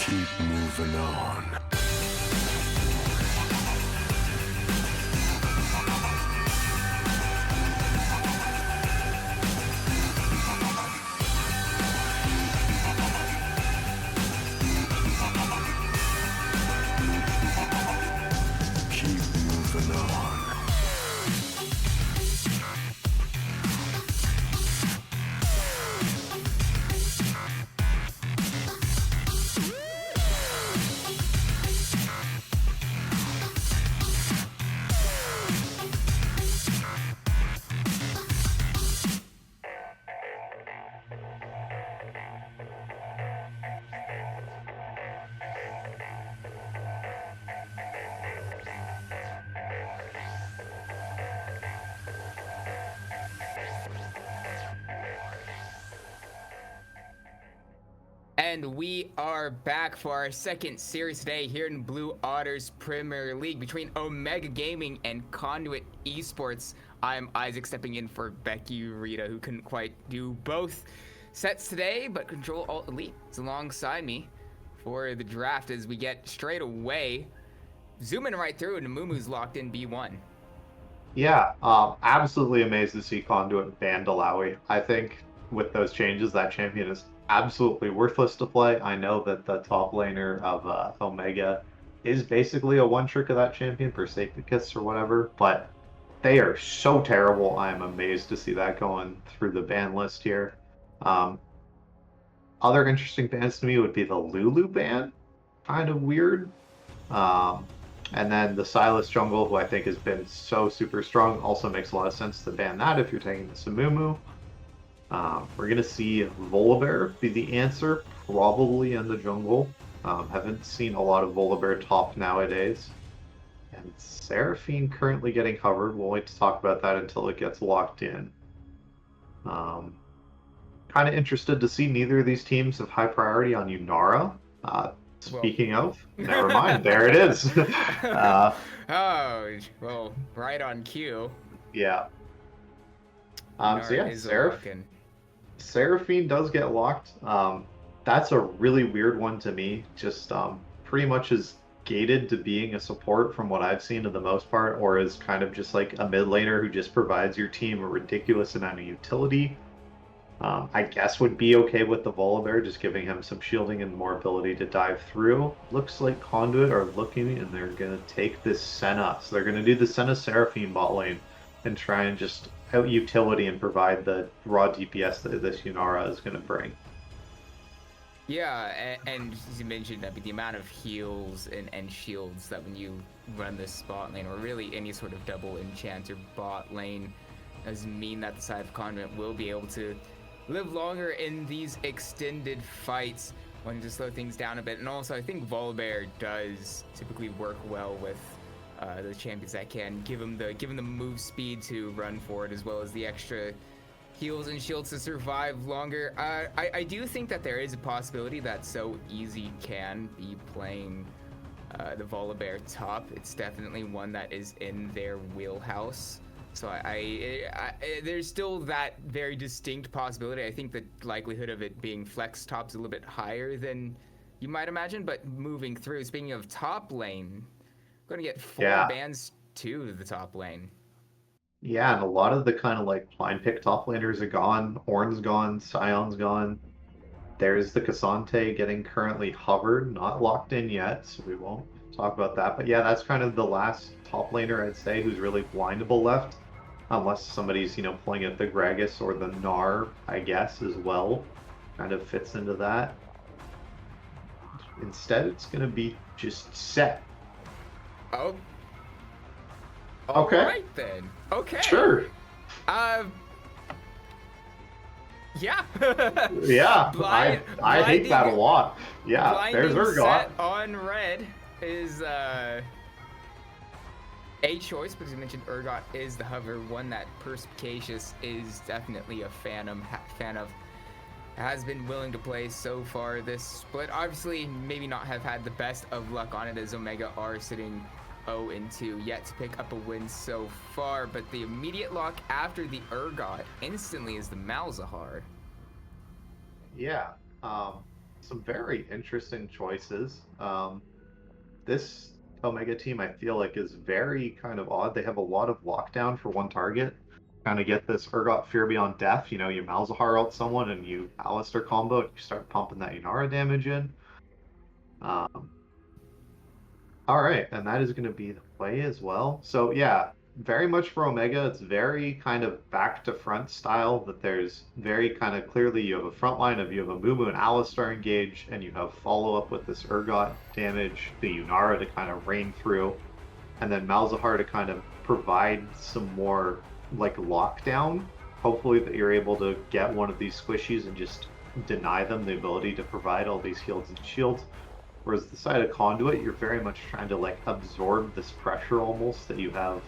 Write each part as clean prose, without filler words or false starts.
Keep moving on. Keep moving on. And we are back for our second series today here in Blue Otters Premier League between Omega Gaming and Conduit Esports. I'm Isaac stepping in for Becky Rita, who couldn't quite do both sets today, but Control Alt Elite is alongside me for the draft as we get straight away zooming right through, and Mumu's locked in B1. Yeah, absolutely amazed to see Conduit ban Dalawi. I think with those changes, that champion is absolutely worthless to play. I know that the top laner of Omega is basically a one trick of that champion, Persepicus or whatever, but they are so terrible. I am amazed to see that going through the ban list here. Um, Other interesting bans to me would be the Lulu ban, kind of weird. Um, and then the Silas Jungle, who I think has been so super strong, also makes a lot of sense to ban that if you're taking the Samumu. We're going to see Volibear be the answer, probably in the jungle. Haven't seen a lot of Volibear top nowadays. And Seraphine currently getting covered. We'll wait to talk about that until it gets locked in. Kind of interested to see neither of these teams have high priority on Yunara. Speaking of, never mind. There it is. Oh, well, right on cue. Yeah. So yeah, Is locking. Seraphine does get locked. That's a really weird one to me. Just pretty much is gated to being a support from what I've seen to the most part, or is kind of just like a mid laner who just provides your team a ridiculous amount of utility. I guess would be okay with the Volibear, just giving him some shielding and more ability to dive through. Looks like Conduit are looking and they're going to take this Senna. So they're going to do the Senna Seraphine bot lane and try and just out utility and provide the raw DPS that this Yunara is going to bring. Yeah, and as you mentioned, I mean, the amount of heals and shields that when you run this bot lane, or really any sort of double enchanter bot lane, does mean that the side of Conduit will be able to live longer in these extended fights, wanting to slow things down a bit. And also, I think Volibear does typically work well with the champions that can give him the move speed to run forward, as well as the extra heals and shields to survive longer. I do think that there is a possibility that So Easy can be playing the Volibear top. It's definitely one that is in their wheelhouse. So there's still that very distinct possibility. I think the likelihood of it being flex top is a little bit higher than you might imagine, but moving through, speaking of top lane, going to get 4 bans to the top lane. Yeah, and a lot of the kind of like blind pick top laners are gone. Ornn's gone, Scion's gone. There's the Cassante getting currently hovered, not locked in yet, so we won't talk about that. But yeah, that's kind of the last top laner I'd say who's really blindable left. Unless somebody's, pulling at the Gragas or the Gnar, I guess, as well. Kind of fits into that. Instead, it's going to be just Set. Oh. Okay. All right, then. Okay. Sure. Yeah. Yeah, I hate that a lot. Yeah, there's Urgot. Set on red is a choice, because you mentioned Urgot is the hover, one that Perspicacious is definitely a fan of, has been willing to play so far this split. Obviously, maybe not have had the best of luck on it, as Omega are sitting 0-2, yet to pick up a win so far, but the immediate lock after the Urgot instantly is the Malzahar. Yeah, some very interesting choices. This Omega team, I feel like, is very kind of odd. They have a lot of lockdown for one target. Kind of get this Urgot Fear Beyond Death. You know, you Malzahar out someone and you Alistair combo, and you start pumping that Yunara damage in. Um, all right, and that is going to be the play as well. So yeah, very much for Omega, it's very kind of back to front style. That there's very kind of clearly you have a front line of you have a Mumu and Alistar engage, and you have follow up with this Urgot damage, the Yunara to kind of rain through, and then Malzahar to kind of provide some more like lockdown. Hopefully that you're able to get one of these squishies and just deny them the ability to provide all these heals and shields. Whereas the side of Conduit, you're very much trying to like absorb this pressure almost that you have.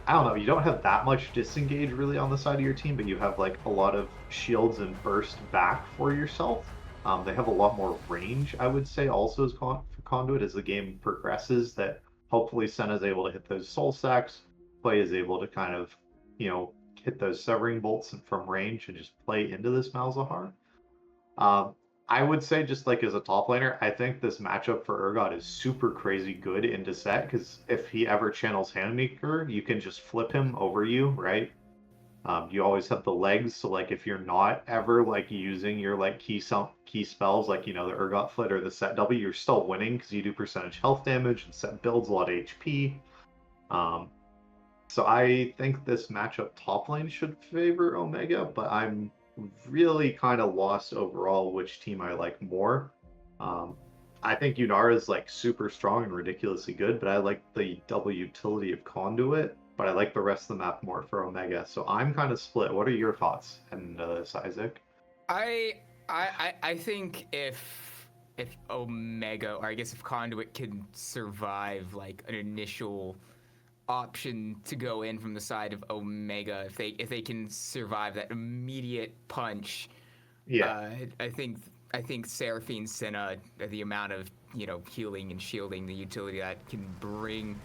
I don't know, you don't have that much disengage really on the side of your team, but you have like a lot of shields and burst back for yourself. They have a lot more range, I would say, also as for Conduit as the game progresses. That hopefully Senna is able to hit those soul sacks, play is able to kind of, you know, hit those severing bolts from range and just play into this Malzahar. Um, I would say just like as a top laner, I think this matchup for Urgot is super crazy good into set because if he ever channels Handmaker, you can just flip him over you, right? You always have the legs, so like if you're not ever like using your like key spells, like you know the Urgot Flit or the Set W, you're still winning because you do percentage health damage and Set builds a lot of HP. Um, so I think this matchup top lane should favor Omega, but I'm really kind of lost overall which team I like more. Um, I think Yunara is like super strong and ridiculously good, but I like the double utility of Conduit, but I like the rest of the map more for Omega. So I'm kind of split. What are your thoughts and this, Isaac? I I think if Omega, or I guess if Conduit can survive like an initial option to go in from the side of Omega, if they can survive that immediate punch, Yeah, uh, I think I think Seraphine Senna, the amount of healing and shielding, the utility that can bring,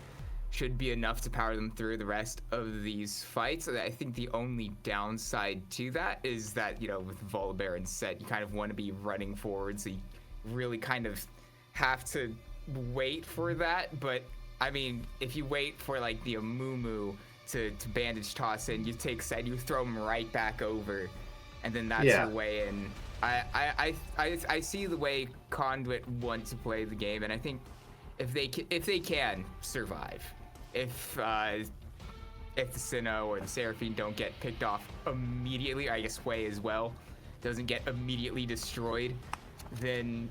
should be enough to power them through the rest of these fights. I think the only downside to that is that with Volibear and Set, you kind of want to be running forward, so you really kind of have to wait for that. But I mean, if you wait for like the Amumu to bandage toss in, you take Set, you throw him right back over, and then that's yeah, your way in. I see the way Conduit want to play the game, and I think if they can survive, if the Sinnoh or the Seraphine don't get picked off immediately, or I guess Wei as well doesn't get immediately destroyed, then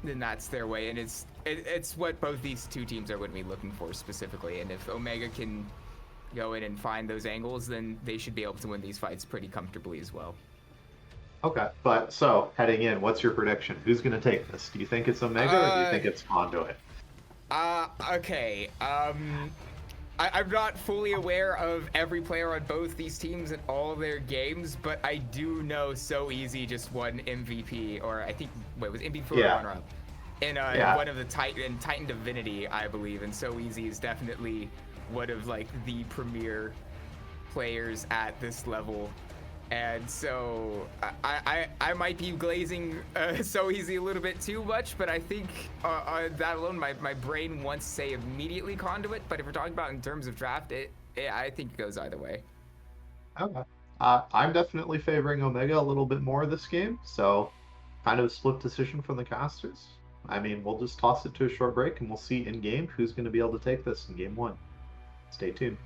that's their way, and it's what both these two teams are going to be looking for specifically. And if Omega can go in and find those angles, then they should be able to win these fights pretty comfortably as well. okay. But so heading in, what's your prediction? Who's going to take this? Do you think it's Omega or do you Uh, think it's Conduit? okay. I'm not fully aware of every player on both these teams and all their games, but I do know So Easy just won MVP, or I think, wait, was MVP or Yeah, runner-up? In yeah. one of the Titan Divinity, I believe, and So Easy is definitely one of like the premier players at this level. And so I might be glazing So Easy a little bit too much, but I think that alone, my brain wants to say immediately Conduit. But if we're talking about in terms of draft, I think it goes either way. Okay. I'm definitely favoring Omega a little bit more this game, so kind of a split decision from the casters. I mean, we'll just toss it to a short break and we'll see in game who's going to be able to take this in game one. Stay tuned.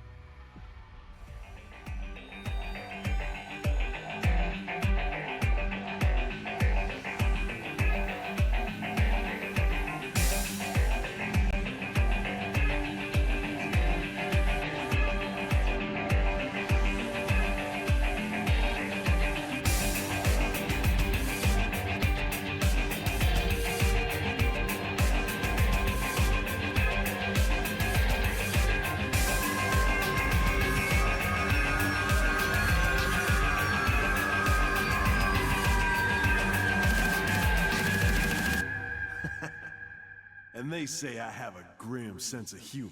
And they say I have a grim sense of humor.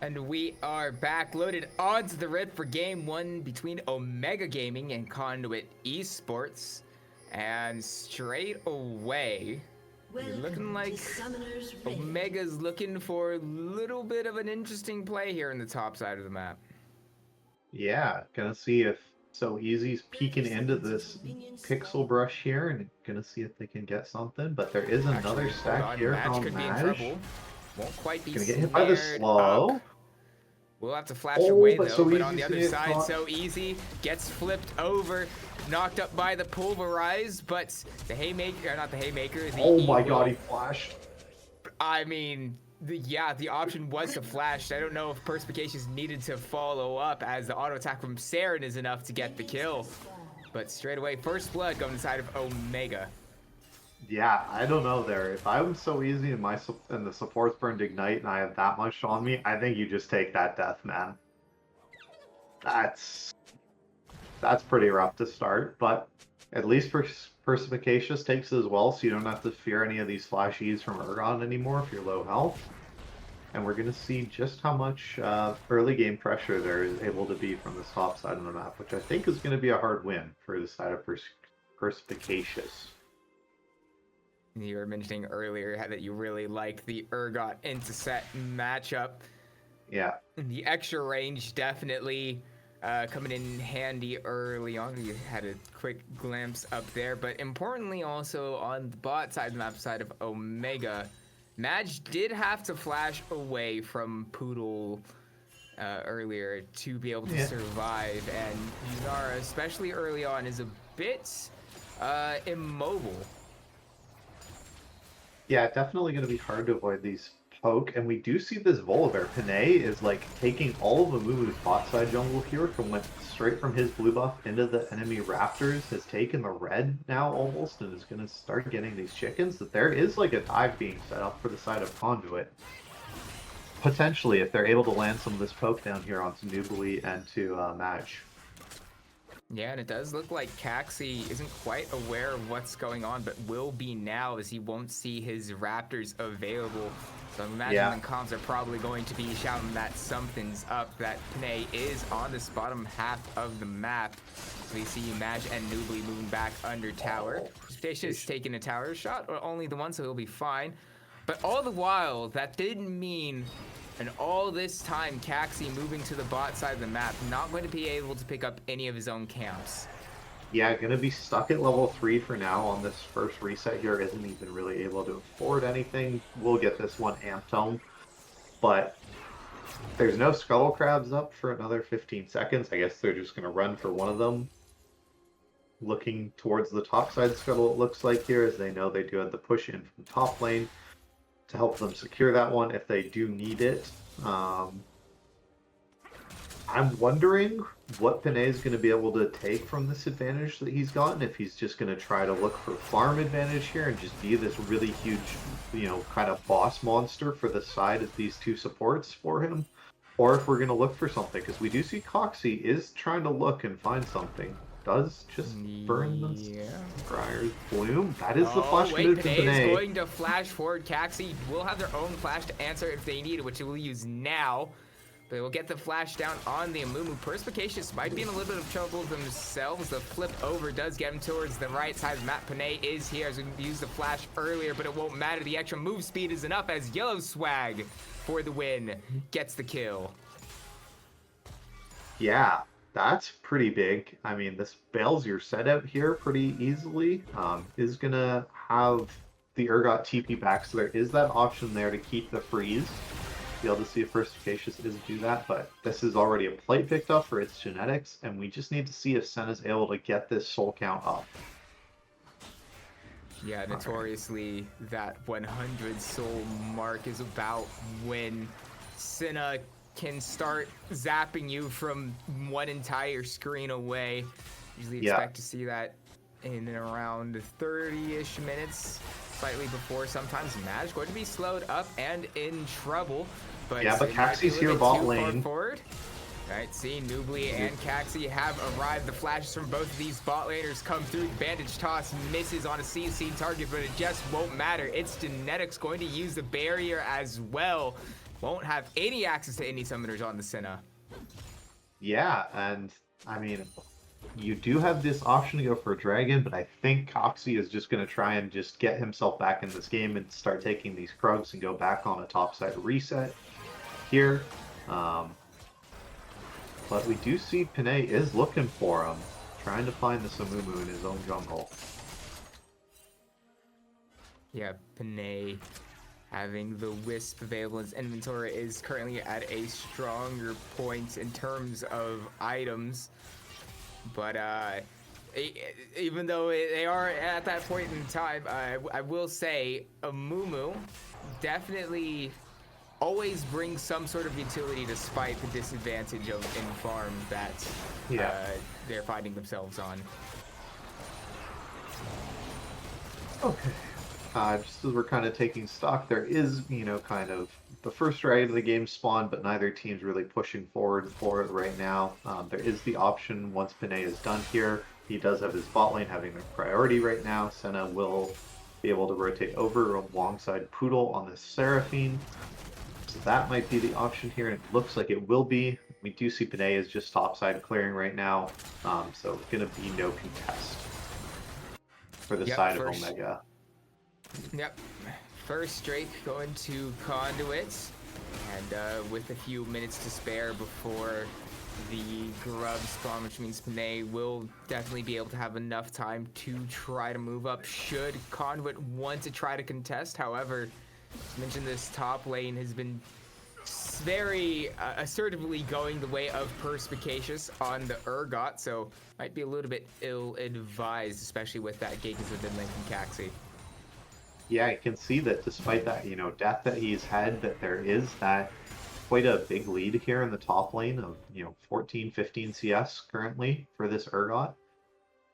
And we are back, loaded onto the Rift for game one between Omega Gaming and Conduit Esports. And straight away, you're looking like Omega's looking for a little bit of an interesting play here in the top side of the map. Yeah, gonna see if So Easy's peeking into this pixel brush here and gonna see if they can get something. But there is another stack here Match from could be in Maj. trouble. Won't quite be Gonna get hit by the snared slow. up. We'll have to flash away but though, So but on Easy's the other gonna get side, caught. So Easy gets flipped over, knocked up by the pulverize, but the haymaker, or not the haymaker, the Oh my E god, will- he flashed. I mean, the option was to flash. I don't know if Perspicacious needed to follow up, as the auto attack from Saren is enough to get the kill. But straight away, first blood going inside of Omega. Yeah, I don't know there. If I was So Easy and the supports burned Ignite and I have that much on me, I think you just take that death, man. That's pretty rough to start, but at least Perspicacious takes it as well, so you don't have to fear any of these flashies from Urgon anymore if you're low health. And we're going to see just how much early game pressure there is able to be from this top side of the map, which I think is going to be a hard win for the side of Perspicacious. You were mentioning earlier that you really like the Urgot into set matchup. Yeah. The extra range definitely coming in handy early on. You had a quick glimpse up there, but importantly also on the bot side, the map side of Omega, Maj did have to flash away from Poodle earlier to be able to survive, and Yuzara, especially early on, is a bit immobile. Yeah, definitely going to be hard to avoid these poke, and we do see this Volibear. Panay is like taking all of the Mumu's bot side jungle here went straight from his blue buff into the enemy Raptors, has taken the red now almost, and is going to start getting these chickens. That there is like a dive being set up for the side of Conduit. Potentially, if they're able to land some of this poke down here onto Nubly and to Maj. Yeah, and it does look like Caxi isn't quite aware of what's going on, but will be now, as he won't see his Raptors available. So I'm imagining the comms are probably going to be shouting that something's up, that Panay is on this bottom half of the map. So we see Maj and Nubly moving back under tower. Stacia's taking a tower shot, or only the one, so he'll be fine. But all the while, that didn't mean, and all this time, Caxi moving to the bot side of the map, not going to be able to pick up any of his own camps. Yeah, gonna be stuck at level 3 for now on this first reset here. Isn't even really able to afford anything. We'll get this one amped home. But there's no Scuttle Crabs up for another 15 seconds. I guess they're just gonna run for one of them. Looking towards the top side scuttle, it looks like here, as they know they do have the push in from top lane to help them secure that one if they do need it. I'm wondering what Panay is going to be able to take from this advantage that he's gotten, if he's just going to try to look for farm advantage here and just be this really huge, kind of boss monster for the side of these two supports for him, or if we're going to look for something, because we do see Coxie is trying to look and find something. Does just burn the Briar's Bloom. That is the flash move to Panay is going to flash forward. Caxi will have their own flash to answer if they need it, which they will use now. They will get the flash down on the Amumu. Perspicacious might be in a little bit of trouble themselves. The flip over does get him towards the right side of the map. Panay is here, as we used the flash earlier, but it won't matter. The extra move speed is enough, as Yellow Swag for the win gets the kill. Yeah, that's pretty big. I mean, this bails your set out here pretty easily. Is going to have the Urgot TP back, so there is that option there to keep the freeze. Be able to see if Perspicacious is do that, but this is already a plate picked up for its genetics, and we just need to see if Senna's able to get this soul count up. Yeah, notoriously, that 100 soul mark is about when Senna can start zapping you from one entire screen away. Usually expect to see that in and around 30-ish minutes, slightly before. Sometimes Maj going to be slowed up and in trouble. But Caxi's here bot lane. Right, see, Nubly and Caxi have arrived. The flashes from both of these bot laners come through. The bandage toss misses on a CC target, but it just won't matter. It's Genetics going to use the barrier as well. won't have any access to any summoners on the Senna. Yeah, and I mean, you do have this option to go for a dragon, but I think Coxie is just going to try and just get himself back in this game and start taking these Krugs and go back on a topside reset here. But we do see Panay is looking for him, trying to find the Samumu in his own jungle. Yeah, Panay having the Wisp available in his inventory is currently at a stronger point in terms of items. But even though they are at that point in time, I will say Amumu definitely always brings some sort of utility despite the disadvantage of in farm that they're finding themselves on. Okay. Just as we're kind of taking stock, there is, kind of the first dragon of the game spawned, but neither team's really pushing forward for it right now. There is the option once Panay is done here. He does have his bot lane having the priority right now. Senna will be able to rotate over alongside Poodle on this Seraphine. So that might be the option here, and it looks like it will be. We do see Panay is just topside clearing right now, so it's going to be no contest for the side of Omega. Yep. First Drake going to Conduit, and with a few minutes to spare before the Grub spawn, which means Panay will definitely be able to have enough time to try to move up should Conduit want to try to contest. However, as mentioned, this top lane has been very assertively going the way of Perspicacious on the Urgot, so might be a little bit ill-advised, especially with that Geekazin link from Caxi. Yeah, I can see that despite that, death that he's had, that there is that quite a big lead here in the top lane of, 14, 15 CS currently for this Urgot.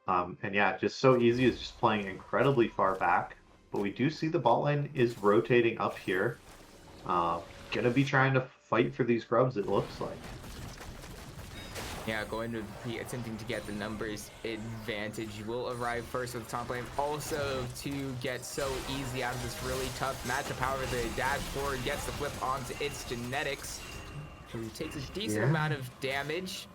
And yeah, just so easy is just playing incredibly far back. But we do see the bot lane is rotating up here. Gonna be trying to fight for these grubs, it looks like. Yeah, going to be attempting to get the numbers advantage. Will arrive first with the top lane. Also to get so easy out of this really tough matchup. However, the dash forward gets the flip onto its genetics, who takes a decent amount of damage,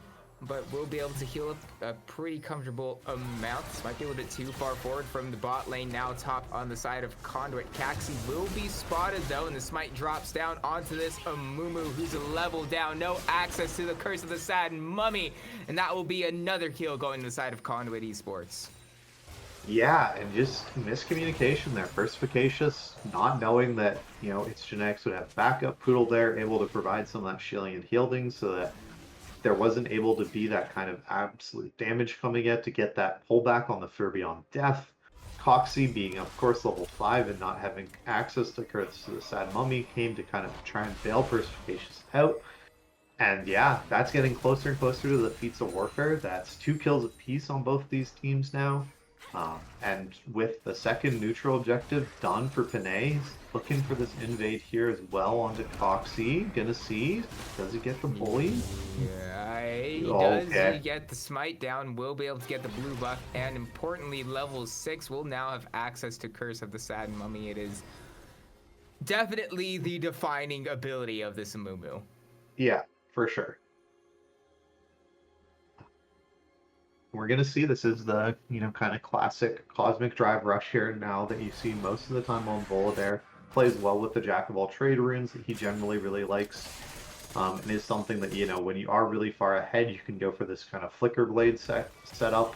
but will be able to heal up a pretty comfortable amount. This might be a little bit too far forward from the bot lane. Now top on the side of Conduit. Caxi will be spotted though, and the smite drops down onto this Amumu, who's a level down. No access to the Curse of the Sad Mummy, and that will be another kill going to the side of Conduit Esports. Yeah, and just miscommunication there. Perspicacious, not knowing that, its genetics would have backup. Poodle there, able to provide some of that shielding and healing so that there wasn't able to be that kind of absolute damage coming in to get that pullback on the Furbion Death. Coxie being, of course, level 5 and not having access to Curse of the Sad Mummy came to kind of try and bail Perspicacious out. And yeah, that's getting closer and closer to the feats of warfare. That's 2 kills apiece on both these teams now. And with the second neutral objective done for Panay, looking for this invade here as well onto Coxie. Gonna see, does he get the bully? Yeah, he does. He get the smite down, will be able to get the blue buff, and importantly, level 6 will now have access to Curse of the Sad Mummy. It is definitely the defining ability of this Amumu. Yeah, for sure. We're going to see this is the, kind of classic Cosmic Drive rush here now that you see most of the time on Volader. Plays well with the Jack of all trade runes that he generally really likes. And is something that, when you are really far ahead, you can go for this kind of Flicker Blade setup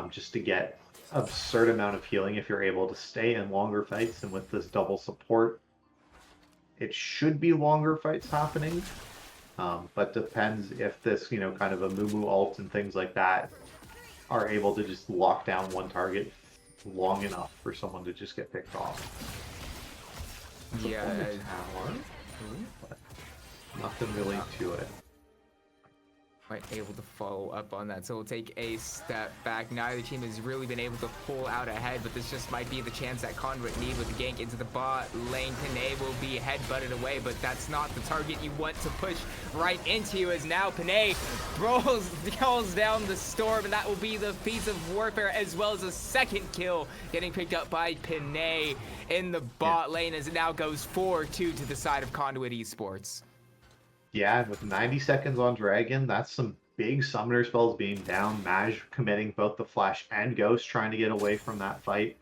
just to get absurd amount of healing if you're able to stay in longer fights. And with this double support, it should be longer fights happening. But depends if this, kind of a Mumu ult and things like that are able to just lock down one target long enough for someone to just get picked off. Yeah. But nothing really to it. quite able to follow up on that. So we'll take a step back. Neither team has really been able to pull out ahead, but this just might be the chance that Conduit need with the gank into the bot lane. Panay will be headbutted away, but that's not the target you want to push right into, as now Panay calls down the storm, and that will be the feats of warfare as well as a second kill getting picked up by Panay in the bot lane, as it now goes 4-2 to the side of Conduit Esports. Yeah, and with 90 seconds on Dragon, that's some big summoner spells being down. Maj committing both the Flash and Ghost, trying to get away from that fight.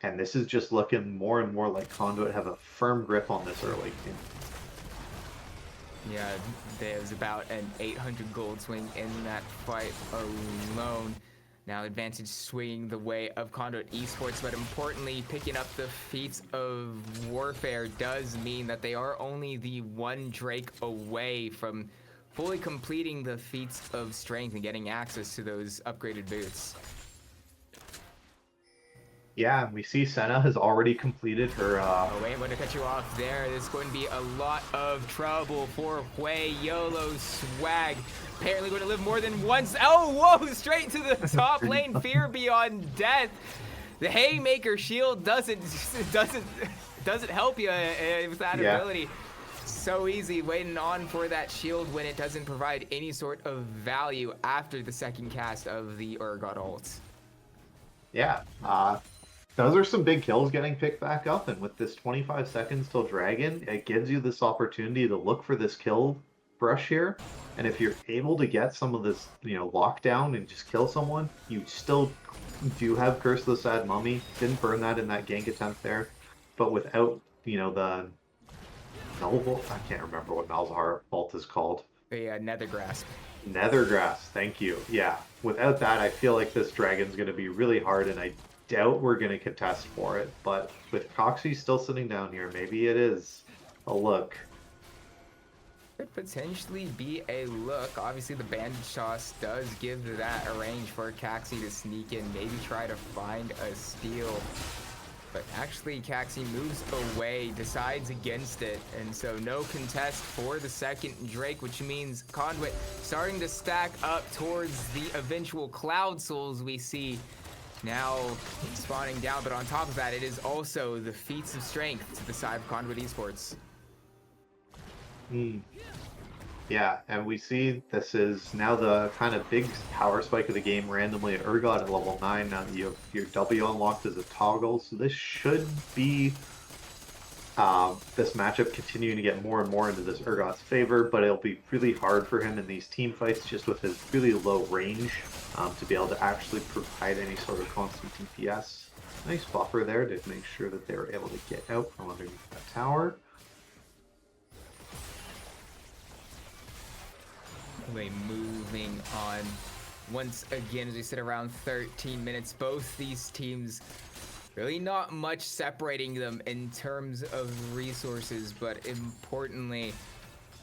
And this is just looking more and more like Conduit have a firm grip on this early game. Yeah, there's about an 800 gold swing in that fight alone. Now advantage swinging the way of Conduit Esports, but importantly, picking up the feats of warfare does mean that they are only the one Drake away from fully completing the feats of strength and getting access to those upgraded boots. Yeah, and we see Senna has already completed her... Oh wait, I'm going to cut you off there. There's going to be a lot of trouble for Hui. YOLO Swag apparently going to live more than once. Oh, whoa, straight to the top lane. Fear beyond death. The Haymaker shield doesn't help you with that ability. So easy waiting on for that shield when it doesn't provide any sort of value after the second cast of the Urgot ult. Yeah, those are some big kills getting picked back up, and with this 25 seconds till Dragon, it gives you this opportunity to look for this kill brush here. And if you're able to get some of this, lockdown and just kill someone, you still do have Curse of the Sad Mummy. Didn't burn that in that gank attempt there, but without, the Null, I can't remember what Malzahar ult is called. The Nether Grasp. Nether Grasp, thank you. Yeah, without that, I feel like this Dragon's going to be really hard, and I doubt we're going to contest for it. But with Coxie still sitting down here, maybe it is a look. Could potentially be a look. Obviously, the bandage toss does give that a range for Caxi to sneak in, maybe try to find a steal. But actually, Caxi moves away, decides against it, and so no contest for the second Drake, which means Conduit starting to stack up towards the eventual Cloud Souls we see now spawning down. But on top of that, it is also the feats of strength to the side of Conduit Esports. Yeah, and we see this is now the kind of big power spike of the game randomly at Urgot at level 9. Now that you have your W unlocked as a toggle, so this should be this matchup continuing to get more and more into this Urgot's favor, but it'll be really hard for him in these team fights just with his really low range to be able to actually provide any sort of constant DPS. Nice buffer there to make sure that they were able to get out from underneath that tower. Moving on once again as we sit around 13 minutes. Both these teams really not much separating them in terms of resources, but importantly,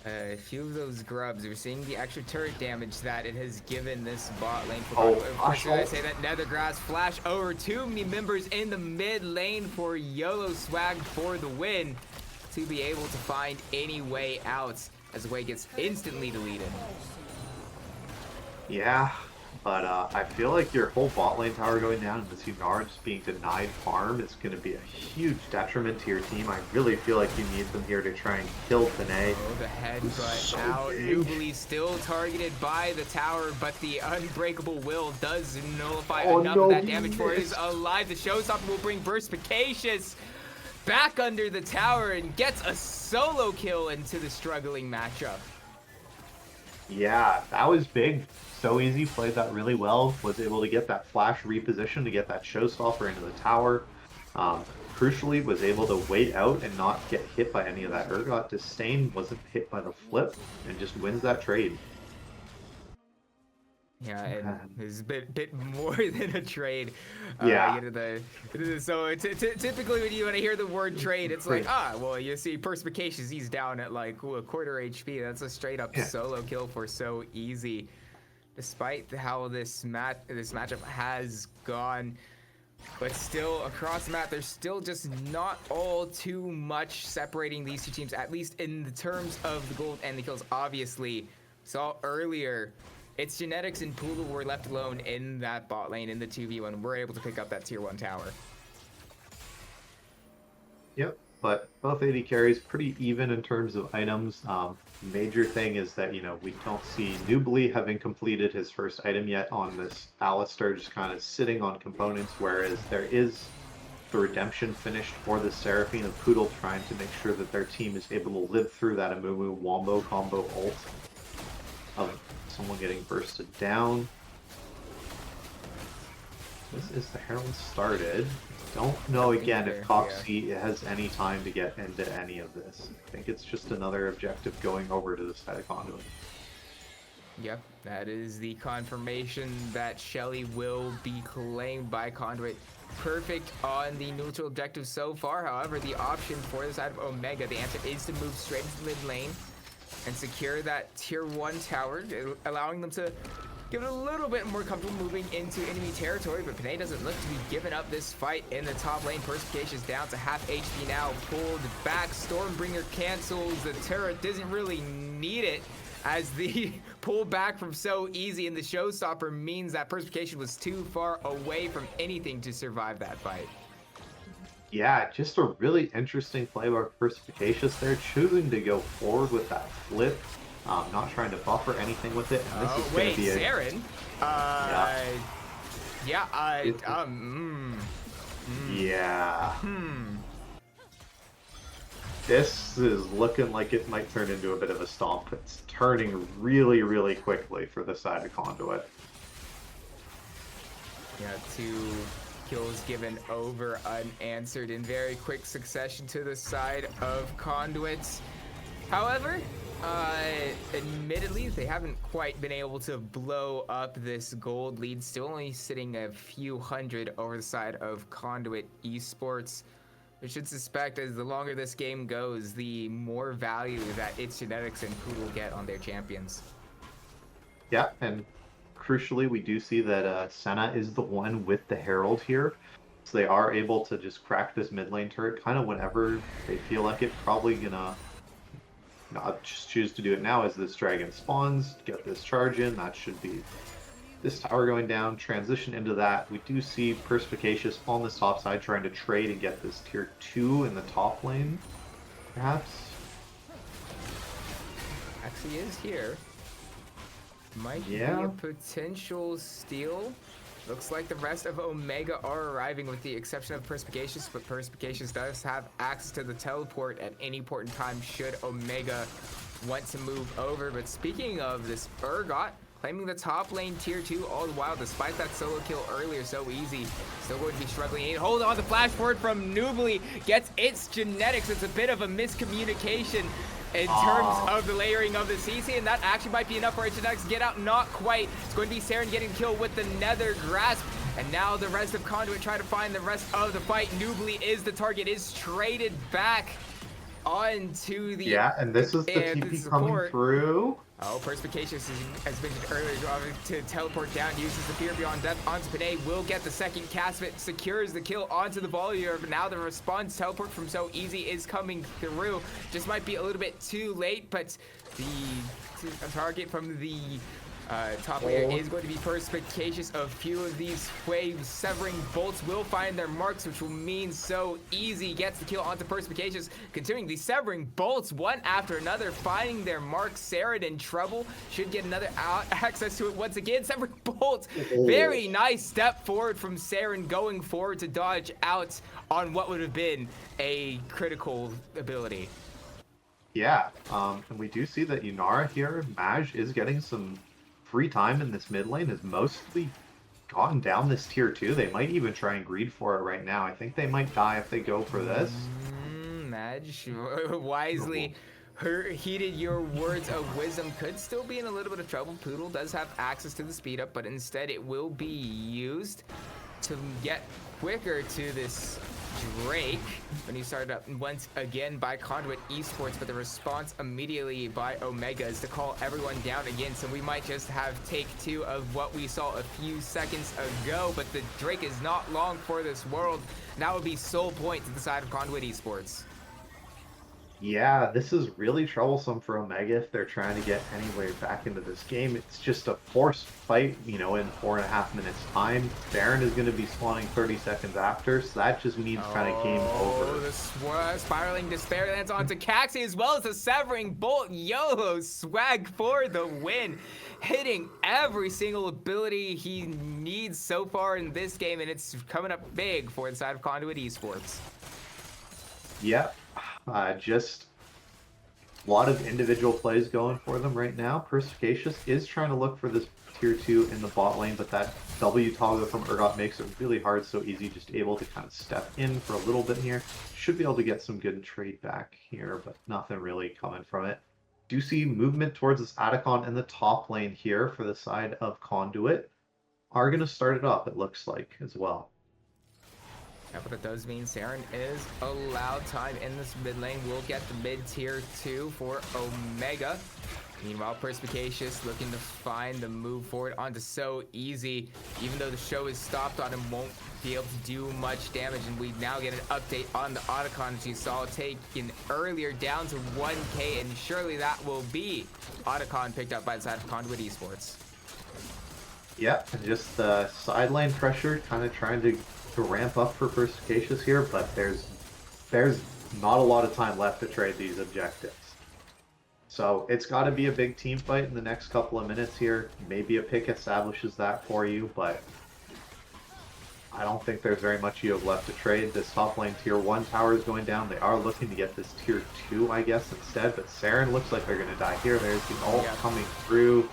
a few of those grubs. We're seeing the extra turret damage that it has given this bot lane. Of course, I say that Nethergrass flash over too many members in the mid lane for YOLO Swag for the win to be able to find any way out as the way gets instantly deleted. Yeah, but I feel like your whole bot lane tower going down and this Yunara just being denied farm is going to be a huge detriment to your team. I really feel like you need them here to try and kill Panay. Oh, the headbutt out. Nubly still targeted by the tower, but the Unbreakable Will does nullify enough of that damage for it. Is alive. The Showstopper will bring Burspicacious back under the tower and gets a solo kill into the struggling matchup. Yeah, that was big. So easy, played that really well, was able to get that flash reposition to get that Showstopper into the tower. Crucially, was able to wait out and not get hit by any of that Urgot. Disdain wasn't hit by the flip and just wins that trade. Yeah, and it's a bit more than a trade. Yeah. So typically when you want to hear the word trade, it's like, well, you see Perspicacious, he's down at like a quarter HP. That's a straight up solo kill for So Easy. Despite how this matchup has gone, but still across the map, there's still just not all too much separating these two teams, at least in the terms of the gold and the kills. Obviously, saw earlier It's Genetics and Poodle were left alone in that bot lane in the 2v1. We're able to pick up that tier 1 tower. Yep, but both AD carries pretty even in terms of items. Major thing is that, we don't see Nubly having completed his first item yet on this Alistar, just kind of sitting on components, whereas there is the redemption finished for the Seraphine of Poodle, trying to make sure that their team is able to live through that Amumu Wombo combo ult of someone getting bursted down. This is the Herald started. Don't know again if Coxie has any time to get into any of this. I think it's just another objective going over to the side of Conduit. Yep, that is the confirmation that Shelly will be claimed by Conduit. Perfect on the neutral objective so far. However, the option for the side of Omega, the answer is to move straight into the mid lane and secure that tier 1 tower, allowing them to give it a little bit more comfortable moving into enemy territory, but Panay doesn't look to be giving up this fight in the top lane. Perspicacious down to half HP now, pulled back. Stormbringer cancels. The turret doesn't really need it, as the pull back from so easy and the showstopper means that Perspicacious was too far away from anything to survive that fight. Yeah, just a really interesting play by Perspicacious there, choosing to go forward with that flip. Not trying to buffer anything with it. And this is wait, be a... Saren? Yeah. This is looking like it might turn into a bit of a stomp. It's turning really, really quickly for the side of Conduit. Yeah, 2 kills given over unanswered in very quick succession to the side of Conduits. However, admittedly, they haven't quite been able to blow up this gold lead, still only sitting a few hundred over the side of Conduit Esports. We should suspect as the longer this game goes, the more value that its Genetics and Poodle get on their champions. Yeah, and crucially, we do see that Senna is the one with the Herald here. So they are able to just crack this mid lane turret kind of whenever they feel like it. Probably gonna not just choose to do it now as this dragon spawns, get this charge in. That should be this tower going down, transition into that. We do see Perspicacious on this top side trying to trade and get this tier 2 in the top lane, perhaps. Actually is here. Might be a potential steal. Looks like the rest of Omega are arriving with the exception of Perspicacious, but Perspicacious does have access to the teleport at any point in time should Omega want to move over. But speaking of this, Urgot claiming the top lane tier 2 all the while, despite that solo kill earlier so easy. Still going to be struggling. Hold on, the flash forward from Nubly gets its Genetics. It's a bit of a miscommunication in terms of the layering of the CC, and that actually might be enough for Genetics to get out. Not quite. It's going to be Saren getting killed with the Nether Grasp, and now the rest of Conduit try to find the rest of the fight. Nubly is the target, is traded back onto the... Yeah, and this is the TP coming through. Oh, Perspicacious, as mentioned earlier, driving to teleport down, uses the Fear Beyond Death onto Panay, will get the second cast of it, secures the kill onto the Volier, but now the response teleport from So Easy is coming through. Just might be a little bit too late, but the target from the top layer is going to be Perspicacious. A few of these waves severing bolts will find their marks, which will mean So Easy gets the kill onto Perspicacious. Continuing the severing bolts one after another, finding their marks. Saren in trouble, should get another access to it once again. Severing bolts, very nice step forward from Saren, going forward to dodge out on what would have been a critical ability. Yeah, and we do see that Inara here, Maj, is getting some free time in this mid lane, has mostly gotten down this tier 2. They might even try and greed for it right now. I think they might die if they go for this. Maj wisely heeded your words of wisdom. Could still be in a little bit of trouble. Poodle does have access to the speed up, but instead it will be used to get quicker to this Drake when he started up once again by Conduit Esports, but the response immediately by Omega is to call everyone down again. So we might just have take 2 of what we saw a few seconds ago, but the Drake is not long for this world. That would be sole point to the side of Conduit Esports. Yeah, this is really troublesome for Omega if they're trying to get anywhere back into this game. It's just a forced fight, in 4.5 minutes time. Baron is going to be spawning 30 seconds after, so that just means kind of game Oh, over. the spiraling despair lands onto Caxi as well as the severing bolt. YOLO swag for the win, hitting every single ability he needs so far in this game, and it's coming up big for the side of Conduit Esports. Yep, just a lot of individual plays going for them right now. Perspicacious is trying to look for this tier 2 in the bot lane, but that W toggle from Urgot makes it really hard, so Easy just able to kind of step in for a little bit here. Should be able to get some good trade back here, but nothing really coming from it. Do see movement towards this Atacon in the top lane here for the side of Conduit. Are going to start it up, it looks like, as well. Yeah, but it does mean Saren is allowed time in this mid lane. We'll get the mid tier 2 for Omega. Meanwhile, Perspicacious looking to find the move forward onto So Easy. Even though the show is stopped on him, won't be able to do much damage. And we now get an update on the Otacon, as you saw, taken earlier down to 1k. And surely that will be Otacon picked up by the side of Conduit Esports. Yeah, and just the side lane pressure, kind of trying to ramp up for Perspicacious here, but there's not a lot of time left to trade these objectives. So it's got to be a big team fight in the next couple of minutes here. Maybe a pick establishes that for you, but I don't think there's very much you have left to trade. This top lane tier 1 tower is going down. They are looking to get this tier 2, I guess, instead, but Saren looks like they're going to die here. There's the ult coming through.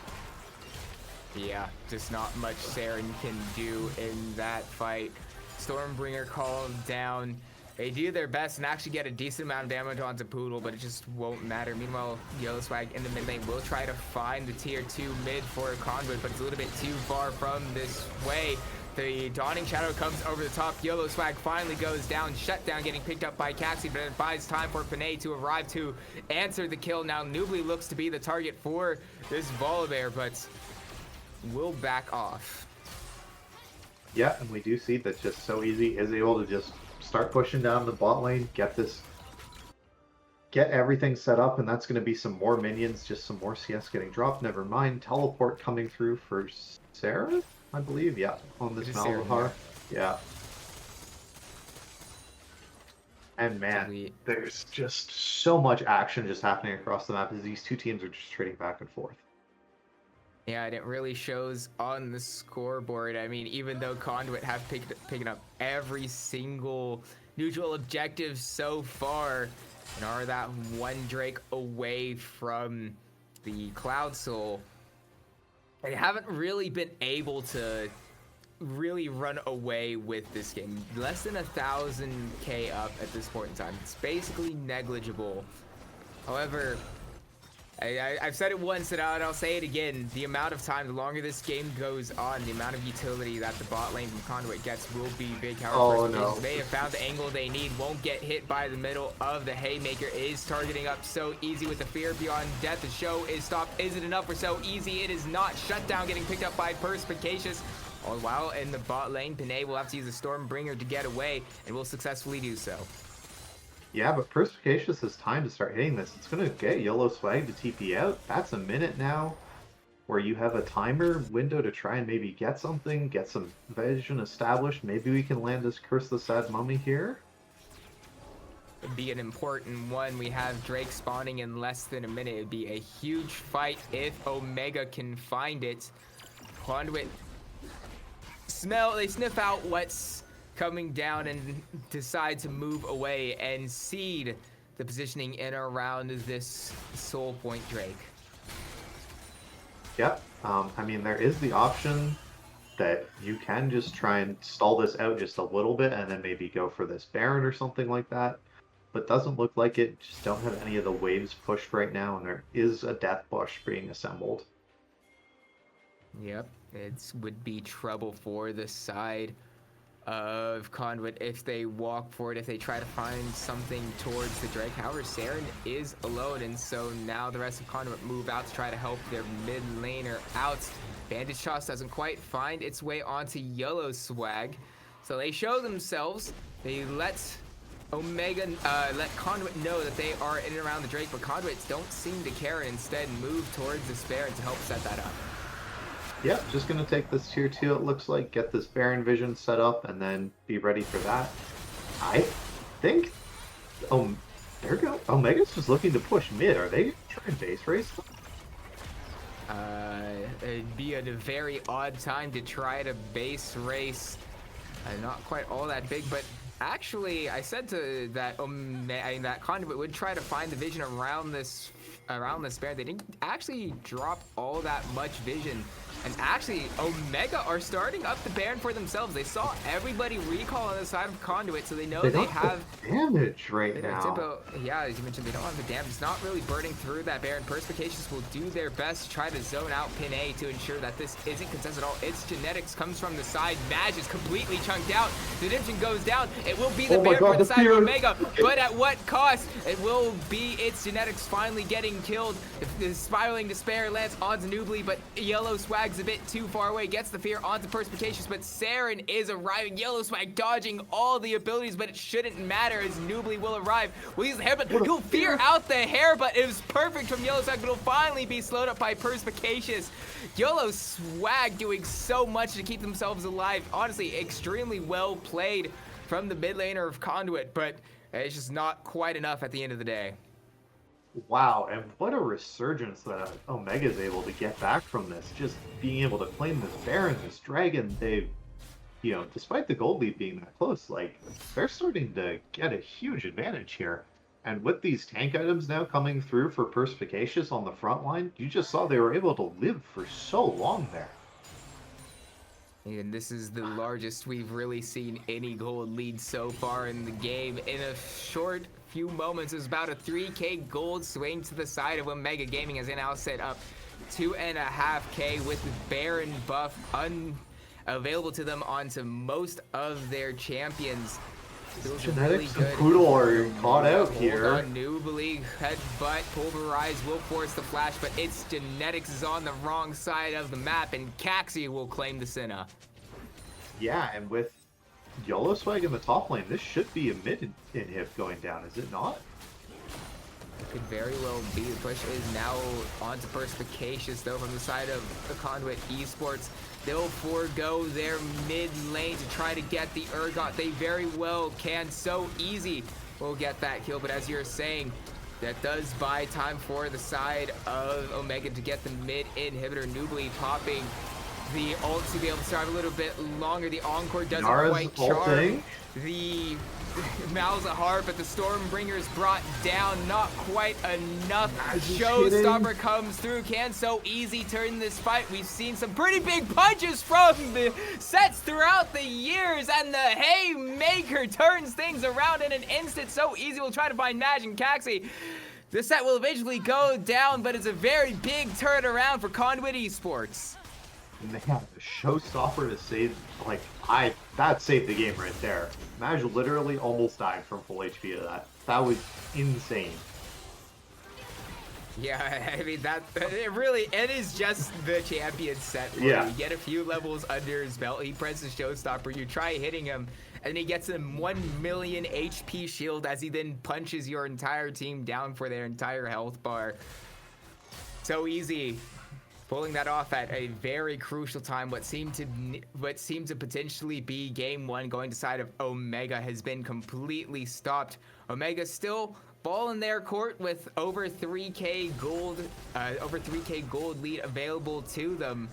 Yeah, just not much Saren can do in that fight. Stormbringer called down. They do their best and actually get a decent amount of damage onto Poodle, but it just won't matter. Meanwhile, Yellow Swag in the mid lane will try to find the tier 2 mid for Conduit, but it's a little bit too far from this way. The Dawning Shadow comes over the top. Yellow Swag finally goes down. Shutdown getting picked up by Caxi, but it buys time for Panay to arrive to answer the kill. Now Nubly looks to be the target for this Volibear, but will back off. Yeah, and we do see that just So Easy is able to just start pushing down the bot lane, get everything set up, and that's going to be some more minions, just some more CS getting dropped. Never mind. Teleport coming through for Sarah, I believe. Yeah, on this Malzahar. Yeah. And man, there's just so much action just happening across the map as these two teams are just trading back and forth. Yeah, and it really shows on the scoreboard. I mean, even though Conduit have picking up every single neutral objective so far, and are that one Drake away from the Cloud Soul, they haven't really been able to really run away with this game. Less than 1,000k up at this point in time. It's basically negligible. However, I've said it once and I'll say it again. The amount of time, the longer this game goes on, the amount of utility that the bot lane from Conduit gets will be big. Oh, no. They have found the angle they need, won't get hit by the middle of the Haymaker, is targeting up So Easy with the fear beyond death. The show is stopped. Is it enough for So Easy? It is not. Shutdown getting picked up by Perspicacious. All while in the bot lane, Panay will have to use the Stormbringer to get away and will successfully do so. Yeah, but Perspicacious has time to start hitting this. It's going to get Yellow Swag to TP out. That's a minute now where you have a timer window to try and maybe get something, get some vision established. Maybe we can land this Curse the Sad Mummy here. Would be an important one. We have Drake spawning in less than a minute. It'd be a huge fight if Omega can find it. Conduit they sniff out what's coming down and decide to move away and cede the positioning in around this Soul Point Drake. Yep. I mean, there is the option that you can just try and stall this out just a little bit and then maybe go for this Baron or something like that. But doesn't look like it. Just don't have any of the waves pushed right now, and there is a Death Bush being assembled. Yep, it would be trouble for the side of Conduit if they walk forward, if they try to find something towards the Drake. However, Saren is alone, and so now the rest of Conduit move out to try to help their mid laner out. Bandage Toss doesn't quite find its way onto Yellow Swag, so they show themselves. They let Omega let Conduit know that they are in and around the Drake, but Conduits don't seem to care and instead move towards this Baron to help set that up. Yep, just going to take this tier 2, it looks like, get this Baron Vision set up, and then be ready for that. I think there we go. Omega's just looking to push mid. Are they trying base race? It'd be a very odd time to try to base race. Not quite all that big, but actually, I said to that that Conduit would try to find the vision around this Baron. They didn't actually drop all that much vision. And actually, Omega are starting up the Baron for themselves. They saw everybody recall on the side of Conduit, so they know they have damage right now. Tempo, yeah, as you mentioned, they don't have the damage. It's not really burning through that Baron. Perspicacious will do their best to try to zone out Pin A to ensure that this isn't contested at all. Its genetics comes from the side. Maj is completely chunked out. The Redemption goes down. It will be the Baron for the side of Omega, but at what cost? It will be its genetics finally getting killed. The Spiraling Despair lands onto Nubly, but Yellow Swag's a bit too far away. Gets the fear onto Perspicacious, but Saren is arriving. Yellow Swag dodging all the abilities, but it shouldn't matter as Nubly will arrive. Will use the hair, but he'll fear out the hair, but it was perfect from Yellow Swag, but it'll finally be slowed up by Perspicacious. Yellow Swag doing so much to keep themselves alive. Honestly, extremely well played from the mid laner of Conduit, but it's just not quite enough at the end of the day. Wow, and what a resurgence that Omega is able to get back from this. Just being able to claim this Baron, this Dragon, they've, despite the gold lead being that close, like, they're starting to get a huge advantage here. And with these tank items now coming through for Perspicacious on the front line, you just saw they were able to live for so long there. And this is the largest we've really seen any gold lead so far in the game. In a short few moments, it's about a 3k gold swing to the side of Omega Gaming as they now set up 2.5k with the Baron buff unavailable to them onto most of their champions. Genetics and Poodle are caught out here. Nubly headbutt, Pulverize will force the flash, but its genetics is on the wrong side of the map, and Caxi will claim the Senna. Yeah, and with Yellow Swag in the top lane, this should be a mid inhib going down, is it not? It could very well be. The push is now onto Perspicacious, though, from the side of the Conduit Esports. They'll forego their mid lane to try to get the Urgot. They very well can. So easy will get that kill. But as you're saying, that does buy time for the side of Omega to get the mid inhibitor. Nubly popping the ult to be able to survive a little bit longer. The Encore doesn't quite charge the Malzahar, but the Stormbringer is brought down. Not quite enough. Showstopper comes through. Can so easy turn this fight. We've seen some pretty big punches from the sets throughout the years, and the Haymaker turns things around in an instant. So easy. We'll try to find Maj and Caxi. This set will eventually go down, but it's a very big turnaround for Conduit Esports. Man, the Showstopper to save, that saved the game right there. Maj literally almost died from full HP to that. That was insane. Yeah, I mean, it is just the champion set where yeah. You get a few levels under his belt, he presses Showstopper, you try hitting him, and he gets a 1 million HP shield as he then punches your entire team down for their entire health bar. So easy. Pulling that off at a very crucial time. What seemed to potentially be game one going to side of Omega has been completely stopped. Omega still ball in their court with over 3k gold lead available to them.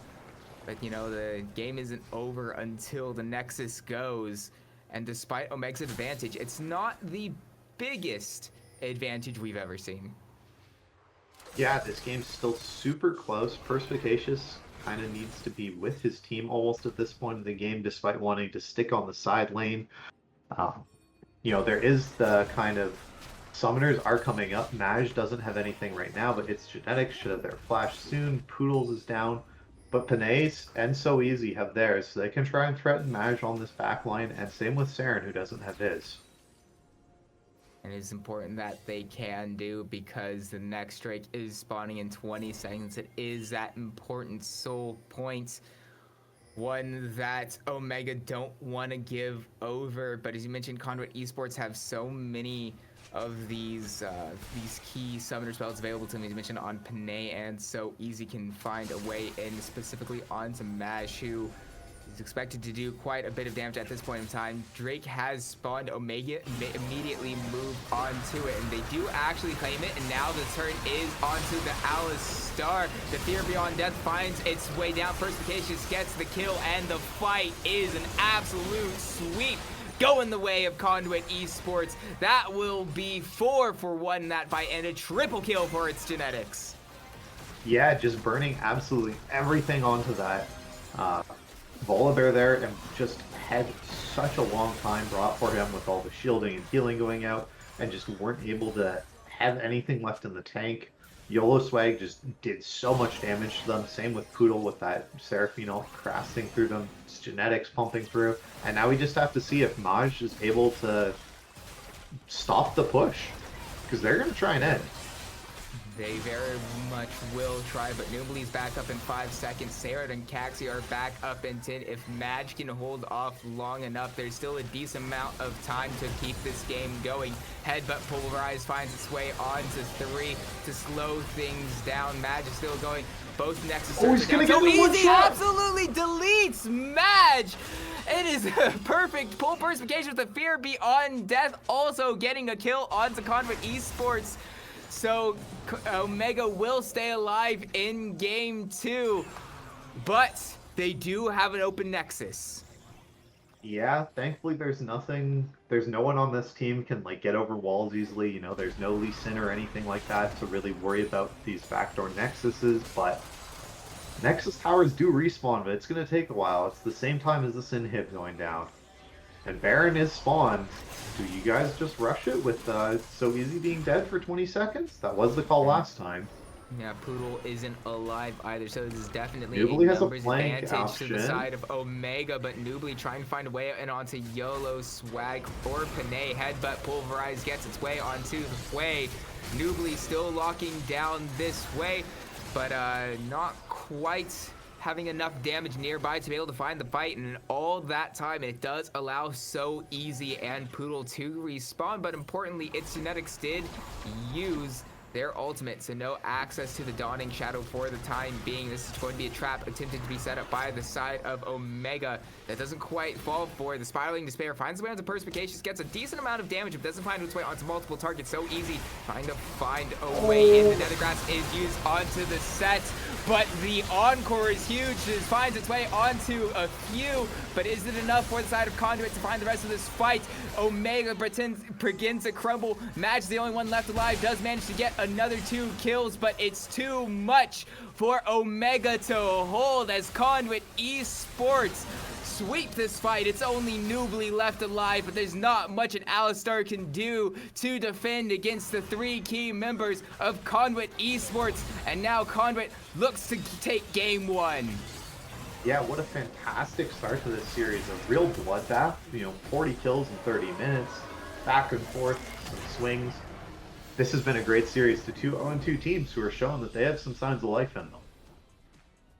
But the game isn't over until the Nexus goes. And despite Omega's advantage, it's not the biggest advantage we've ever seen. Yeah, this game's still super close. Perspicacious kind of needs to be with his team almost at this point in the game, despite wanting to stick on the side lane. There is the kind of summoners are coming up. Maj doesn't have anything right now, but its genetics should have their flash soon. Poodles is down, but Panay's and So Easy have theirs, so they can try and threaten Maj on this back line, and same with Saren, who doesn't have his. And it's important that they can do, because the next Drake is spawning in 20 seconds. It is that important soul point. one that Omega don't want to give over. But as you mentioned, Conduit Esports have so many of these key summoner spells available to them. As you mentioned on Panay, and so easy can find a way in, specifically onto Maj, who is expected to do quite a bit of damage at this point in time. Drake has spawned Omega, immediately move onto it, and they do actually claim it, and now the turn is onto the Alistar. The Fear Beyond Death finds its way down. Perspicacious gets the kill, and the fight is an absolute sweep going the way of Conduit Esports. That will be 4 for 1 that fight, and a triple kill for its genetics. Yeah, just burning absolutely everything onto that Volibear there, and just had such a long time brought for him with all the shielding and healing going out, and just weren't able to have anything left in the tank. YOLO Swag just did so much damage to them. Same with Poodle with that Seraphino crashing through them, its genetics pumping through. And now we just have to see if Maj is able to stop the push, because they're going to try and end. They very much will try, but Nubli's back up in 5 seconds. Sarah and Caxi are back up in 10. If Maj can hold off long enough, there's still a decent amount of time to keep this game going. Headbutt Pulverize finds its way on to 3 to slow things down. Maj is still going. Both Nexus Oh, he's down. gonna get So one easy, shot. absolutely deletes Maj. It is a perfect pull perspication with the Fear Beyond Death, also getting a kill onto Conduit Esports. So Omega will stay alive in game 2, but they do have an open Nexus. Yeah, thankfully there's no one on this team can like get over walls easily. You know, there's no Lee Sin or anything like that to really worry about these backdoor Nexuses, but Nexus towers do respawn, but it's going to take a while. It's the same time as the Sin hit going down. And Baron is spawned. Do you guys just rush it with So Easy being dead for 20 seconds? That was the call last time. Yeah, Poodle isn't alive either, so this is definitely Nubly a has a numbers flank advantage to the option. side of Omega, but Nubly trying to find a way in onto YOLO Swag or Panay. Headbutt Pulverize gets its way onto the way. Nubly still locking down this way, but not quite having enough damage nearby to be able to find the fight, and all that time it does allow So Easy and Poodle to respawn, but importantly its genetics did use their ultimate, so no access to the Dawning Shadow for the time being. This is going to be a trap attempted to be set up by the side of Omega. That doesn't quite fall for. The Spiraling Despair finds its way onto Perspicacious, gets a decent amount of damage, but doesn't find its way onto multiple targets. So Easy trying to find a way in. The Nethergrass is used onto the set, but the Encore is huge. It finds its way onto a few, but is it enough for the side of Conduit to find the rest of this fight? Omega begins to crumble. Maj, the only one left alive, does manage to get another 2 kills, but it's too much for Omega to hold as Conduit Esports sweep this fight. It's only Nubly left alive, but there's not much an Alistar can do to defend against the 3 key members of Conduit Esports, and now Conduit looks to take game 1. Yeah, what a fantastic start to this series. A real bloodbath, 40 kills in 30 minutes, back and forth, some swings. This has been a great series to 2 0-2 teams who are showing that they have some signs of life in them.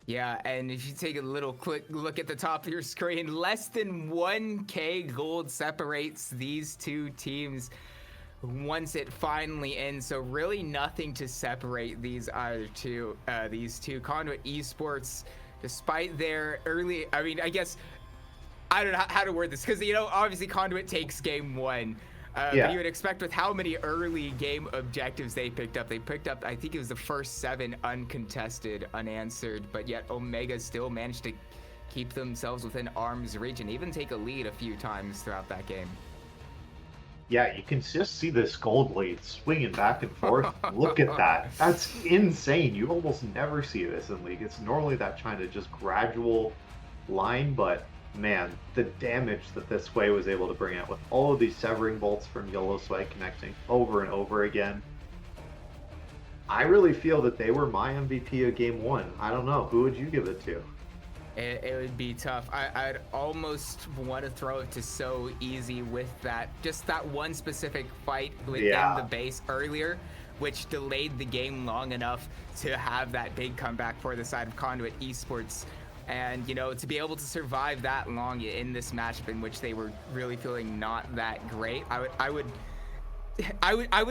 Yeah, and if you take a little quick look at the top of your screen, less than 1k gold separates these 2 teams once it finally ends. So really nothing to separate these two. Conduit Esports, despite their early, I guess, I don't know how to word this, because, obviously Conduit takes game 1. But you would expect with how many early game objectives they picked up. They picked up, I think it was the first 7 uncontested, unanswered, but yet Omega still managed to keep themselves within arm's reach and even take a lead a few times throughout that game. Yeah, you can just see this gold lead swinging back and forth. Look at that. That's insane. You almost never see this in League. It's normally that kind of just gradual line, but man, the damage that this way was able to bring out with all of these severing bolts from YOLO Swag connecting over and over again. I really feel that they were my MVP of game 1. I don't know. Who would you give it to? It would be tough. I'd almost want to throw it to So Easy with just that one specific fight within the base earlier, which delayed the game long enough to have that big comeback for the side of Conduit Esports. And, you know, to be able to survive that long in this matchup in which they were really feeling not that great, I would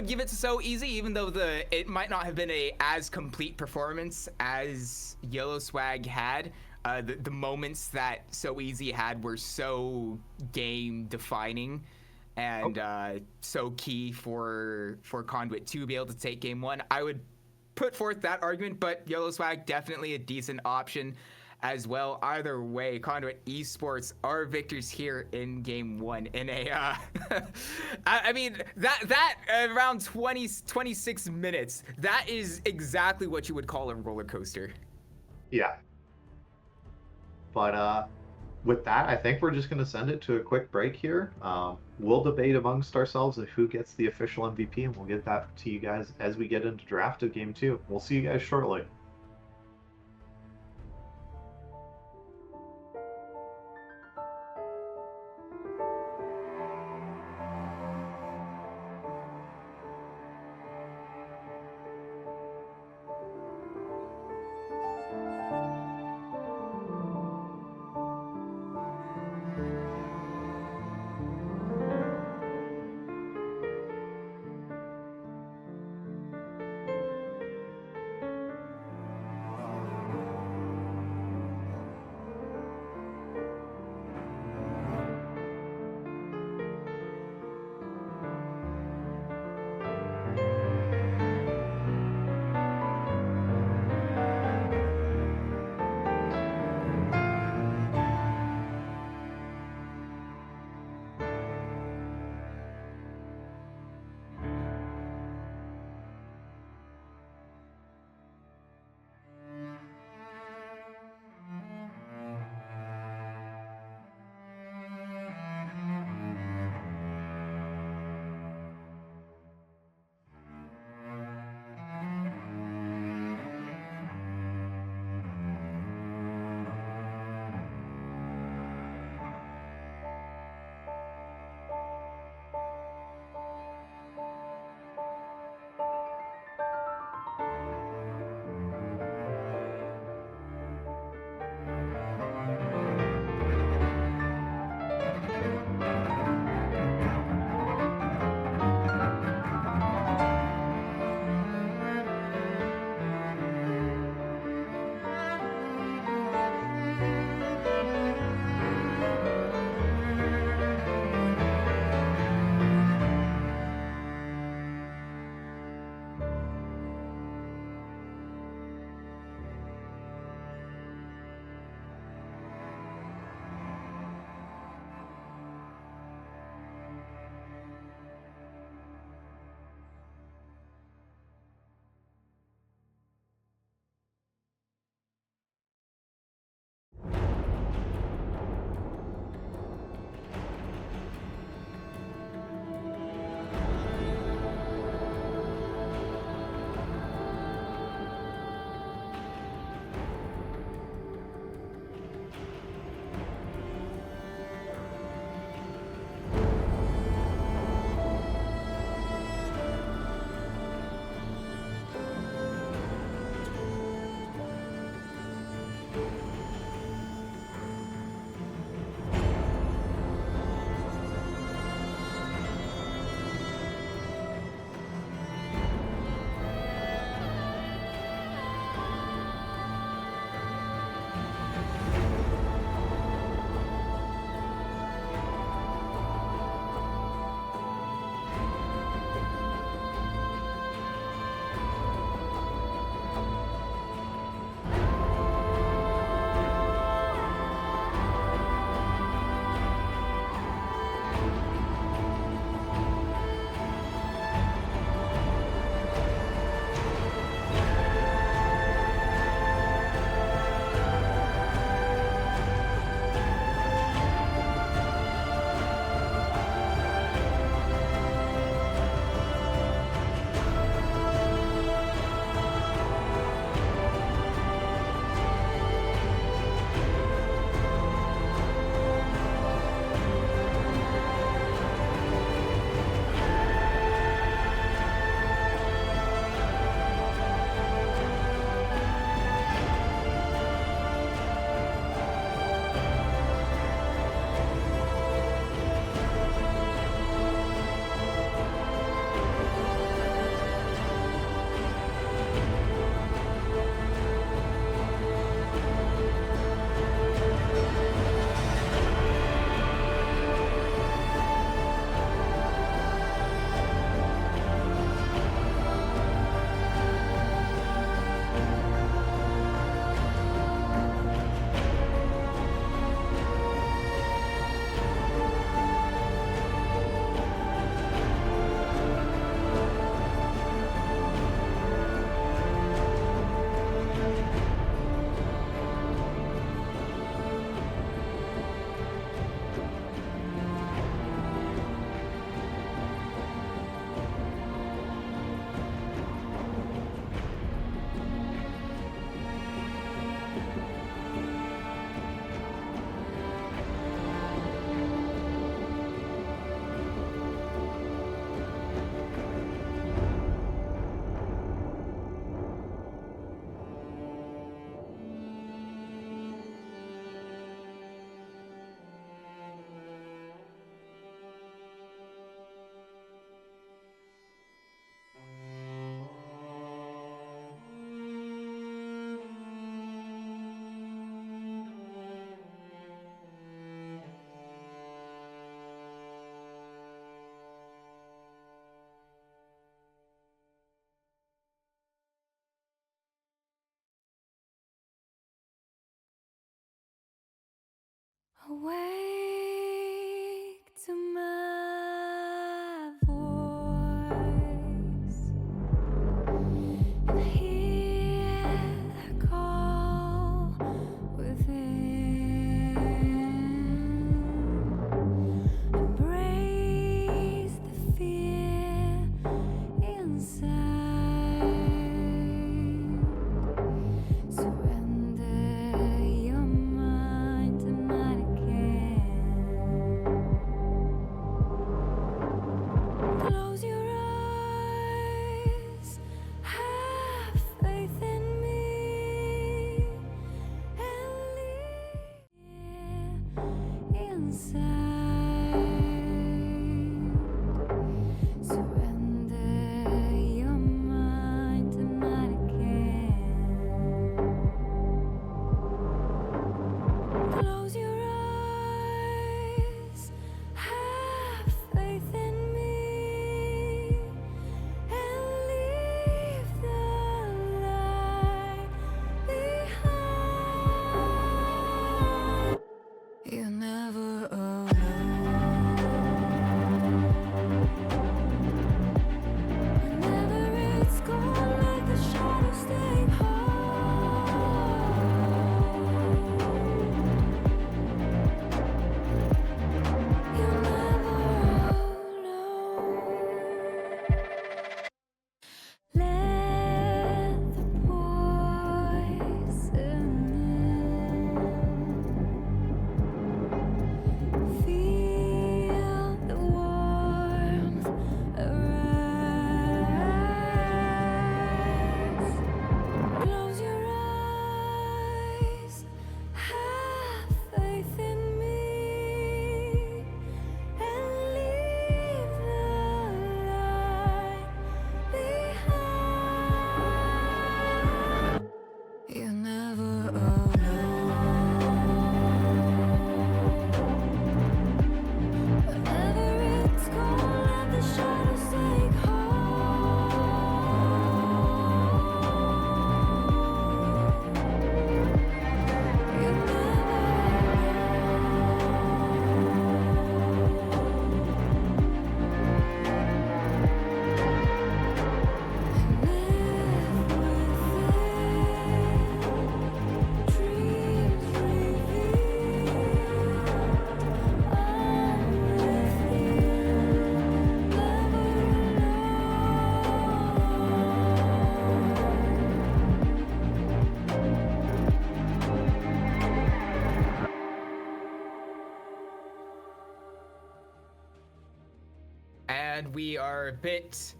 give it to So Easy, even though it might not have been a as complete performance as Yellow Swag had. The moments that So Easy had were so game defining and so key for Conduit to be able to take game one. I would put forth that argument, but Yellow Swag definitely a decent option as well. Either way, Conduit Esports are victors here in game one in a I mean that around 26 minutes, that is exactly what you would call a roller coaster. Yeah. But with that, I think we're just going to send it to a quick break here. We'll debate amongst ourselves of who gets the official MVP, and we'll get that to you guys as we get into draft of game two. We'll see you guys shortly. Awake to my voice and hear the call within. Embrace the fear inside. Surrender your mind to mine again. Close your eyes, have faith in me, and live here inside. Surrender your mind to mine again. Close your eyes, have faith in me, and leave the light behind. You're never alone. Whenever it's gone, let the shadows take hold. You're never alone. Let the poison in. Feel the warmth arise. Close your eyes, have faith in me, and leave the light behind. You're never alone. Whenever it's gone, let the shadows take hold. You're never And we are a bit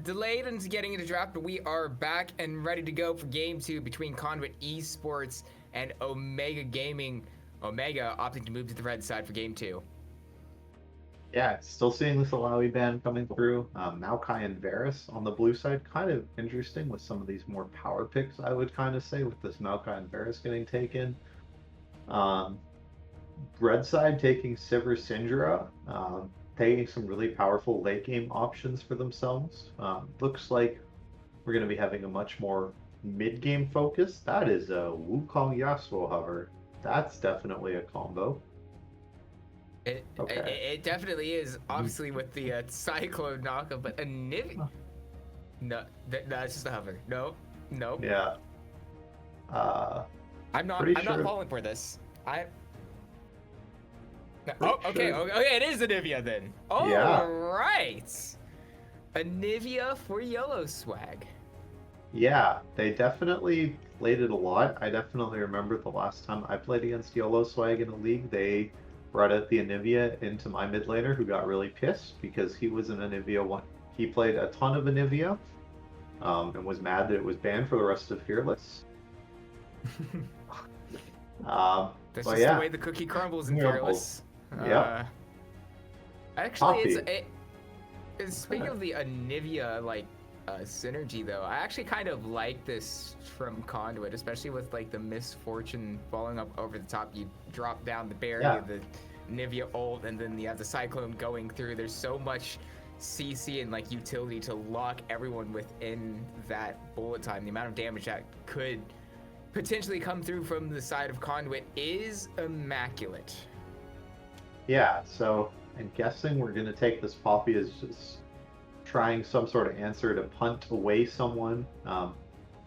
delayed into getting into draft, but we are back and ready to go for game 2 between Conduit Esports and Omega Gaming. Omega opting to move to the red side for game 2. Yeah, still seeing this Alawi ban coming through. Maokai and Varus on the blue side, kind of interesting with some of these more power picks, I would kind of say, with this Maokai and Varus getting taken. Red side taking Sivir Syndra, taking some really powerful late game options for themselves. Looks like we're going to be having a much more mid game focus. That is a Wukong Yasuo hover. That's definitely a combo. It definitely is, obviously, with the Cyclone knockup, but a Nivy. No, that's just a hover. No. Yeah. I'm not falling for this. Okay, it is a Nivea then. All Yeah. right. A Nivea for yellow swag. Yeah, they definitely played it a lot. I definitely remember the last time I played against YOLO Swag in a league, they brought out the Anivia into my mid laner, who got really pissed because he was an Anivia one. He played a ton of Anivia, and was mad that it was banned for the rest of Fearless. That's just the way the cookie crumbles in Fearless. Yeah. Actually, speaking of the Anivia synergy though, I actually kind of like this from Conduit, especially with like the misfortune falling up over the top. You drop down the barrier, the Nivea ult, and then you have the Cyclone going through. There's so much CC and like utility to lock everyone within that bullet time. The amount of damage that could potentially come through from the side of Conduit is immaculate. Yeah, so I'm guessing we're gonna take this Poppy as just trying some sort of answer to punt away someone.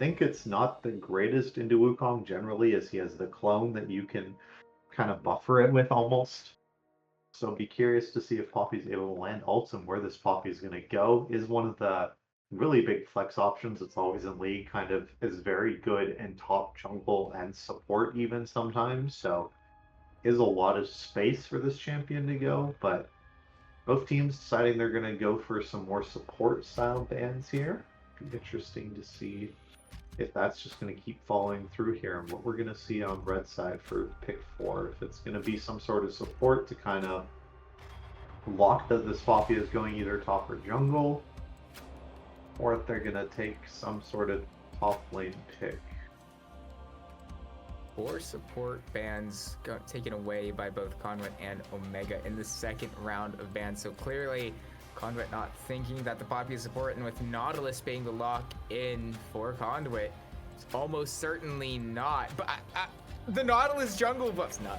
Think it's not the greatest into Wukong generally, as he has the clone that you can kind of buffer it with almost. So be curious to see if Poppy's able to land ults and where this Poppy is going to go. Is one of the really big flex options that's always in league. Kind of is very good in top jungle and support even sometimes. So is a lot of space for this champion to go, but both teams deciding they're going to go for some more support style bans here. Be interesting to see if that's just going to keep following through here and what we're going to see on red side for pick 4. If it's going to be some sort of support to kind of lock that this Poppy is going either top or jungle, or if they're going to take some sort of top lane pick. 4 support bans taken away by both Conduit and Omega in the second round of bans. So clearly, Conduit not thinking that the Poppy is support, and with Nautilus being the lock in for Conduit, it's almost certainly not. But the Nautilus jungle buffs, no,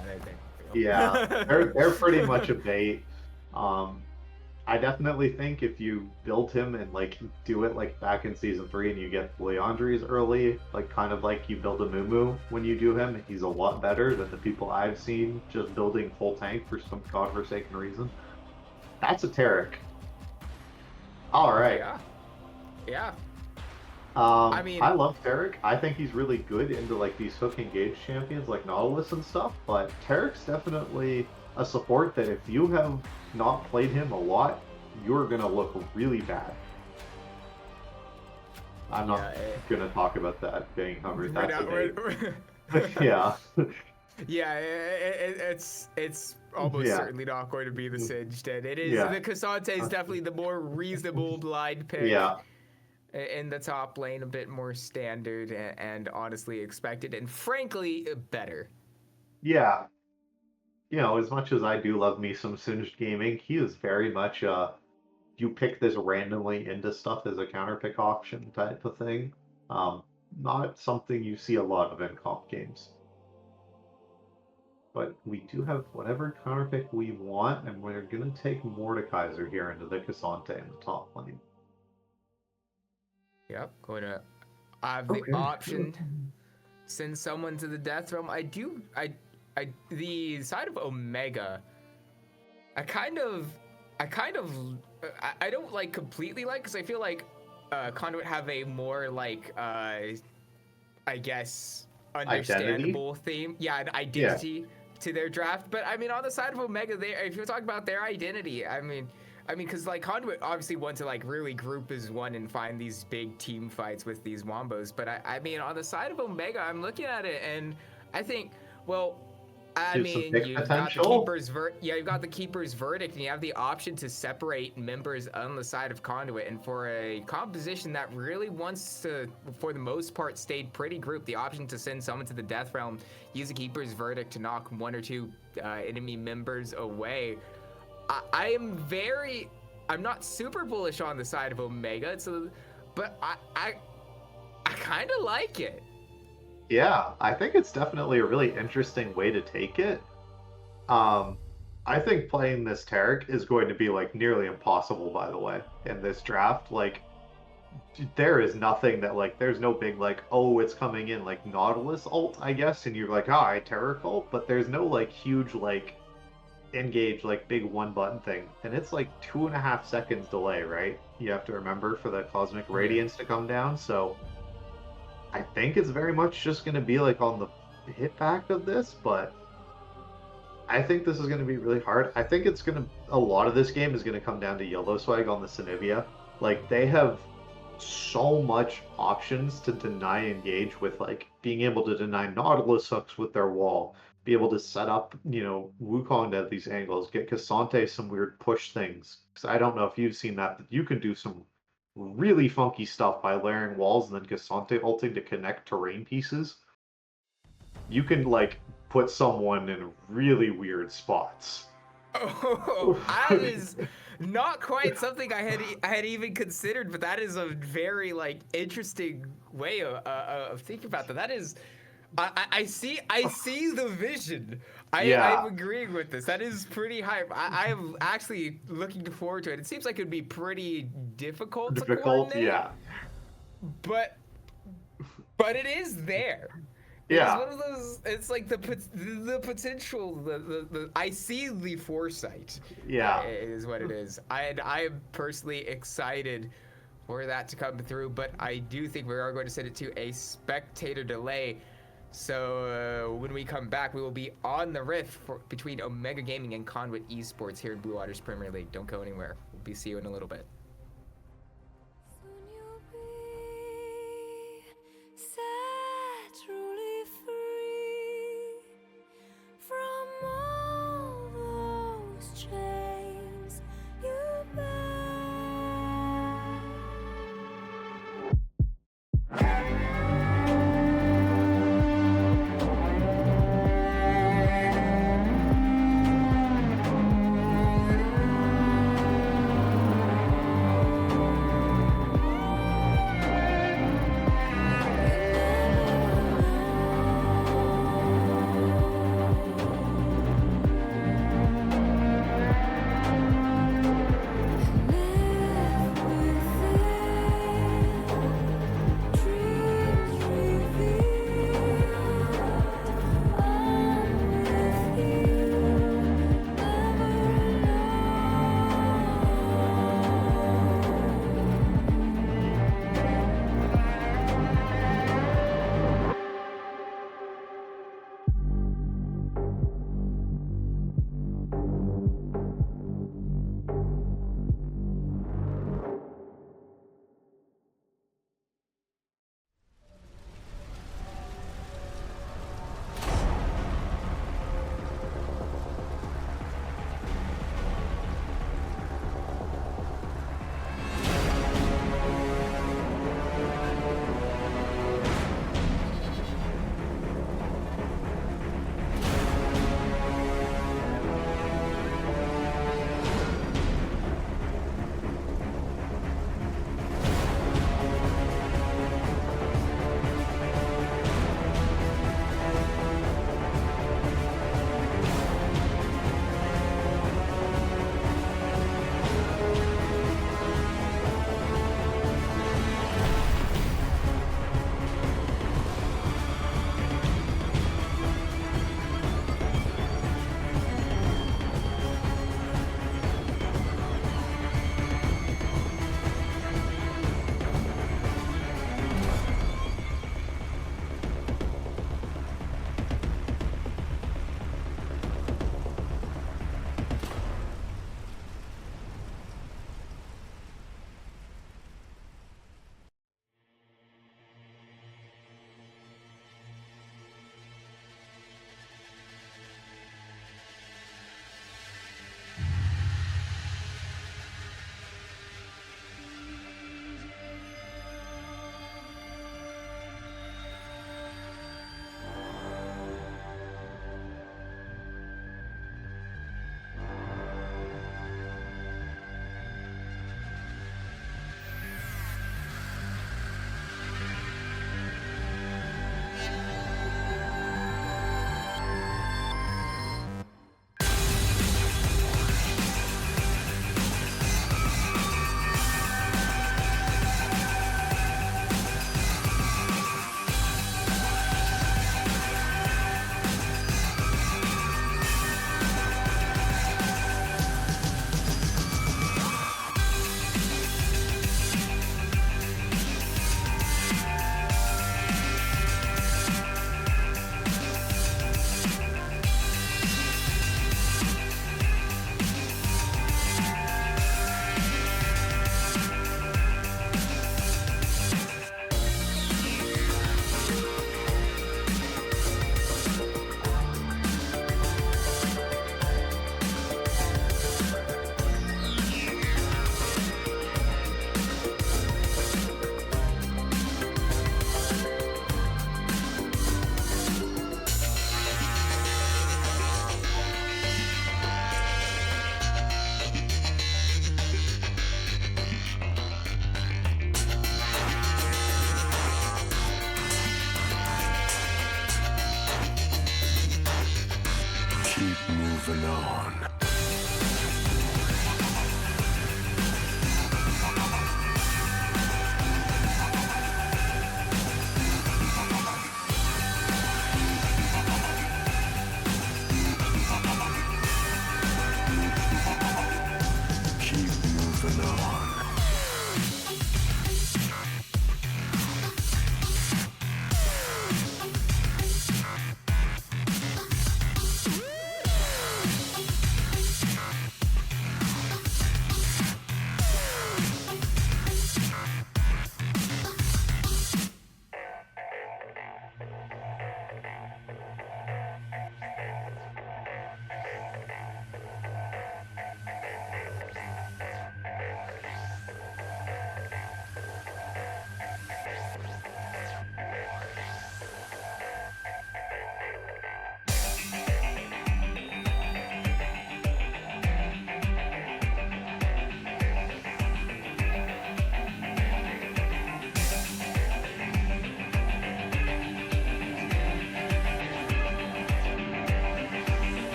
Yeah, they're pretty much a bait. I definitely think if you build him and like do it like back in season 3 and you get Leandries early, like kind of like you build a Mumu when you do him, he's a lot better than the people I've seen just building full tank for some godforsaken reason. That's a Taric. All right. Yeah. I mean, I love Taric. I think he's really good into like these hook engaged champions like Nautilus and stuff, but Taric's definitely a support that if you have not played him a lot, you're gonna look really bad. I'm not gonna talk about that being hungry. That's yeah. Yeah, it's almost certainly not going to be the Singed, and it is the Cassante is definitely the more reasonable blind pick. Yeah. In the top lane, a bit more standard and honestly expected, and frankly better. Yeah. You know, as much as I do love me some Singed gaming, he is very much you pick this randomly into stuff as a counter pick option type of thing. Not something you see a lot of in comp games. But we do have whatever counter pick we want, and we're gonna take Mordekaiser here into the Cassante in the top lane. Yep, going to have the option send someone to the death realm. The side of Omega, I don't like completely like, because I feel like Conduit have a more like I guess understandable theme, an identity to their draft. But I mean, on the side of Omega, if you're talking about their identity, I mean, because like Conduit obviously want to like really group as one and find these big team fights with these wombos. But I mean, on the side of Omega, I'm looking at it and I think, well, I mean, you've got the keeper's verdict, and you have the option to separate members on the side of Conduit. And for a composition that really wants to, for the most part, stayed pretty grouped, the option to send someone to the death realm, use a keeper's verdict to knock 1 or 2 enemy members away. I'm not super bullish on the side of Omega, but I kind of like it. Yeah, I think it's definitely a really interesting way to take it. I think playing this Taric is going to be like nearly impossible, by the way, in this draft. Like, there is nothing that like, there's no big like, oh, it's coming in like Nautilus ult, I guess, and you're like, hi, Taric ult, but there's no like huge like engage like big one button thing, and it's like 2.5 seconds delay, right? You have to remember for the Cosmic Radiance to come down, so I think it's very much just going to be like on the hit back of this, but I think this is going to be really hard. I think it's going to, a lot of this game is going to come down to Yellow Swag on the Sinivia. Like, they have so much options to deny engage with, like, being able to deny Nautilus hooks with their wall, be able to set up, you know, Wukong at these angles, get Cassante some weird push things. Because I don't know if you've seen that, but you can do some really funky stuff by layering walls and then Cassante ulting to connect terrain pieces. You can like put someone in really weird spots. Oh, that is not quite something I had even considered, but that is a very like interesting way of thinking about that. That is, I see the vision. Yeah. I'm agreeing with this. That is pretty hype. I'm actually looking forward to it. It seems like it'd be pretty difficult to coordinate, yeah. but it is there. Yeah. It's one of those. It's like the potential. The I see the foresight. Yeah. Is what it is. I am personally excited for that to come through, but I do think we are going to send it to a spectator delay. So when we come back, we will be on the riff between Omega Gaming and Conduit Esports here in Blue Waters Premier League. Don't go anywhere. We'll see you in a little bit. Soon you'll be set truly free from all those chains you bear.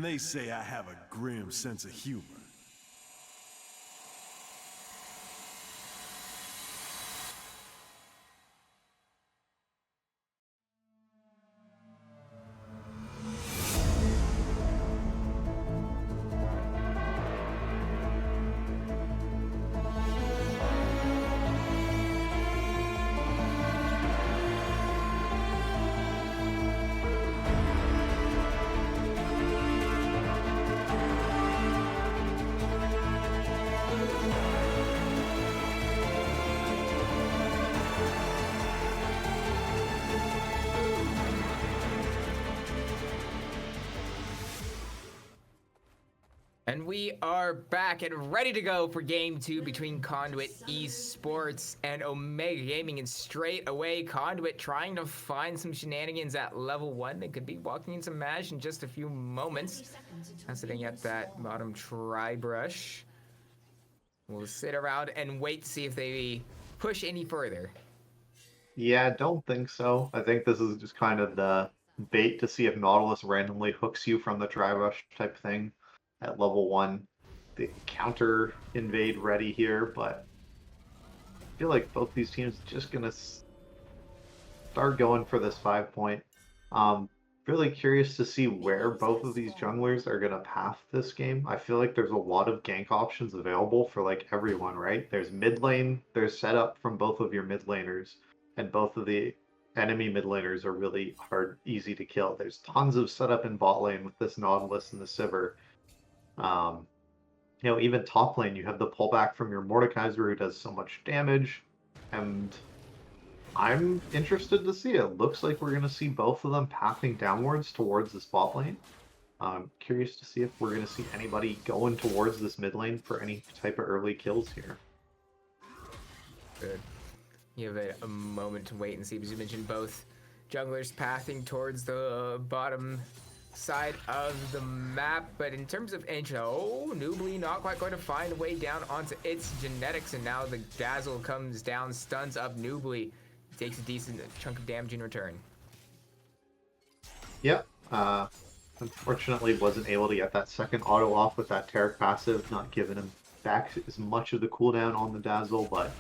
they say I have a grim sense of humor. And we are back and ready to go for game 2 between Conduit Esports and Omega Gaming. And straight away, Conduit trying to find some shenanigans at level 1. They could be walking into Mash in just a few moments. Now sitting at that bottom tri-brush. We'll sit around and wait to see if they push any further. Yeah, I don't think so. I think this is just kind of the bait to see if Nautilus randomly hooks you from the tri-rush type thing at level 1. The counter invade ready here, but I feel like both these teams just gonna start going for this 5-point. Really curious to see where both of these junglers are gonna path this game. I feel like there's a lot of gank options available for like everyone, right? There's mid lane, there's setup from both of your mid laners, and both of the enemy mid laners are really easy to kill. There's tons of setup in bot lane with this Nautilus and the Sivir. Even top lane, you have the pullback from your Mordekaiser who does so much damage, and I'm interested to see it. Looks like we're going to see both of them pathing downwards towards the spot lane. I'm curious to see if we're going to see anybody going towards this mid lane for any type of early kills here. Good. You have a moment to wait and see, because you mentioned both junglers pathing towards the bottom side of the map, but in terms of entry, Nubly not quite going to find a way down onto its genetics, and now the Dazzle comes down, stuns up Nubly, takes a decent chunk of damage in return. Yep. Unfortunately, wasn't able to get that second auto off with that Taric passive, not giving him back as much of the cooldown on the Dazzle, but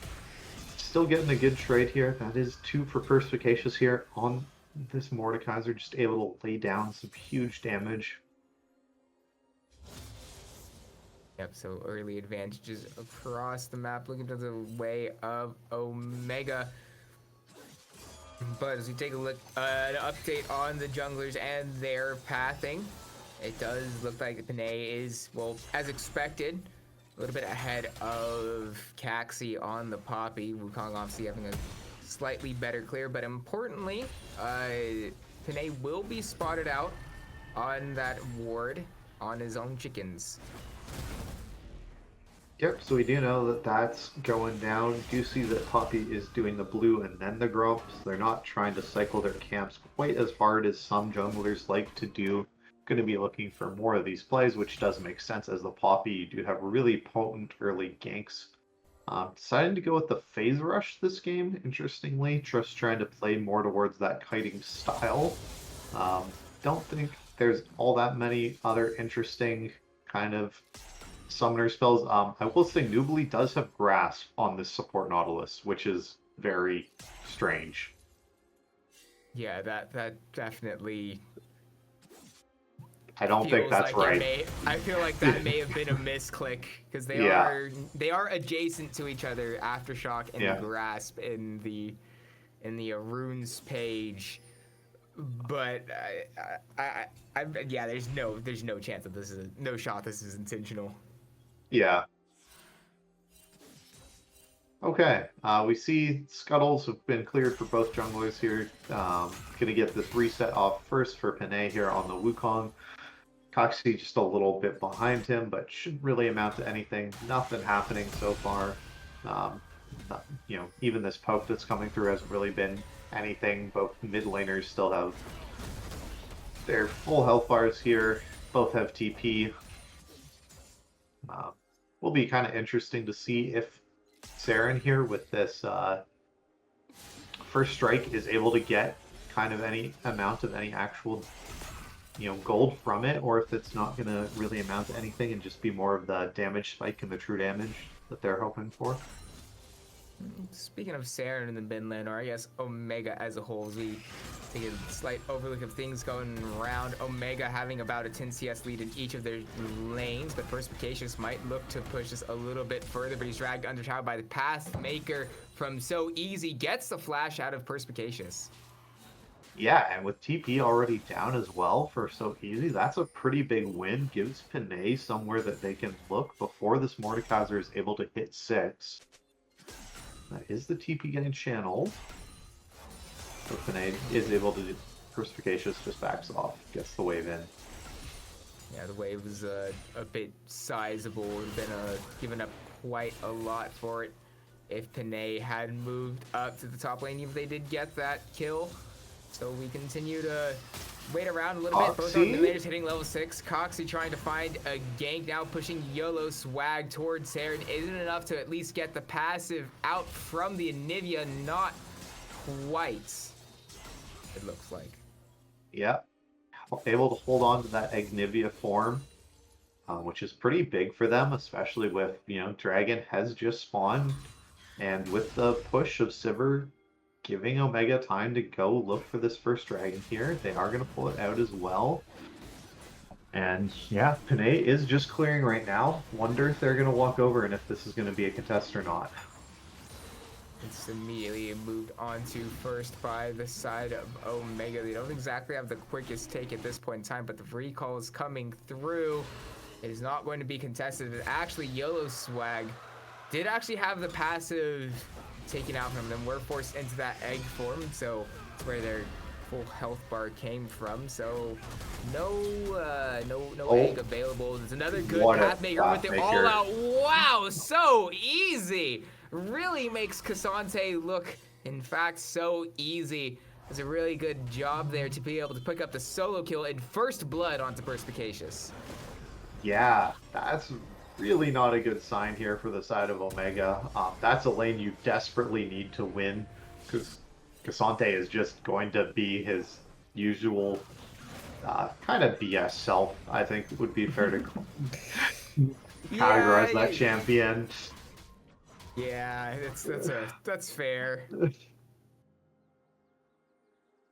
still getting a good trade here. That is 2 for Perspicacious here on this Mordekaiser, just able to lay down some huge damage. Yep, so early advantages across the map, looking to the way of Omega. But as we take a look, an update on the junglers and their pathing, it does look like Panay is, well, as expected, a little bit ahead of Caxi on the Poppy. Wukong obviously having a slightly better clear, but importantly, Panay will be spotted out on that ward on his own chickens. Yep, so we do know that that's going down. Do see that Poppy is doing the blue and then the grub, so they're not trying to cycle their camps quite as hard as some junglers like to do. Going to be looking for more of these plays, which does make sense as the Poppy. You do have really potent early ganks. Deciding to go with the phase rush this game, interestingly, just trying to play more towards that kiting style. Don't think there's all that many other interesting kind of summoner spells. I will say Nubly does have Grasp on this support Nautilus, which is very strange. Yeah, that definitely. I don't think that's like right. I feel like that may have been a misclick, because they are adjacent to each other, Aftershock and Grasp in the runes page. But there's no chance that this is this is intentional. Yeah. Okay, we see scuttles have been cleared for both junglers here. Gonna get this reset off first for Panay here on the Wukong. Coxie just a little bit behind him, but shouldn't really amount to anything. Nothing happening so far. Even this poke that's coming through hasn't really been anything. Both mid laners still have their full health bars here. Both have TP. Will be kind of interesting to see if Saren here with this first strike is able to get kind of any amount of any actual gold from it, or if it's not going to really amount to anything and just be more of the damage spike and the true damage that they're hoping for. Speaking of Saren in the mid lane, or I guess Omega as a whole, as we take a slight overlook of things going around. Omega having about a 10 CS lead in each of their lanes, but Perspicacious might look to push this a little bit further, but he's dragged under tower by the Pathmaker from So Easy. Gets the flash out of Perspicacious. Yeah, and with TP already down as well for So Easy, that's a pretty big win. Gives Panay somewhere that they can look before this Mordekaiser is able to hit 6. That is the TP getting channeled. So Panay is able to do. Perspicacious just backs off, gets the wave in. Yeah, the wave was a bit sizable. Would have been given up quite a lot for it if Panay had moved up to the top lane, even if they did get that kill. So we continue to wait around a little bit. Both our mid laners hitting level 6. Coxie trying to find a gank now, pushing YOLO Swag towards Saren. Isn't enough to at least get the passive out from the Anivia. Not quite, it looks like. Yep. Able to hold on to that Ignivia form, which is pretty big for them, especially with, Dragon has just spawned. And with the push of Sivir giving Omega time to go look for this first dragon here, they are going to pull it out as well. And yeah, Panay is just clearing right now. Wonder if they're going to walk over and if this is going to be a contest or not. It's immediately moved on to first by the side of Omega. They don't exactly have the quickest take at this point in time, but the recall is coming through. It is not going to be contested. And actually, YOLO Swag did actually have the passive taken out from them. Were forced into that egg form, so it's where their full health bar came from. So no egg available. There's another good Pathmaker with it all out. Wow, so easy. Really makes Cassante look, in fact, so easy. It's a really good job there to be able to pick up the solo kill and first blood onto Perspicacious. Yeah, that's really not a good sign here for the side of Omega. That's a lane you desperately need to win, because Cassante is just going to be his usual kind of BS self, I think would be fair to categorize that champion. Yeah, that's fair.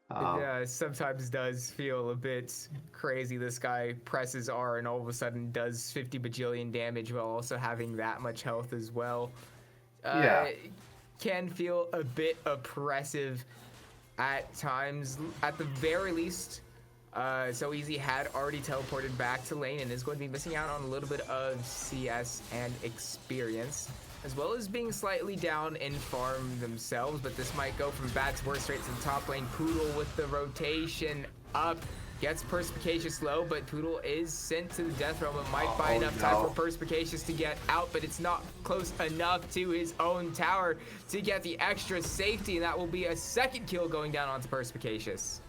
Yeah, it sometimes does feel a bit crazy. This guy presses R and all of a sudden does 50 bajillion damage while also having that much health as well. Yeah. Can feel a bit oppressive at times. At the very least, So Easy had already teleported back to lane and is going to be missing out on a little bit of CS and experience, as well as being slightly down in farm themselves, but this might go from bad to worse straight to the top lane. Poodle with the rotation up, gets Perspicacious low, but Poodle is sent to the death realm. It might buy enough time for Perspicacious to get out, but it's not close enough to his own tower to get the extra safety, and that will be a second kill going down onto Perspicacious.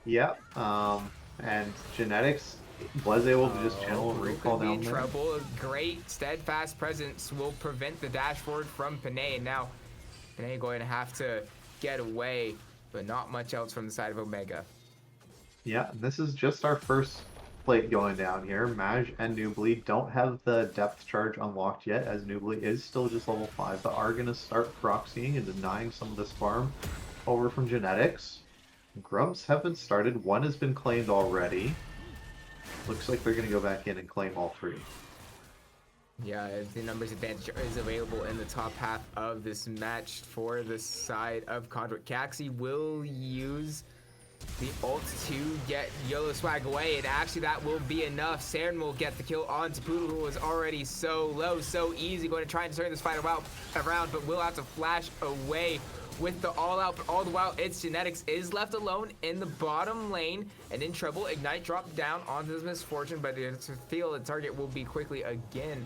Yep, and Genetics was able to just channel and recall down there. Trouble. A great steadfast presence will prevent the dash forward from Panay. Now, Panay going to have to get away, but not much else from the side of Omega. Yeah, this is just our first plate going down here. Maj and Nubly don't have the depth charge unlocked yet, as Nubly is still just level 5, but are going to start proxying and denying some of this farm over from Genetics. Grubs have been started. One has been claimed already. Looks like they're going to go back in and claim all 3. Yeah, the numbers advantage is available in the top half of this match for the side of Conduit. Caxi will use the ult to get YOLO Swag away, and actually that will be enough. Saren will get the kill onto Poodle, who was already so low. So Easy going to try and turn this fight around, but will have to flash away with the all-out, but all the while it's Genetics is left alone in the bottom lane and in trouble. Ignite dropped down onto this Misfortune, but to feel the target will be quickly again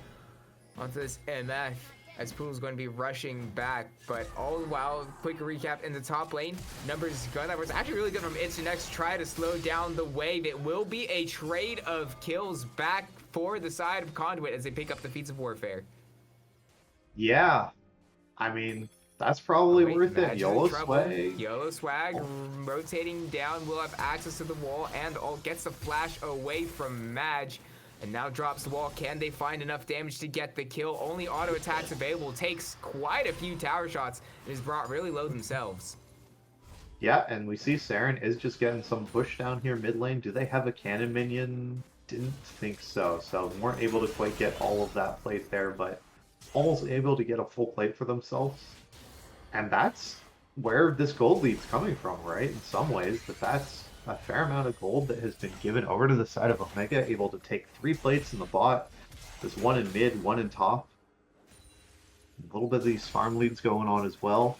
onto this MF, as Poodle's going to be rushing back. But all the while, quick recap in the top lane. Numbers gun that was actually really good from Genetics. Try to slow down the wave. It will be a trade of kills back for the side of Conduit as they pick up the feats of warfare. Yeah, I mean, That's probably Wait, worth Madge it. is YOLO in trouble. sway. YOLO swag rotating down will have access to the wall and gets the flash away from Madge. And now drops the wall. Can they find enough damage to get the kill? Only auto attacks available. Takes quite a few tower shots and is brought really low themselves. Yeah, and we see Saren is just getting some push down here mid lane. Do they have a cannon minion? Didn't think so. So weren't able to quite get all of that plate there, but almost able to get a full plate for themselves. And that's where this gold lead's coming from, right? In some ways, that's a fair amount of gold that has been given over to the side of Omega, able to take 3 plates in the bot. There's 1 in mid, 1 in top. A little bit of these farm leads going on as well.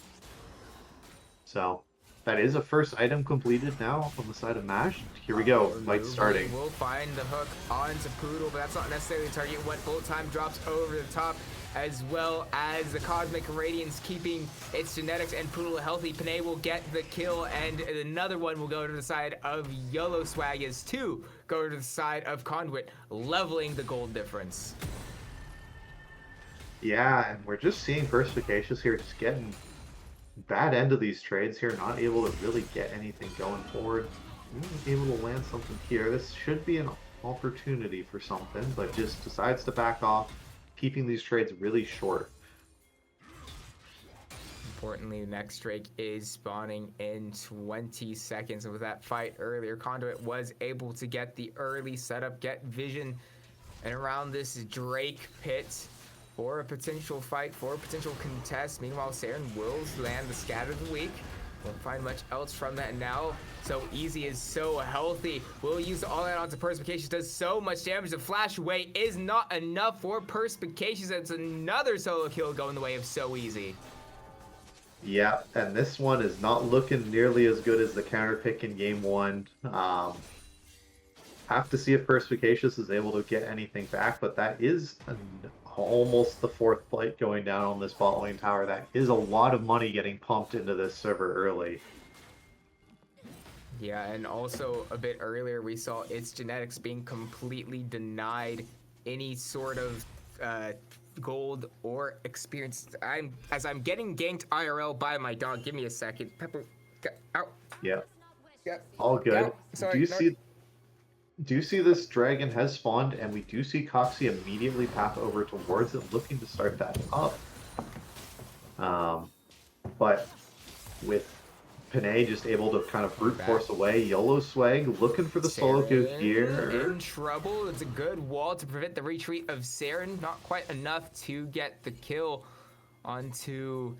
So that is a first item completed now on the side of Mash. Here we go, fight starting. We'll find the hook onto Poodle, but that's not necessarily the target. What full time drops over the top, as well as the Cosmic Radiance keeping its genetics and Poodle healthy. Panay will get the kill, and another one will go to the side of YOLO swag as 2 go to the side of Conduit, leveling the gold difference. Yeah, and we're just seeing Perspicacious here just getting bad end of these trades here, not able to really get anything going forward. Able to land something here. This should be an opportunity for something, but just decides to back off, keeping these trades really short. Importantly, the next Drake is spawning in 20 seconds. And with that fight earlier, Conduit was able to get the early setup, get vision, and around this Drake pit for a potential fight, for a potential contest. Meanwhile, Saren will land the Scatter of the Week. Won't find much else from that now. So Easy is so healthy. Will use all that onto Perspicacious. Does so much damage. The flash away is not enough for Perspicacious. It's another solo kill going the way of So Easy. Yeah, and this one is not looking nearly as good as the counter pick in game 1. Have to see if Perspicacious is able to get anything back, but that is almost the 4th plate going down on this bot lane tower. That is a lot of money getting pumped into this server early. Yeah, and also a bit earlier we saw its genetics being completely denied any sort of gold or experience. As I'm getting ganked IRL by my dog. Give me a second. Pepper, out. Yeah, Yep. all good. Ow, sorry, Do you see this dragon has spawned, and we do see Coxie immediately path over towards it, looking to start that up. But with Panay just able to kind of brute force away, YOLO swag looking for the solo kill Saren here. in trouble. It's a good wall to prevent the retreat of Saren. Not quite enough to get the kill onto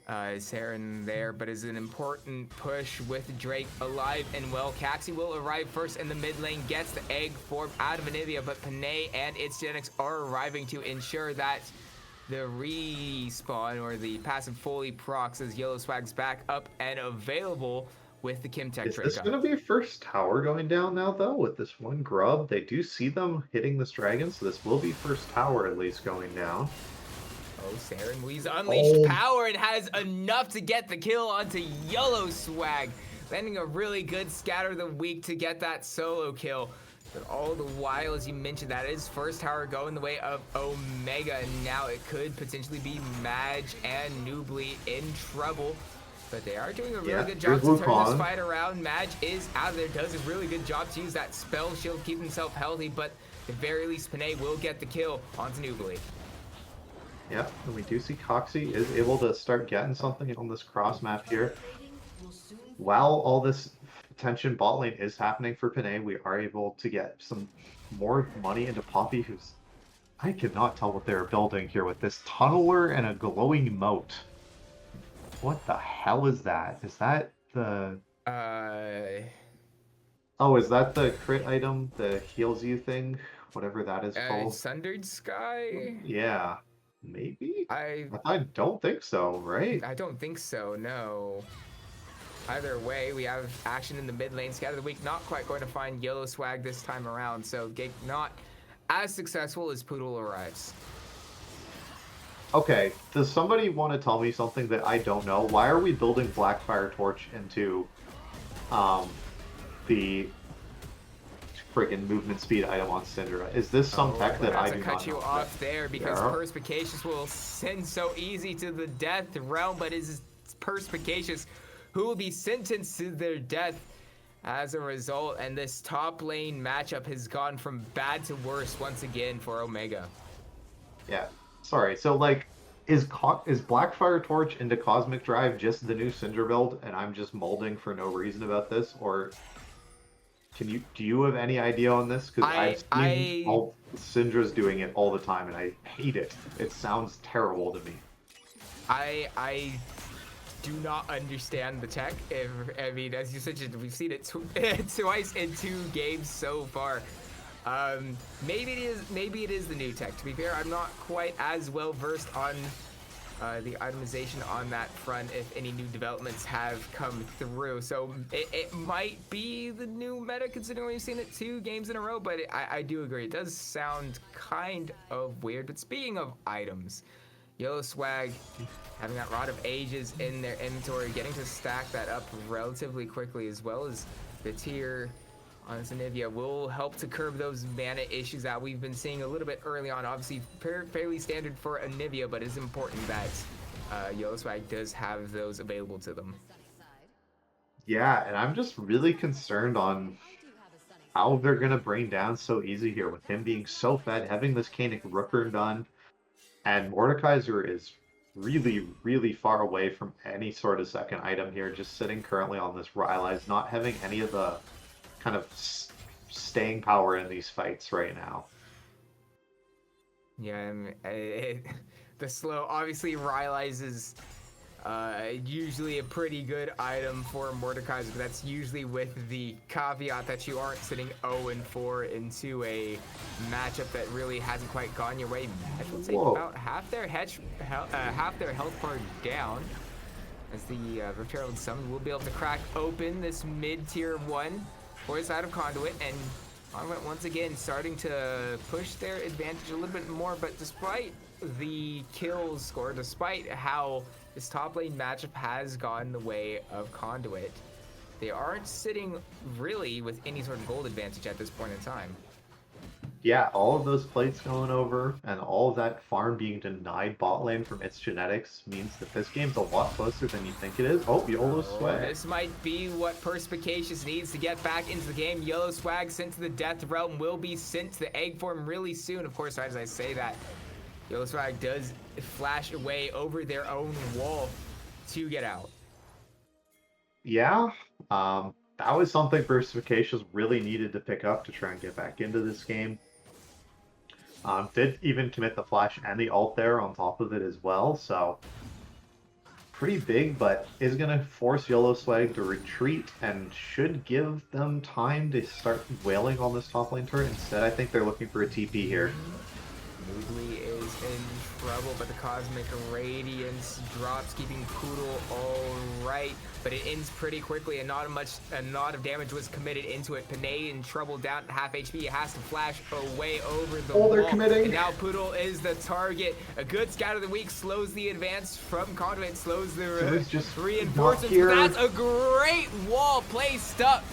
Saren there, but is an important push with Drake alive and well. Caxi will arrive first in the mid lane, gets the egg form out of Anivia, but Panay and its genetics are arriving to ensure that the respawn or the passive fully procs as YOLO swag's back up and available with the Kimtech Is this Draco. going to be first tower going down now, though, with this one grub? They do see them hitting this dragon, so this will be first tower at least going down. Oh, Saren Lee's unleashed power and has enough to get the kill onto YOLO swag, landing a really good Scatter of the Week to get that solo kill. But all the while, as you mentioned, that is first tower going the way of Omega, and now it could potentially be Madge and Nubly in trouble. But they are doing a really good job to turn this fight around. Madge is out there, does a really good job to use that spell shield, keep himself healthy, but at the very least, Panay will get the kill onto Nubly. Yeah, and we do see Coxie is able to start getting something on this cross map here. While all this tension bot lane is happening for Panay, we are able to get some more money into Poppy, who's... I cannot tell what they're building here with this tunneler and a glowing moat. What the hell is that? Is that the... Oh, is that the crit item, the heals you thing? Whatever that is called. Sundered Sky? Yeah. Maybe? I don't think so, right? I don't think so, no. Either way, we have action in the mid lane. Scatter of the Week not quite going to find YOLO swag this time around, so Gig not as successful as Poodle arrives. Okay, does somebody want to tell me something that I don't know? Why are we building Blackfire Torch into the freaking movement speed item on Syndra. Is this some tech that I to do cut not you know? off there because Yeah. Perspicacious will send so easy to the death realm, but is Perspicacious who will be sentenced to their death as a result, and this top lane matchup has gone from bad to worse once again for Omega. Yeah. Sorry. So like, is Blackfire Torch into Cosmic Drive just the new Syndra build, and I'm just molding for no reason about this, or do you have any idea on this? Because I've seen I all Syndra's doing it all the time, and I hate it. It sounds terrible to me. I do not understand the tech. I mean, as you said, we've seen it twice in 2 games so far. Maybe it is the new tech. To be fair, I'm not quite as well versed on the itemization on that front, if any new developments have come through. So it might be the new meta, considering we've seen it 2 games in a row, but I do agree. It does sound kind of weird. But speaking of items, Yellow Swag having that Rod of Ages in their inventory, getting to stack that up relatively quickly, as well as the tier on Anivia will help to curb those mana issues that we've been seeing a little bit early on. Obviously, fairly standard for Anivia, but it's important that Yellow Swag does have those available to them. Yeah, and I'm just really concerned on how they're gonna bring down so easy here with him being so fed, having this Canic Rooker done, and Mordekaiser is really, really far away from any sort of second item here, just sitting currently on this Rylai's, not having any of the kind of staying power in these fights right now. Yeah, I mean, the slow, obviously Rylai's is usually a pretty good item for Mordekaiser, but that's usually with the caveat that you aren't sitting 0-4 into a matchup that really hasn't quite gone your way. I should say about half their health bar down, as the Return Summon will be able to crack open this mid-tier 1 for the side of Conduit, and Conduit once again starting to push their advantage a little bit more. But despite the kills score, despite how this top lane matchup has gone the way of Conduit, they aren't sitting really with any sort of gold advantage at this point in time. Yeah, all of those plates going over and all of that farm being denied bot lane from its genetics means that this game's a lot closer than you think it is. Oh, Yellow Swag. This might be what Perspicacious needs to get back into the game. Yellow Swag sent to the Death Realm, will be sent to the egg form really soon. Of course, as I say that, Yellow Swag does flash away over their own wall to get out. Yeah, that was something Perspicacious really needed to pick up to try and get back into this game. Did even commit the flash and the ult there on top of it as well, so pretty big, but is going to force Yellow Swag to retreat and should give them time to start wailing on this top lane turret. Instead, I think they're looking for a TP here. Moodley is in trouble, but the Cosmic Radiance drops, keeping Poodle all right, but it ends pretty quickly, and not a lot of damage was committed into it. Panay in trouble, down to half HP, has to flash away over the wall. They're committing. And now Poodle is the target. A good scout of the week slows the advance from Conduit, slows the reinforcements. But that's a great wall placed up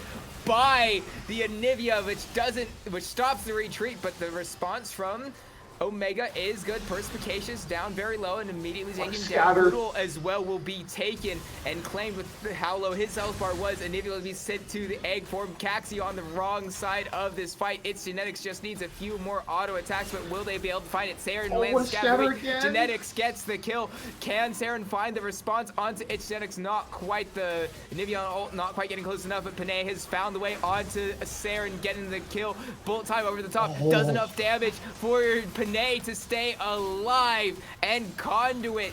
by the Anivia, which stops the retreat, but the response from Omega is good. Perspicacious down very low and immediately taken down. Poodle as well will be taken and claimed with how low his health bar was. Anivia will be sent to the egg form. Caxi on the wrong side of this fight. Its Genetics just needs a few more auto attacks, but will they be able to find it? Saren lands Scatter again. Genetics gets the kill. Can Saren find the response onto its Genetics? Not quite. The Anivia on ult, not quite getting close enough, but Panay has found the way onto Saren, getting the kill. Bullet time over the top. Does enough damage for Panay to stay alive, and Conduit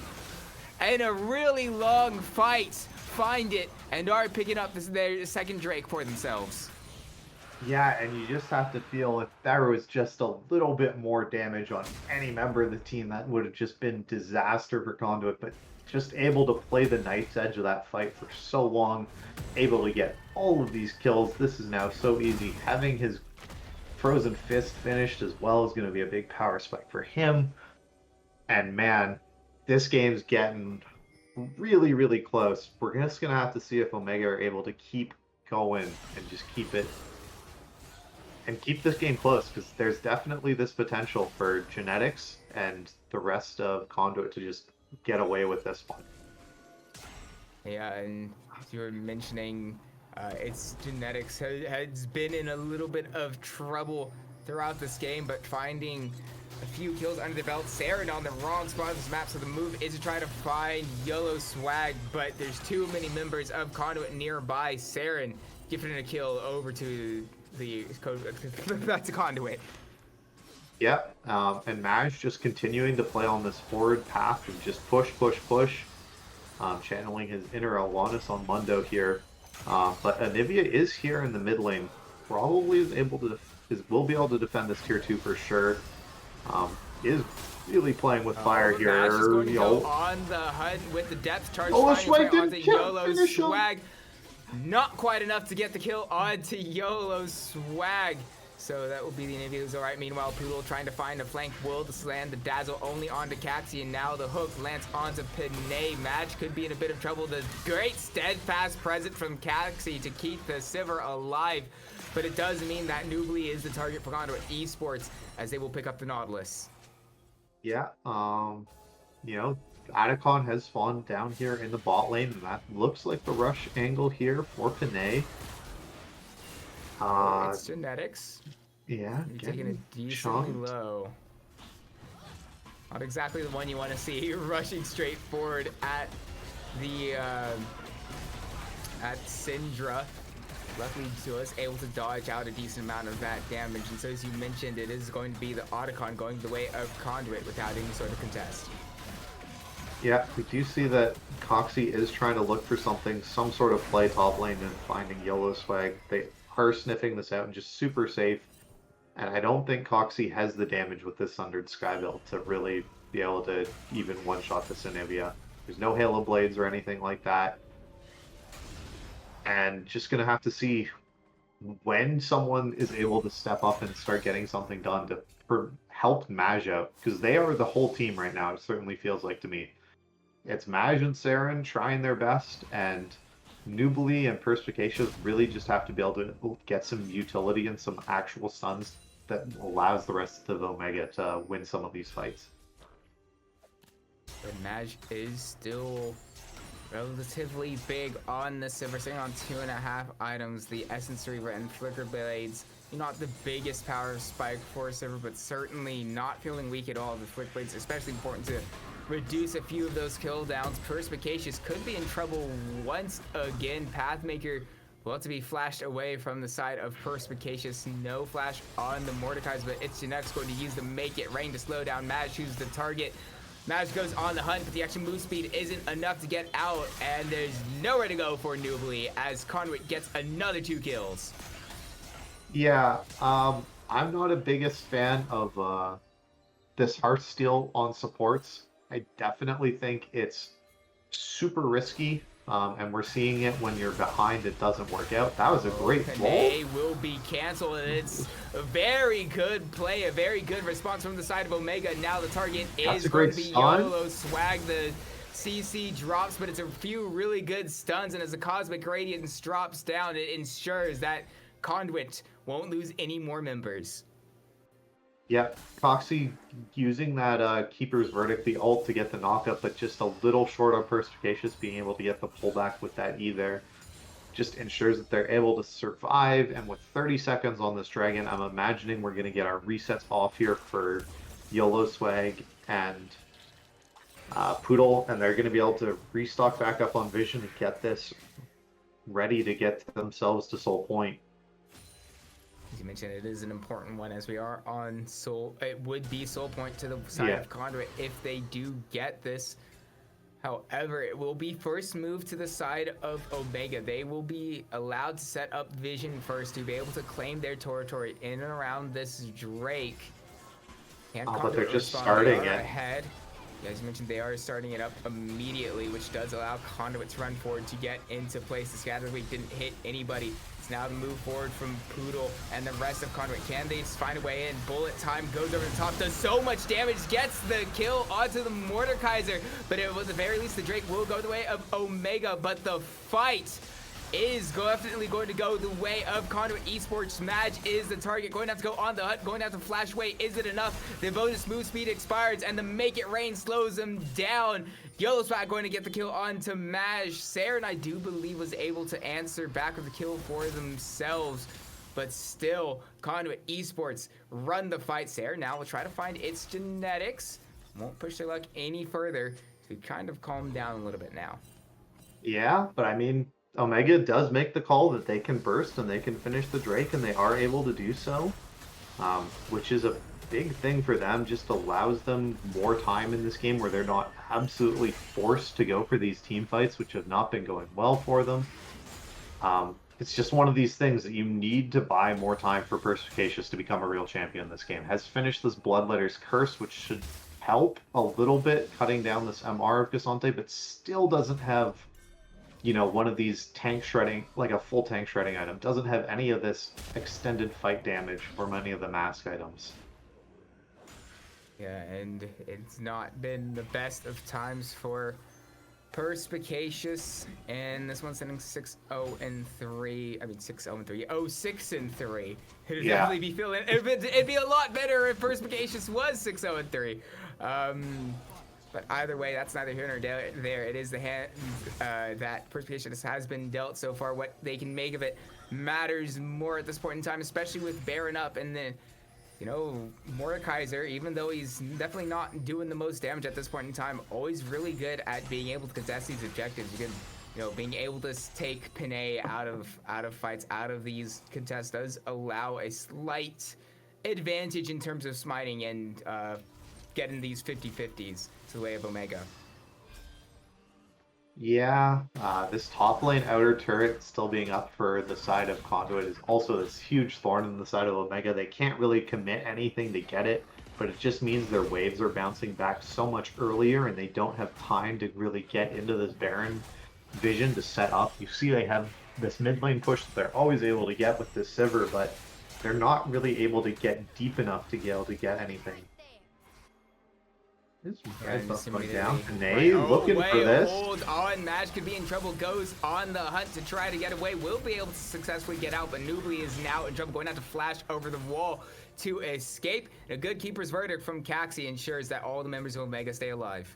in a really long fight find it and are picking up their second Drake for themselves. Yeah, and you just have to feel if there was just a little bit more damage on any member of the team, that would have just been disaster for Conduit, but just able to play the knife's edge of that fight for so long, able to get all of these kills. This is now so easy. Having his Frozen Fist finished as well is going to be a big power spike for him. And man, this game's getting really, really close. We're just going to have to see if Omega are able to keep going and just keep it and keep this game close because there's definitely this potential for Genetics and the rest of Conduit to just get away with this one. Yeah, and as you were mentioning, its Genetics has been in a little bit of trouble throughout this game, but finding a few kills under the belt. Saren on the wrong spot of this map, so the move is to try to find Yellow Swag, but there's too many members of Conduit nearby. Saren gifting a kill over to that's a Conduit. Yep, and Maj just continuing to play on this forward path and just push, channeling his inner Alwanis on Mundo here. But Anivia is here in the mid lane. Probably will be able to defend this tier 2 for sure. Is really playing with fire here. Maj is going to go on the hunt with the depth charge. Swag didn't onto kill, Yolo finish him. Swag. Not quite enough to get the kill onto Yolo Swag. So that will be the Anivia who's alright. Meanwhile, Poodle trying to find a flank will to land the dazzle only onto Caxi, and now the hook lands onto Panay. Match could be in a bit of trouble. The great steadfast present from Caxi to keep the Sivir alive, but it does mean that Nubly is the target for Conduit Esports as they will pick up the Nautilus. Yeah, you know, Atacon has spawned down here in the bot lane, and that looks like the rush angle here for Panay. It's Genetics. Yeah, You're taking it decently low. Not exactly the one you want to see rushing straight forward at the at Syndra. Luckily to us, able to dodge out a decent amount of that damage. And so as you mentioned, it is going to be the Otacon going the way of Conduit without any sort of contest. Yeah, we do see that Coxie is trying to look for something, some sort of play top lane and finding Yellow Swag. They are sniffing this out and just super safe. And I don't think Coxie has the damage with this Sundered Sky build to really be able to even one-shot this Anivia. There's no Halo Blades or anything like that. And just going to have to see when someone is able to step up and start getting something done to help Maj out. Because they are the whole team right now, it certainly feels like to me. It's Maj and Saren trying their best, and Nubly and Perspicacious really just have to be able to get some utility and some actual stuns that allows the rest of Omega to win some of these fights. But Maj is still relatively big on the Sivir, sitting on 2.5 items. The Essence Reaver and Flicker Blades, not the biggest power spike for Sivir, but certainly not feeling weak at all. The Flicker Blades especially important to reduce a few of those kill downs. Perspicacious could be in trouble once again. Pathmaker will have to be flashed away from the side of Perspicacious. No flash on the Mordekaiser, but it's Genetics going to use the Make It Rain to slow down Maj, who's the target. Maj goes on the hunt, but the actual move speed isn't enough to get out, and there's nowhere to go for Nubly as Conduit gets another 2 kills. Yeah, I'm not a biggest fan of this Hearthsteel on supports. I definitely think it's super risky, and we're seeing it when you're behind, it doesn't work out. That was a great roll. They will be canceled, and it's a very good play, a very good response from the side of Omega. Now the target is going to be Yolo Swag. The CC drops, but it's a few really good stuns, and as the Cosmic Radiance drops down, it ensures that Conduit won't lose any more members. Yeah, Coxie using that Keeper's Verdict, the ult to get the knockup, but just a little short on Perspicacious, being able to get the pullback with that E there. Just ensures that they're able to survive, and with 30 seconds on this Dragon, I'm imagining we're going to get our resets off here for YOLO Swag and Poodle, and they're going to be able to restock back up on Vision and get this ready to get themselves to Soul Point. As you mentioned, it is an important one as we are on Soul. It would be Soul Point to the side of Conduit if they do get this. However, it will be first move to the side of Omega. They will be allowed to set up Vision first to be able to claim their territory in and around this Drake. And but they're just starting it. Ahead. Yeah, as you mentioned, they are starting it up immediately, which does allow Conduit to run forward to get into place. The Scatter Week didn't hit anybody. It's now to move forward from Poodle and the rest of Conduit. Can they find a way in? Bullet time goes over the top, does so much damage, gets the kill onto the Mordekaiser, but at the very least, the Drake will go the way of Omega, but the fight is definitely going to go the way of Conduit Esports. Madge is the target, going to have to go on the hut, going to have to flash away. Is it enough? The bonus move speed expires, and the Make It Rain slows him down. Yellow Spot going to get the kill onto Madge. Saren, I do believe, was able to answer back with the kill for themselves. But still, Conduit Esports run the fight. Saren now will try to find its genetics. Won't push their luck any further. So we kind of calmed down a little bit now. Yeah, but I mean, Omega does make the call that they can burst and they can finish the Drake, and they are able to do so, which is a big thing for them. Just allows them more time in this game where they're not absolutely forced to go for these team fights, which have not been going well for them. It's just one of these things that you need to buy more time for Perspicacious to become a real champion in this game. Has finished this Bloodletter's Curse, which should help a little bit cutting down this MR of Gasante, but still doesn't have, you know, one of these tank shredding, like a full tank shredding item. Doesn't have any of this extended fight damage or many of the mask items. Yeah, and it's not been the best of times for Perspicacious, and this one's sending 6-0-3. I mean 6-0-3. 6-3. It'd Yeah. definitely be feeling. It'd be a lot better if Perspicacious was 6-0-3. But either way, that's neither here nor there. It is the hand that Perspicacious has been dealt so far. What they can make of it matters more at this point in time, especially with Baron up, and then, you know, Mordekaiser, even though he's definitely not doing the most damage at this point in time, always really good at being able to contest these objectives. You can, you know, being able to take Panay out of fights, out of these contests does allow a slight advantage in terms of smiting and getting these 50-50s to the way of Omega. Yeah, this top lane outer turret still being up for the side of Conduit is also this huge thorn in the side of Omega. They can't really commit anything to get it, but it just means their waves are bouncing back so much earlier and they don't have time to really get into this Baron vision to set up. You see they have this mid lane push that they're always able to get with this Sivir, but they're not really able to get deep enough to be able to get anything. Going down. Panay looking for this. Hold on, Madge could be in trouble. Goes on the hunt to try to get away. Will be able to successfully get out, but Nubly is now in trouble. Going to have to flash over the wall to escape. And a good keeper's verdict from Caxi ensures that all the members of Omega stay alive.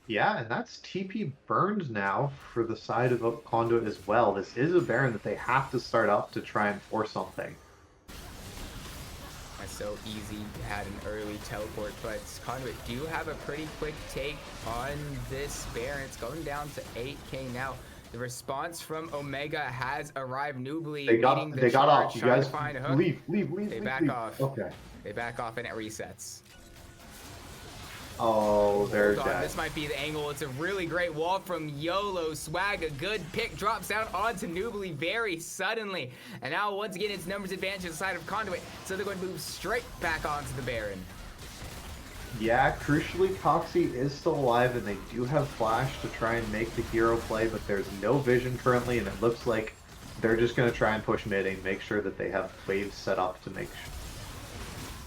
Yeah, and that's TP burned now for the side of Conduit as well. This is a Baron that they have to start up to try and force something. So easy, had an early teleport, but Conduit do have a pretty quick take on this Baron. It's going down to 8k now. The response from Omega has arrived. Nubly They got off. You guys find a hook. leave. They back off. Okay. They back off and it resets. Oh, they're Hold on, dead. this might be the angle. It's a really great wall from YOLO Swag. A good pick drops down onto Nubly very suddenly. And now, once again, it's numbers advantage to the side of Conduit. So they're going to move straight back onto the Baron. Yeah, crucially, Coxie is still alive, and they do have Flash to try and make the hero play, but there's no vision currently, and it looks like they're just going to try and push mid and make sure that they have waves set up to make sure.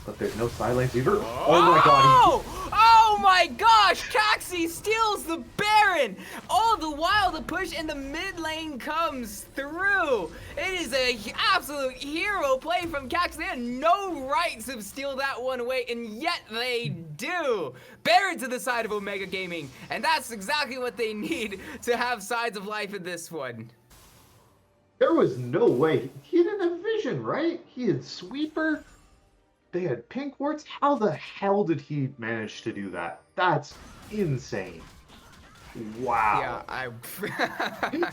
But there's no side lanes either. Oh my god. Oh my gosh! Caxi steals the Baron! All the while the push in the mid lane comes through. It is an absolute hero play from Caxi. They had no right to steal that one away, and yet they do. Baron to the side of Omega Gaming, and that's exactly what they need to have sides of life in this one. There was no way. He didn't have vision, right? He had Sweeper. They had Pink Warts. How the hell did he manage to do that? That's insane. Wow. Yeah,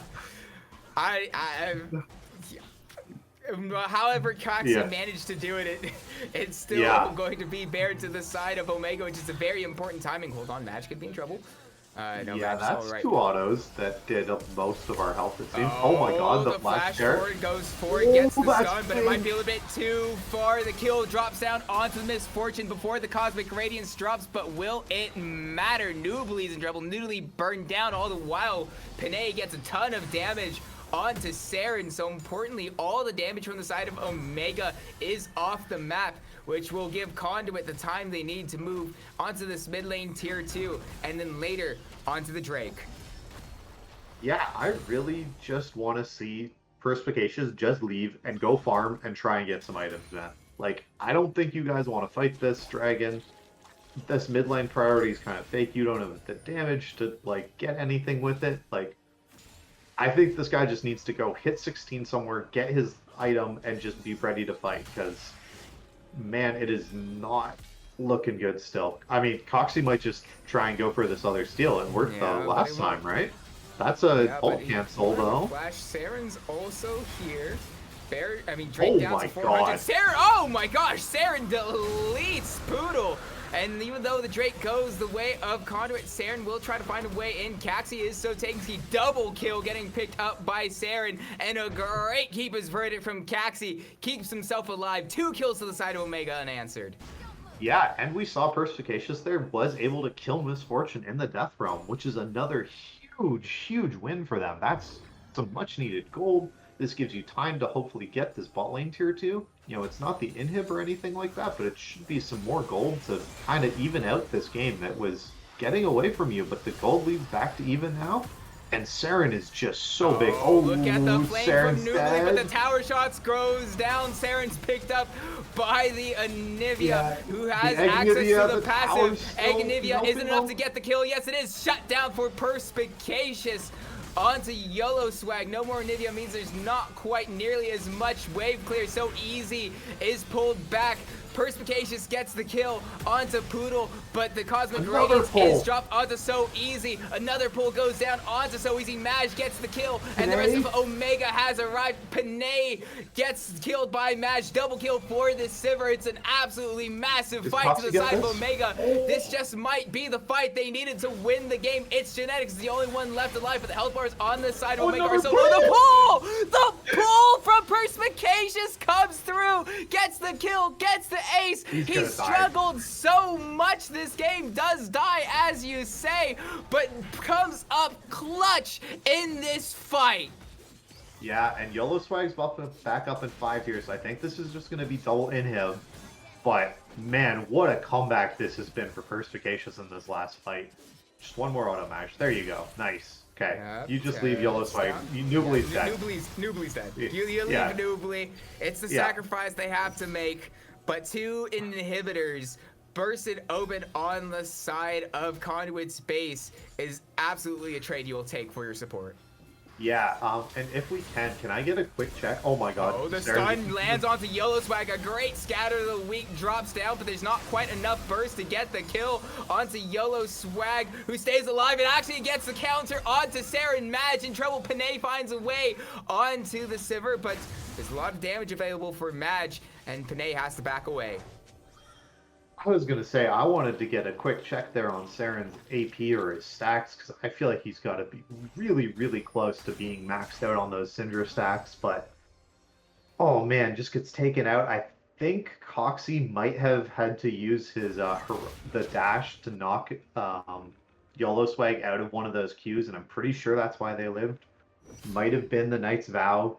however Caxi managed to do it, it's still going to be Baron to the side of Omega, which is a very important timing. Hold on, Match could be in trouble. No, yeah, Match that's all right. two autos that did most of our health, it seems. Oh my god, the flash forward goes forward, gets the stun, but it might be a little bit too far. The kill drops down onto the Misfortune before the Cosmic Radiance drops, but will it matter? Nubly's in trouble. Nubly burned down all the while. Panay gets a ton of damage onto Saren. So importantly, all the damage from the side of Omega is off the map, which will give Conduit the time they need to move onto this mid lane tier 2, and then later onto the Drake. Yeah, I really just want to see Perspicacious just leave and go farm and try and get some items, man. Like, I don't think you guys want to fight this dragon. This mid lane priority is kind of fake. You don't have the damage to, like, get anything with it. Like, I think this guy just needs to go hit 16 somewhere, get his item, and just be ready to fight, because, man, it is not looking good still. I mean, Coxie might just try and go for this other steal. It worked the Yeah, but last he won't. time, right? That's a Yeah, ult but he cancel, wanted to though. Flash. Saren's also here. Drake Oh down my to 400. god. Saren, oh my gosh, Saren deletes Poodle. And even though the Drake goes the way of Conduit, Saren will try to find a way in. Caxi is so taken. He double kill getting picked up by Saren. And a great keeper's verdict from Caxi. Keeps himself alive. 2 kills to the side of Omega unanswered. Yeah, and we saw Perspicacious there was able to kill Misfortune in the Death Realm, which is another huge win for them. That's some much needed gold. This gives you time to hopefully get this bot lane tier 2. You know, it's not the inhib or anything like that, but it should be some more gold to kind of even out this game that was getting away from you, but the gold leads back to even now. And Saren is just so big. Oh, look at the flame Saren's from Nubly, but the dead. tower shots goes down. Saren's picked up by the Anivia, Yeah, who has the access Agnivia, to the the passive. tower's still Agnivia isn't helping enough them. to get the kill. Yes, it is. Shut down for Perspicacious. Onto YOLO Swag. No more Anivia means there's not quite nearly as much wave clear. So easy is pulled back. Perspicacious gets the kill onto Poodle, but the Cosmic Another Radiance pull. is dropped onto So Easy. Another pull goes down onto So Easy. Maj gets the kill, and the rest Panay? of Omega has arrived. Panay gets killed by Maj. Double kill for this Sivir. It's an absolutely massive Does fight to Coxie the get side of this? Omega. This just might be the fight they needed to win the game. It's Genetics, the only one left alive, but the health bars on the side of Omega are another so low. The pull! pull! The pull from Perspicacious comes through, gets the kill, gets the ace. He's He gonna die. struggled so much this game, does die as you say, but comes up clutch in this fight. Yeah, and YOLO Swag's back up in 5 here, so I think this is just going to be double in him. But, man, what a comeback this has been for Perspicacious in this last fight. Just one more auto match. There you go. Nice. Okay. Yep, You just leave YOLO Swag. Nubly's dead. Nubly's dead. Yeah. You leave Yeah. Nubly. It's the Yeah. sacrifice they have to make. But 2 inhibitors bursted open on the side of Conduit's base is absolutely a trade you will take for your support. Yeah, and if we can I get a quick check? Oh my god. Oh, the Sarah's- stun lands onto YOLO Swag. A great scatter of the weak drops down, but there's not quite enough burst to get the kill onto YOLO Swag, who stays alive and actually gets the counter onto Saren. Maj in trouble. Panay finds a way onto the Sivir, but there's a lot of damage available for Maj, and Panay has to back away. I was going to say, I wanted to get a quick check there on Saren's AP or his stacks, because I feel like he's got to be really close to being maxed out on those Syndra stacks, but oh man, just gets taken out. I think Coxie might have had to use his the dash to knock YOLO Swag out of one of those queues, and I'm pretty sure that's why they lived. Might have been the Knight's Vow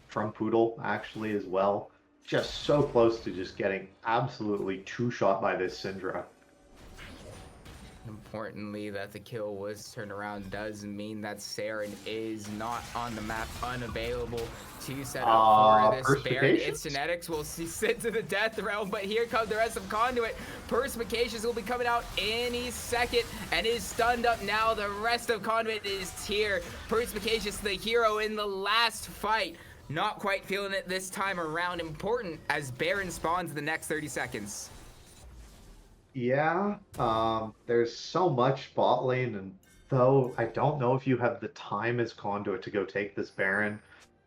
from Poodle, actually, as well. Just so close to just getting absolutely two-shot by this Syndra. Importantly, that the kill was turned around does mean that Saren is not on the map, unavailable to set up for this Baron. Perspicacious? Its Genetics will see sit to the death realm, but here come the rest of Conduit. Perspicacious will be coming out any second and is stunned up now. The rest of Conduit is here. Perspicacious, the hero in the last fight. Not quite feeling it this time around. Important as Baron spawns in the next 30 seconds. Yeah, there's so much bot lane, and though I don't know if you have the time as Conduit to go take this Baron,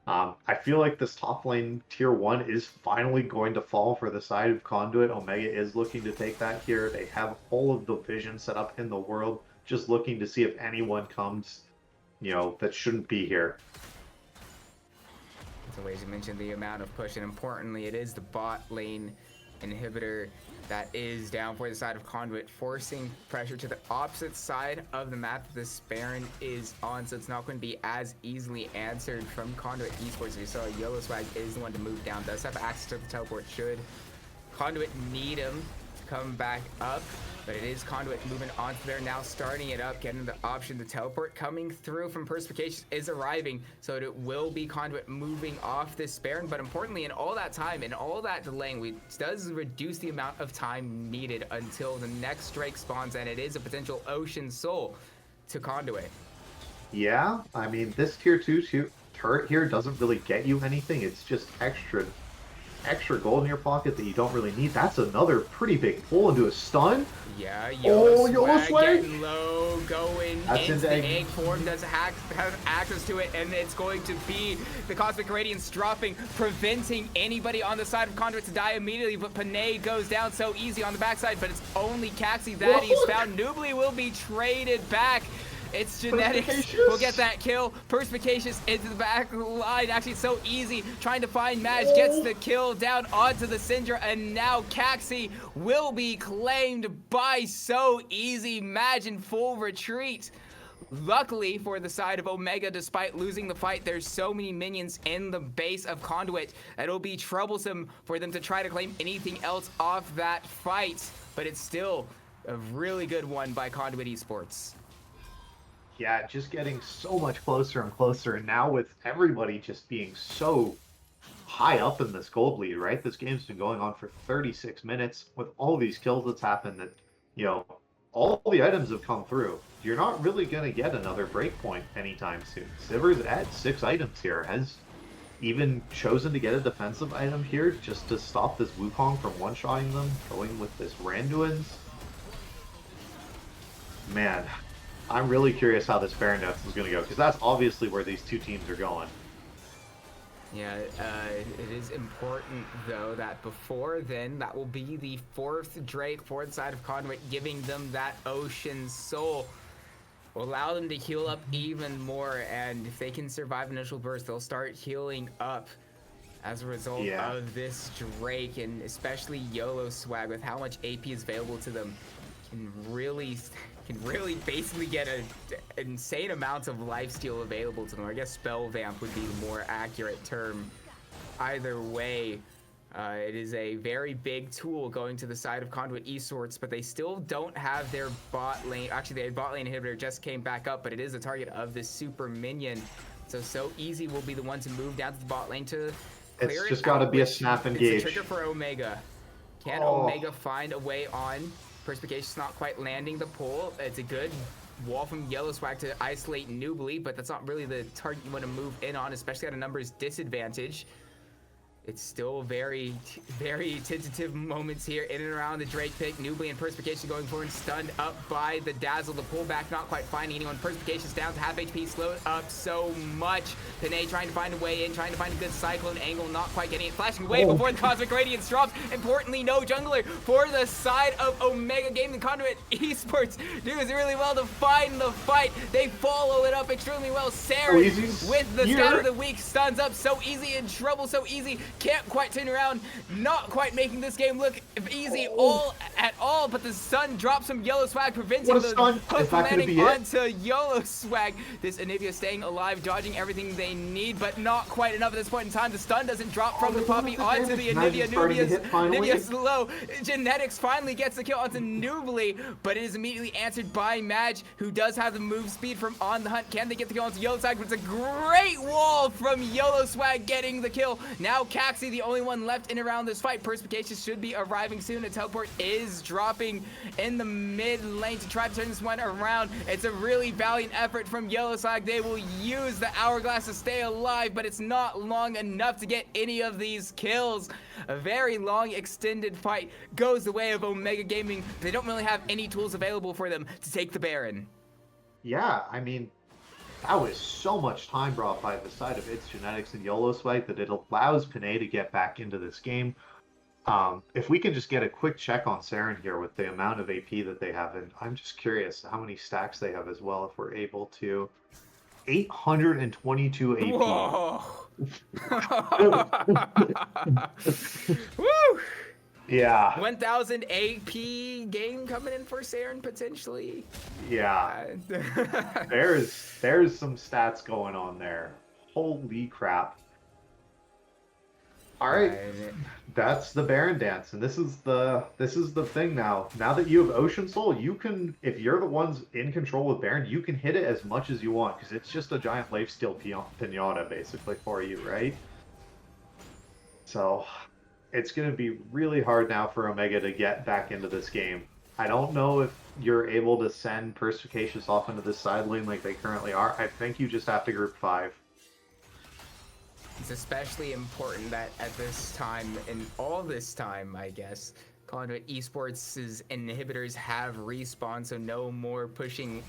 I feel like this top lane tier 1 is finally going to fall for the side of Conduit. Omega is looking to take that here. They have all of the vision set up in the world, just looking to see if anyone comes, you know, that shouldn't be here. So as you mentioned, the amount of push, and importantly, it is the bot lane inhibitor that is down for the side of Conduit, forcing pressure to the opposite side of the map this Baron is on, so it's not going to be as easily answered from Conduit Esports. We saw YOLO Swag is the one to move down, does have access to the teleport should Conduit need him to come back up. But it is Conduit moving on to there now, starting it up, getting the option to teleport. Coming through from Perspicacious is arriving, so it will be Conduit moving off this Baron. But importantly, in all that time, in all that delaying, it does reduce the amount of time needed until the next Drake spawns, and it is a potential Ocean Soul to Conduit. Yeah, I mean, this tier 2 turret here doesn't really get you anything. It's just extra gold in your pocket that you don't really need. That's another pretty big pull into a stun. Yeah, YOLO YOLO Swag getting low, going That's into the into egg form, does have access to it, and it's going to be the Cosmic Radiance dropping, preventing anybody on the side of Conduit to die immediately, but Panay goes down so easy on the backside, but it's only Caxi that he's found. Nubly will be traded back. It's Genetics will get that kill. Perspicacious into the back line. Actually, it's so easy. Trying to find Madge. Gets the kill down onto the Syndra. And now Caxi will be claimed by So Easy. Madge in full retreat. Luckily for the side of Omega, despite losing the fight, there's so many minions in the base of Conduit that it'll be troublesome for them to try to claim anything else off that fight. But it's still a really good one by Conduit Esports. Yeah, just getting so much closer and closer, and now with everybody just being so high up in this gold lead, right? This game's been going on for 36 minutes with all these kills that's happened that, you know, all the items have come through. You're not really going to get another breakpoint anytime soon. Siver's at 6 items here, has even chosen to get a defensive item here just to stop this Wukong from one-shotting them, going with this Randuin's. Man, I'm really curious how this Baron Nets is going to go, because that's obviously where these two teams are going. Yeah, it is important, though, that before then, that will be the 4th Drake for the side of Conduit, giving them that Ocean Soul. Will allow them to heal up even more, and if they can survive initial burst, they'll start healing up as a result of this Drake, and especially YOLO Swag, with how much AP is available to them, can really basically get an insane amounts of lifesteal available to them. I guess Spell Vamp would be the more accurate term. Either way, it is a very big tool going to the side of Conduit Esports, but they still don't have their bot lane. Actually, their bot lane inhibitor just came back up, but it is the target of this super minion. So Easy will be the one to move down to the bot lane to clear it. It's just got to be a snap engage. It's a trigger for Omega. Can Omega find a way on? Perspicacious not quite landing the pull. It's a good wall from YOLO Swag to isolate Nubly, but that's not really the target you want to move in on, especially at a numbers disadvantage. It's still very tentative moments here in and around the Drake pick. Nubly and Perspicacious going forward, stunned up by the Dazzle. The pullback not quite finding anyone. Perspicacious down to half HP, slowed up so much. Panay trying to find a way in, trying to find a good cyclone angle, not quite getting it. Flashing away before the Cosmic Radiance drops. Importantly, no jungler for the side of Omega Gaming. Conduit Esports does really well to find the fight. They follow it up extremely well. Saren with the Scout of the Week stuns up. So Easy in trouble, So Easy can't quite turn around, not quite making this game look easy at all, but the stun drops from YOLO Swag, preventing the hook landing onto YOLO Swag. This Anivia staying alive, dodging everything they need, but not quite enough at this point in time. The stun doesn't drop from the Poppy onto the Anivia. Nubia's low. Genetics finally gets the kill onto Nubly, but it is immediately answered by Madge, who does have the move speed from On the Hunt. Can they get the kill onto YOLO Swag? But it's a great wall from YOLO Swag getting the kill. Now Caxi, the only one left in around this fight. Perspicacious should be arriving soon. A teleport is dropping in the mid lane to try to turn this one around. It's a really valiant effort from YOLO Swag. They will use the hourglass to stay alive, but it's not long enough to get any of these kills. A very long extended fight goes the way of Omega Gaming. They don't really have any tools available for them to take the Baron. Yeah, I mean, that was so much time brought by the side of its Genetics and YOLO Swag that it allows Panay to get back into this game. If we can just get a quick check on Saren here with the amount of AP that they have, and I'm just curious how many stacks they have as well, if we're able to. 822 AP. Whoa. Woo! Yeah. 1000 AP game coming in for Saren potentially. Yeah. There's some stats going on there. Holy crap. All right. And That's the Baron dance, and this is the thing now. Now that you have Ocean Soul, you can, if you're the ones in control with Baron, you can hit it as much as you want because it's just a giant lifesteal pinata basically for you, right? So it's going to be really hard now for Omega to get back into this game. I don't know if you're able to send Perspicacious off into the side lane like they currently are. I think you just have to group 5. it's especially important that at this time, and all this time, I guess, Conduit Esports' inhibitors have respawned, so no more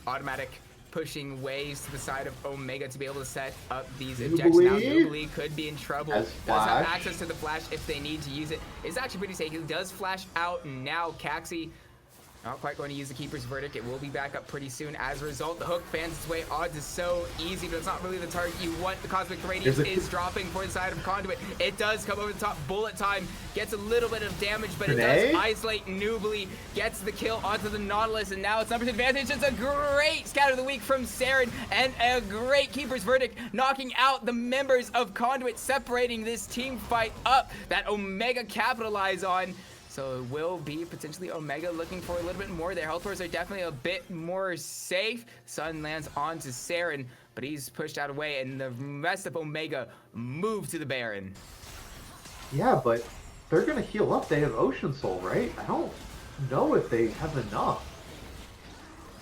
automatic pushing waves to the side of Omega to be able to set up these objects. Now Noobly could be in trouble. Has Does have flash. access to the flash if they need to use it. It's actually pretty safe. He does flash out, and now Caxi not quite going to use the Keeper's Verdict. It will be back up pretty soon. As a result, the hook fans its way. Odds is so easy, but it's not really the target you want. The Cosmic Radiance is dropping for the side of Conduit. It does come over the top. Bullet Time gets a little bit of damage, but it does isolate Noobly. Gets the kill onto the Nautilus, and now it's numbers advantage. It's a great Scatter of the Week from Saren, and a great Keeper's Verdict, knocking out the members of Conduit, separating this team fight up that Omega capitalize on. So it will be potentially Omega looking for a little bit more. Their health bars are definitely a bit more safe. Sun lands onto Saren, but he's pushed out away, and the rest of Omega move to the Baron. Yeah, but they're going to heal up. They have Ocean Soul, right? I don't know if they have enough.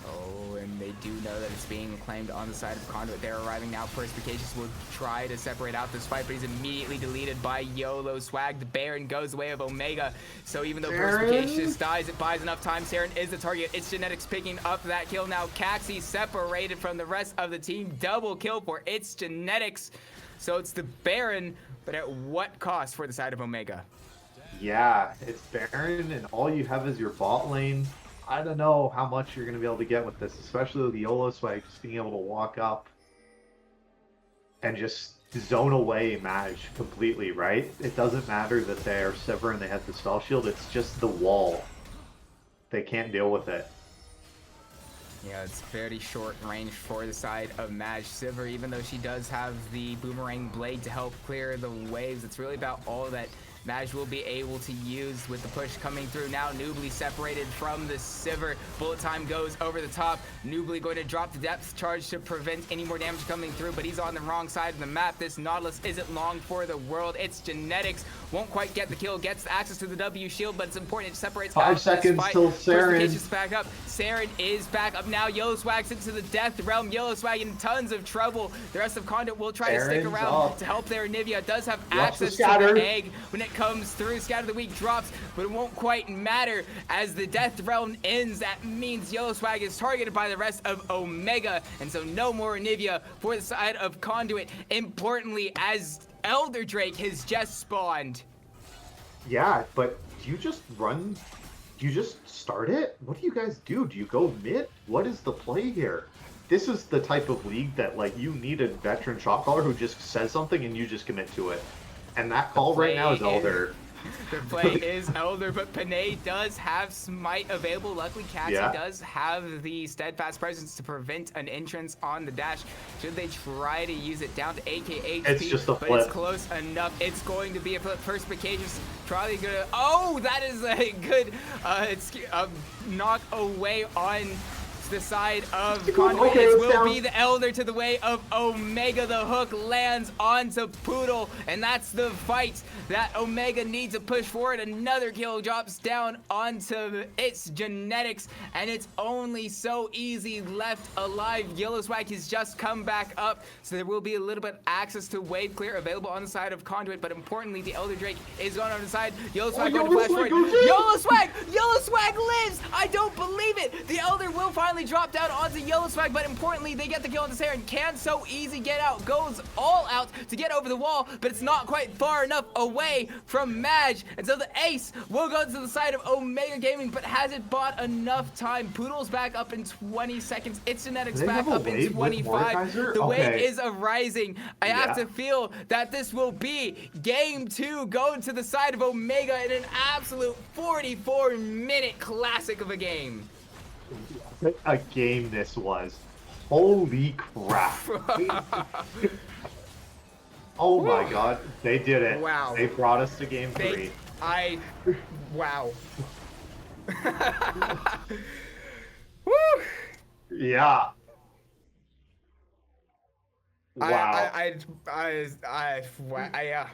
Oh, and they do know that it's being claimed on the side of Conduit. They're arriving now. Perspicacious will try to separate out this fight, but he's immediately deleted by YOLO Swag. The Baron goes the way of Omega. So even though Perspicacious dies, it buys enough time. Saren is the target. It's Genetics picking up that kill. Now Caxi separated from the rest of the team. Double kill for It's Genetics. So it's the Baron, but at what cost for the side of Omega? Yeah, it's Baron, and all you have is your bot lane. I don't know how much you're going to be able to get with this, especially with the YOLO Swag just being able to walk up and just zone away Maj completely, right? It doesn't matter that they're Sivir and they have the spell shield, it's just the wall. They can't deal with it. Yeah, it's very short range for the side of Maj. Sivir, even though she does have the Boomerang Blade to help clear the waves, it's really about all that Maj will be able to use with the push coming through. Now Noobly separated from the Sivir. Bullet Time goes over the top. Noobly going to drop the depth charge to prevent any more damage coming through, but he's on the wrong side of the map. This Nautilus isn't long for the world. It's Genetics. Won't quite get the kill. Gets access to the W shield, but it's important. It separates 5 out seconds this fight. till Saren. Perspicacious back up. Saren is back up now. YOLO Swag into the death realm. YOLO Swag in tons of trouble. The rest of Conduit will try to stick Saren's around up. to help their Nivea. Does have Watch access the to scatter. the egg when it comes through. Scatter of the Week drops, but it won't quite matter as the death realm ends. That means YOLO Swag is targeted by the rest of Omega, and so no more Nivea for the side of Conduit. Importantly, as Elder Drake has just spawned. Yeah, but do you just run? Do you just start it? What do you guys do? Do you go mid? What is the play here? This is the type of league that, like, you need a veteran shot caller who just says something and you just commit to it. And that call right now is Elder. The play is Elder, but Panay does have Smite available. Luckily, Caxi does have the Steadfast Presence to prevent an entrance on the dash. Should they try to use it down to AKHP? It's just a but flip. it's close enough. It's going to be a flip. Perspicacious probably gonna. Oh, that is a good knock away on the side of Conduit. Okay, It it's will down. be the Elder to the way of Omega. The hook lands onto Poodle, and that's the fight that Omega needs to push forward. Another kill drops down onto It's Genetics, and it's only so easy left alive. YOLO Swag has just come back up, so there will be a little bit of access to wave clear available on the side of Conduit, but importantly, the Elder Drake is going on the side. YOLO Swag going to flash forward. YOLO Swag lives! I don't believe it! The Elder will finally drop down onto YOLO Swag, but importantly, they get the kill on this Saren. Can so easy get out, goes all out to get over the wall, but it's not quite far enough away from Maj, and so the ace will go to the side of Omega Gaming, but has it bought enough time? Poodle's back up in 20 seconds. It's Genetics Do they back have a up in wave with 25. Mordekaiser? The wave Okay. is arising. I have to feel that this will be game 2 going to the side of Omega in an absolute 44-minute classic of a game. A game this was. Holy crap. Oh my Whew. God, they did it. Wow. They brought us to game They, 3. wow. Woo! Yeah. I, Wow. I, I, I,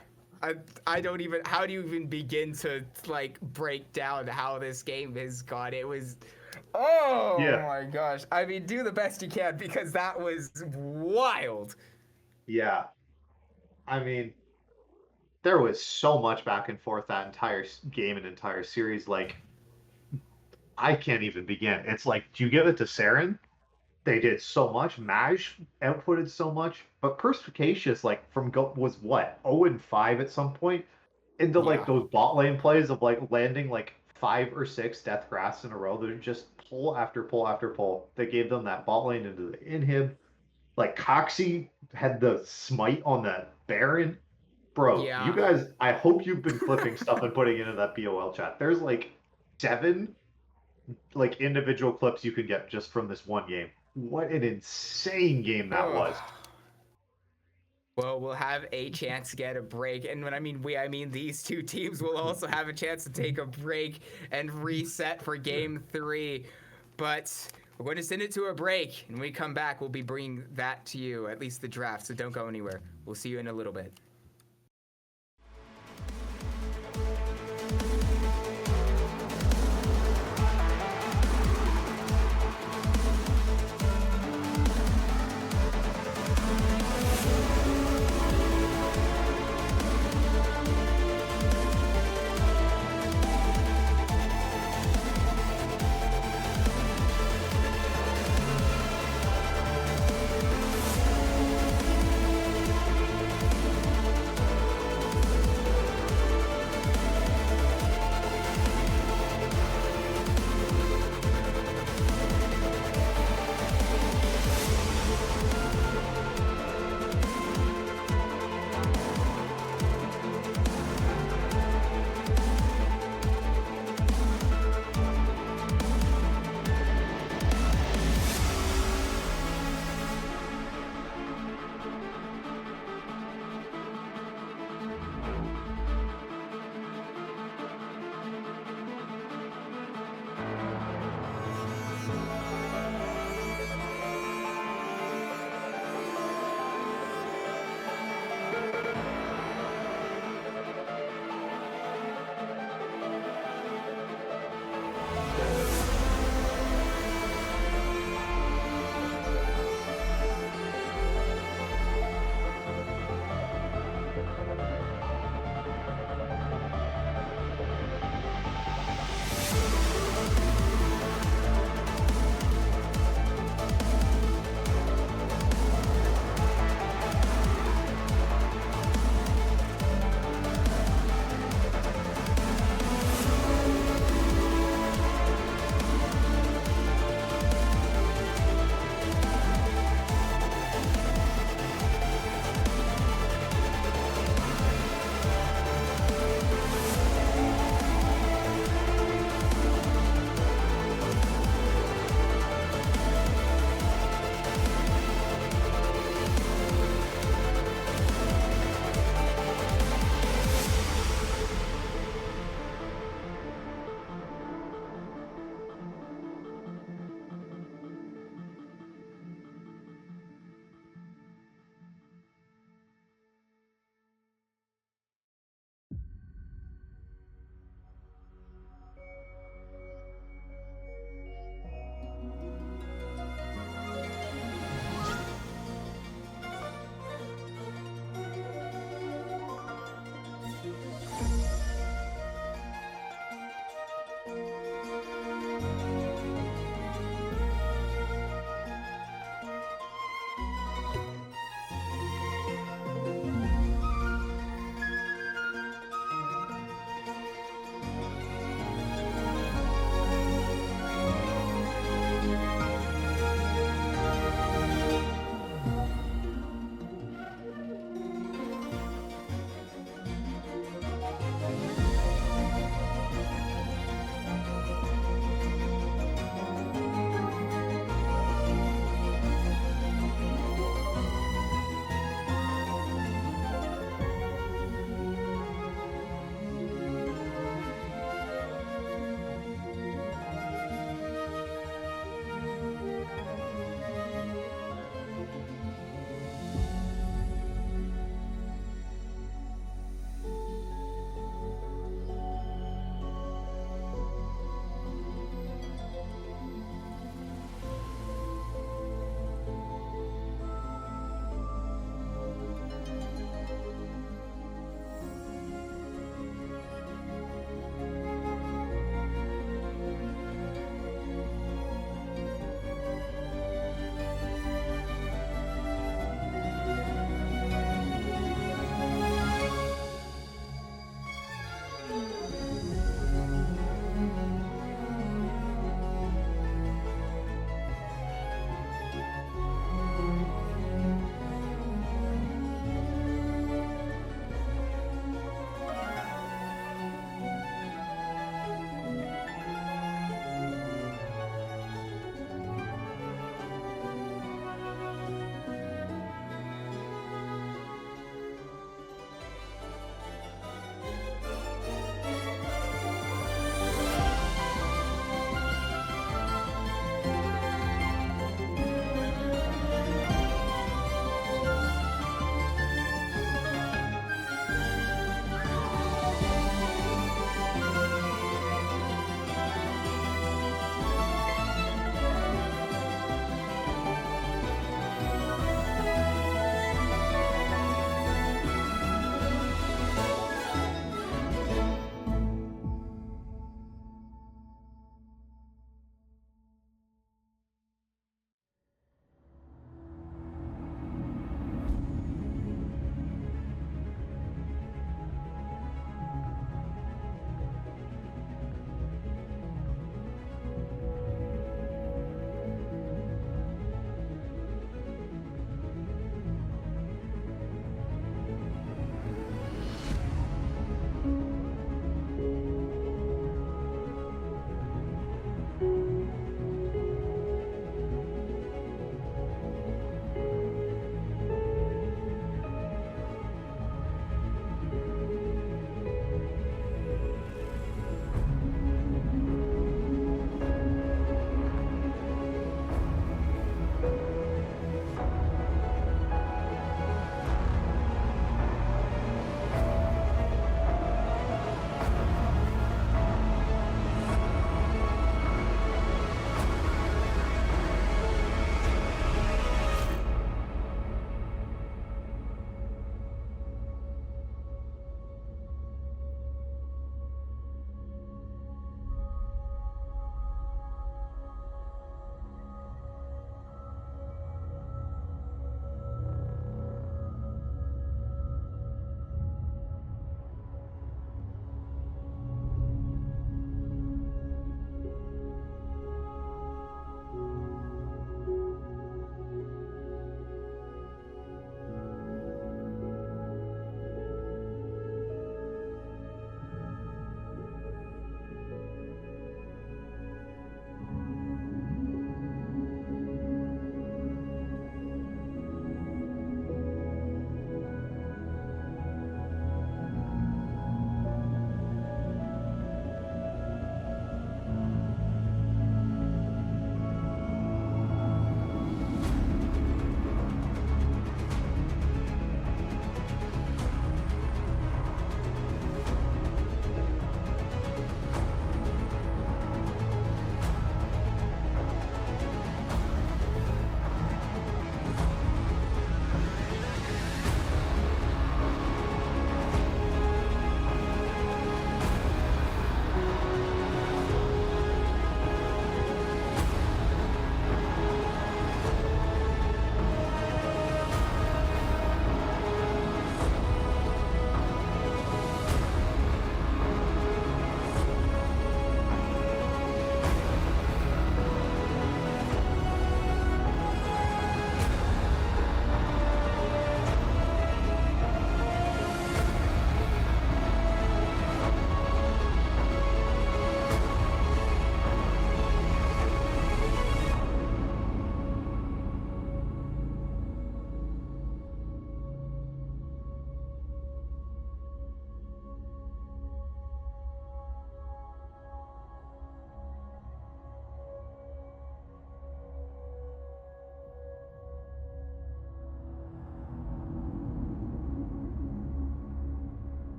I, I don't even. How do you even begin to like break down how this game has gone? It was. Oh Yeah. my gosh! I mean, do the best you can because that was wild. Yeah. I mean, there was so much back and forth that entire game and entire series. Like, I can't even begin. It's like, do you give it to Saren? They did so much. Maj outputted so much, but Perspicacious, like, from go was what 0-5 at some point into like Yeah. those bot lane plays of like landing like 5 or 6 death grass in a row. They're just pull after pull after pull. They gave them that bot lane into the inhib. Like Coxie had the smite on that Baron. Bro, you Yeah. guys, I hope you've been clipping stuff and putting into that BOL chat. There's like 7 like individual clips you can get just from this one game. What an insane game that Oh. was. Well, we'll have a chance to get a break. And when I mean we, I mean these two teams will also have a chance to take a break and reset for game 3. But we're going to send it to a break. And when we come back, we'll be bringing that to you, at least the draft. So don't go anywhere. We'll see you in a little bit.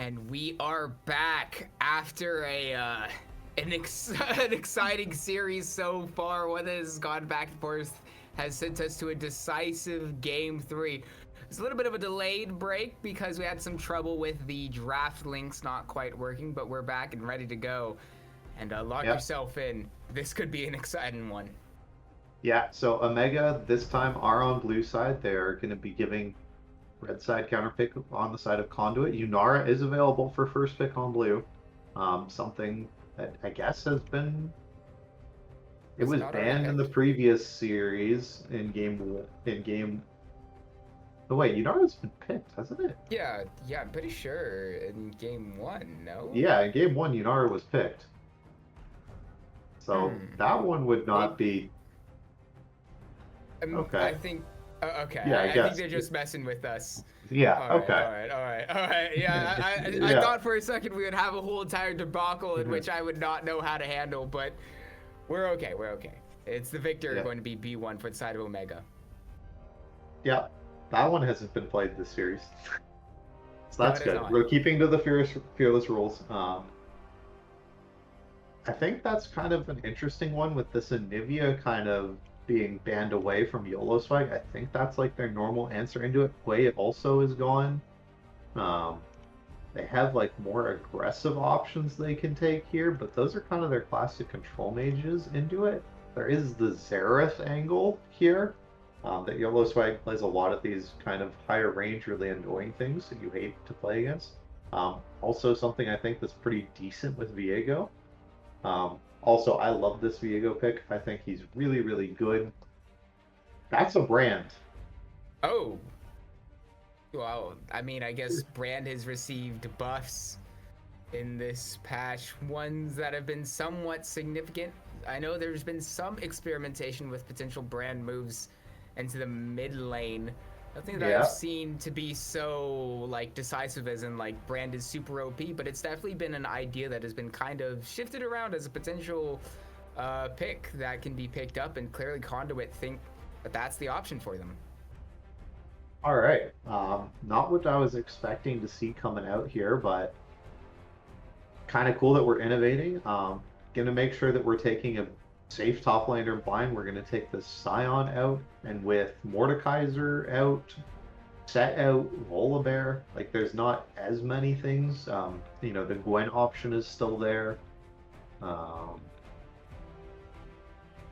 And we are back after an exciting series so far. One that has gone back and forth has sent us to a decisive game 3. It's a little bit of a delayed break because we had some trouble with the draft links not quite working, but we're back and ready to go. And lock yourself in. This could be an exciting one. Yeah, so Omega this time are on blue side. They're going to be giving red side counter pick on the side of Conduit. Yunara is available for first pick on blue. Something that I guess has been... It was banned in the previous series in game... Oh wait, Yunara's been picked, hasn't it? Yeah, I'm pretty sure in game 1, no? Yeah, in game 1, Yunara was picked. So that one would not be... Okay. I think... okay, Yeah, I think they're just messing with us. Yeah, All okay. All right. Yeah, I thought for a second we would have a whole entire debacle in which I would not know how to handle, but we're okay. It's the victor going to be B1 for the side of Omega. Yeah, that one hasn't been played this series. So that's good. Not. We're keeping to the fearless rules. I think that's kind of an interesting one with this Anivia kind of being banned away from YOLO Swag. I think that's like their normal answer into it. Way also is gone. They have like more aggressive options they can take here, but those are kind of their classic control mages into it. There is the Xerath angle here. That YOLO Swag plays a lot of these kind of higher range, really annoying things that you hate to play against. Also something I think that's pretty decent with Viego. Also, I love this Viego pick. I think he's really, really good. That's a brand. Oh. Well, I mean, I guess Brand has received buffs in this patch, ones that have been somewhat significant. I know there's been some experimentation with potential Brand moves into the mid lane. Nothing that I've seen to be so like decisive as in like Brand is super OP, but it's definitely been an idea that has been kind of shifted around as a potential pick that can be picked up, and clearly Conduit think that that's the option for them. All right, not what I was expecting to see coming out here, but kind of cool that we're innovating. Gonna make sure that we're taking a safe top laner blind. We're going to take the Scion out, and with Mordekaiser out, Set out, Volibear, like there's not as many things. You know, the Gwen option is still there.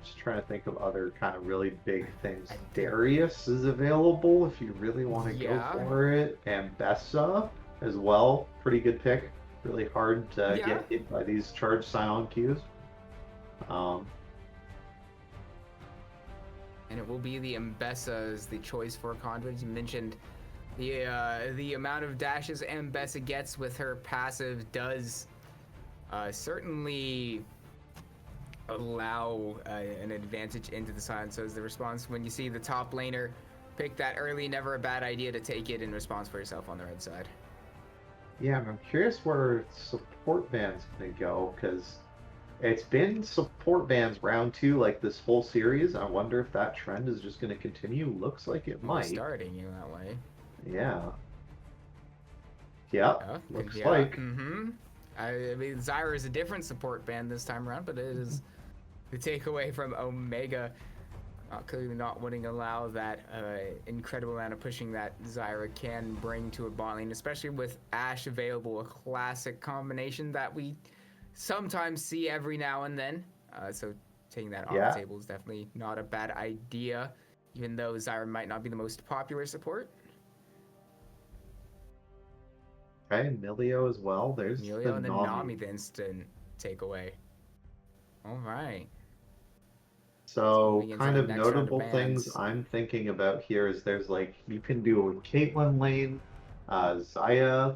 Just trying to think of other kind of really big things. Darius is available if you really want to go for it, and Bessa as well. Pretty good pick. Really hard to get hit by these charged Scion Qs. And it will be the Mbessa as the choice for Conduit. You mentioned the amount of dashes Mbessa gets with her passive does certainly allow an advantage into the side. So is the response when you see the top laner pick that early, never a bad idea to take it in response for yourself on the red side. Yeah, I'm curious where support band's gonna go, because it's been support bands round 2 like this whole series. I wonder if that trend is just going to continue. Looks like it might. Starting in that way. Yeah. Yep. Looks like. I mean, Zyra is a different support band this time around, but it is the takeaway from Omega. Clearly not wanting to allow that incredible amount of pushing that Zyra can bring to a bot lane, especially with Ashe available, a classic combination that we sometimes see every now and then. So taking that off the table is definitely not a bad idea, even though Zyra might not be the most popular support. Okay, Milio as well. There's Milio and then Nami the instant takeaway. All right. So kind of notable things I'm thinking about here is there's like, you can do a Caitlyn lane, Zaya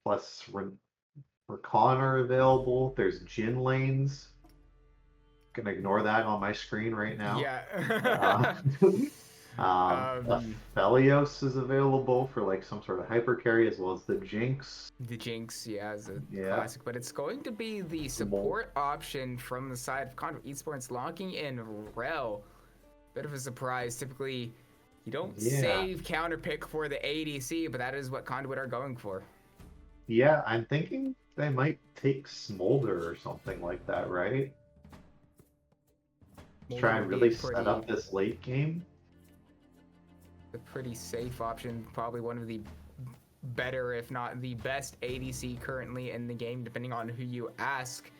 plus Rakan are available. There's Jhin lanes. Gonna ignore that on my screen right now. Yeah. Aphelios is available for like some sort of hyper carry, as well as the Jinx. The Jinx, is a classic, but it's going to be the support option from the side of Conduit Esports, locking in Rel. Bit of a surprise. Typically, you don't save counter pick for the ADC, but that is what Conduit are going for. Yeah, I'm thinking they might take Smolder or something like that, right? Mulder Try and would be really set up this late game. a pretty safe option. Probably one of the better, if not the best ADC currently in the game, depending on who you ask.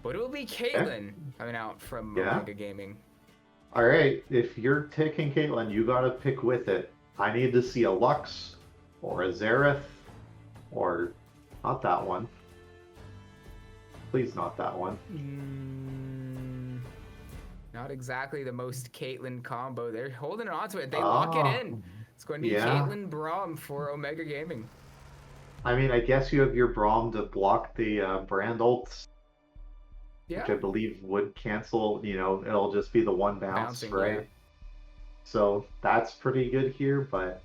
But it will be Caitlyn coming out from Yeah. Omega Gaming. All right, if you're taking Caitlyn, you gotta pick with it. I need to see a Lux or a Xerath or not that one. Please, not that one. Not exactly the most Caitlyn combo. They're holding on to it. They lock it in. It's going to be yeah. Caitlyn Braum for Omega Gaming. I mean, I guess you have your Braum to block the brand ults, Yeah. which I believe would cancel. You know, it'll just be the one bounce, Bouncing, right? yeah. So that's pretty good here, but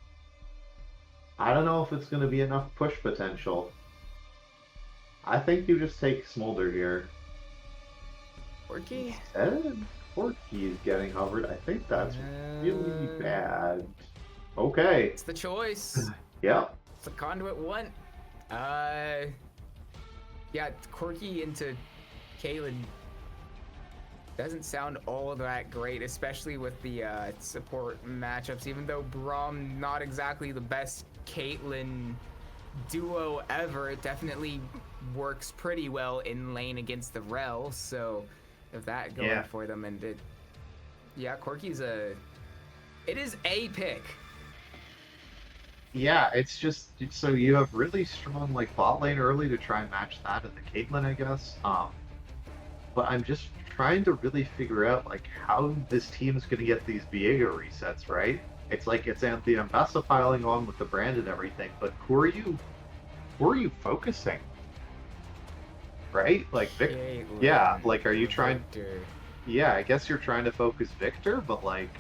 I don't know if it's going to be enough push potential. I think you just take Smolder here. Porky? Porky is getting hovered. I think that's really bad. Okay. It's the choice. Yep. It's the Conduit one. Yeah, Quirky into Caitlyn doesn't sound all that great, especially with the support matchups. Even though Braum not exactly the best Caitlyn duo ever, it definitely works pretty well in lane against the Rel. So if that going for them, and Quirky's it is a pick. Yeah, it's just so you have really strong like bot lane early to try and match that in the Caitlyn, I guess. But I'm just trying to really figure out like how this team's gonna get these Viega resets, right? It's like it's Anthony Ambassa piling on with the brand and everything, but who are you focusing? Right? Like Caitlyn, yeah, like are you trying Victor. yeah, I guess you're trying to focus Victor, but like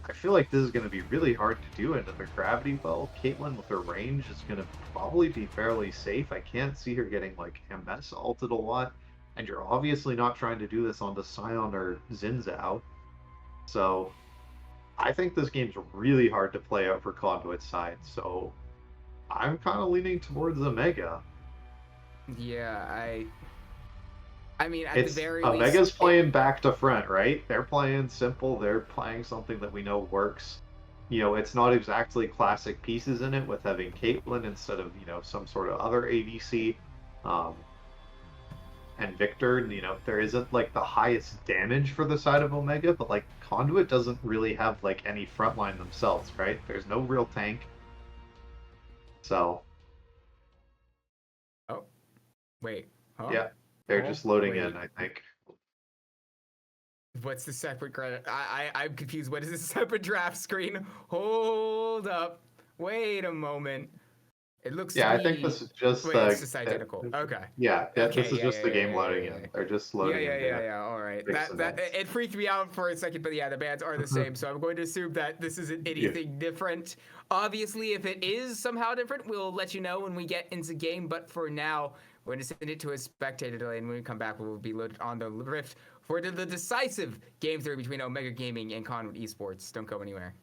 I feel like this is going to be really hard to do into the gravity well. Caitlyn with her range is going to probably be fairly safe. I can't see her getting like MS ulted a lot, and you're obviously not trying to do this onto Sion or Xin Zhao. So I think this game's really hard to play out for Conduit's side. So I'm kind of leaning towards Omega. Yeah, I mean, at It's the very Omega's least, playing back to front, right? They're playing simple. They're playing something that we know works. You know, it's not exactly classic pieces in it with having Caitlyn instead of some sort of other ADC, and Victor. You know, there isn't like the highest damage for the side of Omega, but like Conduit doesn't really have like any frontline themselves, right? There's no real tank, so Oh, wait. Huh? yeah, they're Oh, just loading wait. in. I think. What's the separate credit? I'm confused. What is this separate draft screen? Hold up. Wait a moment. It looks Yeah, to I me... think this is just Wait, it's just identical. Okay. Yeah, Okay, this is yeah, just yeah, the game yeah, loading yeah, in. yeah. They're just loading in. Yeah. All right. That it freaked me out for a second, but yeah, the bands are the same. So I'm going to assume that this isn't anything different. Obviously, if it is somehow different, we'll let you know when we get into game. But for now, we're going to send it to a spectator delay, and when we come back, we'll be loaded on the Rift for the decisive Game 3 between Omega Gaming and Conduit Esports. Don't go anywhere.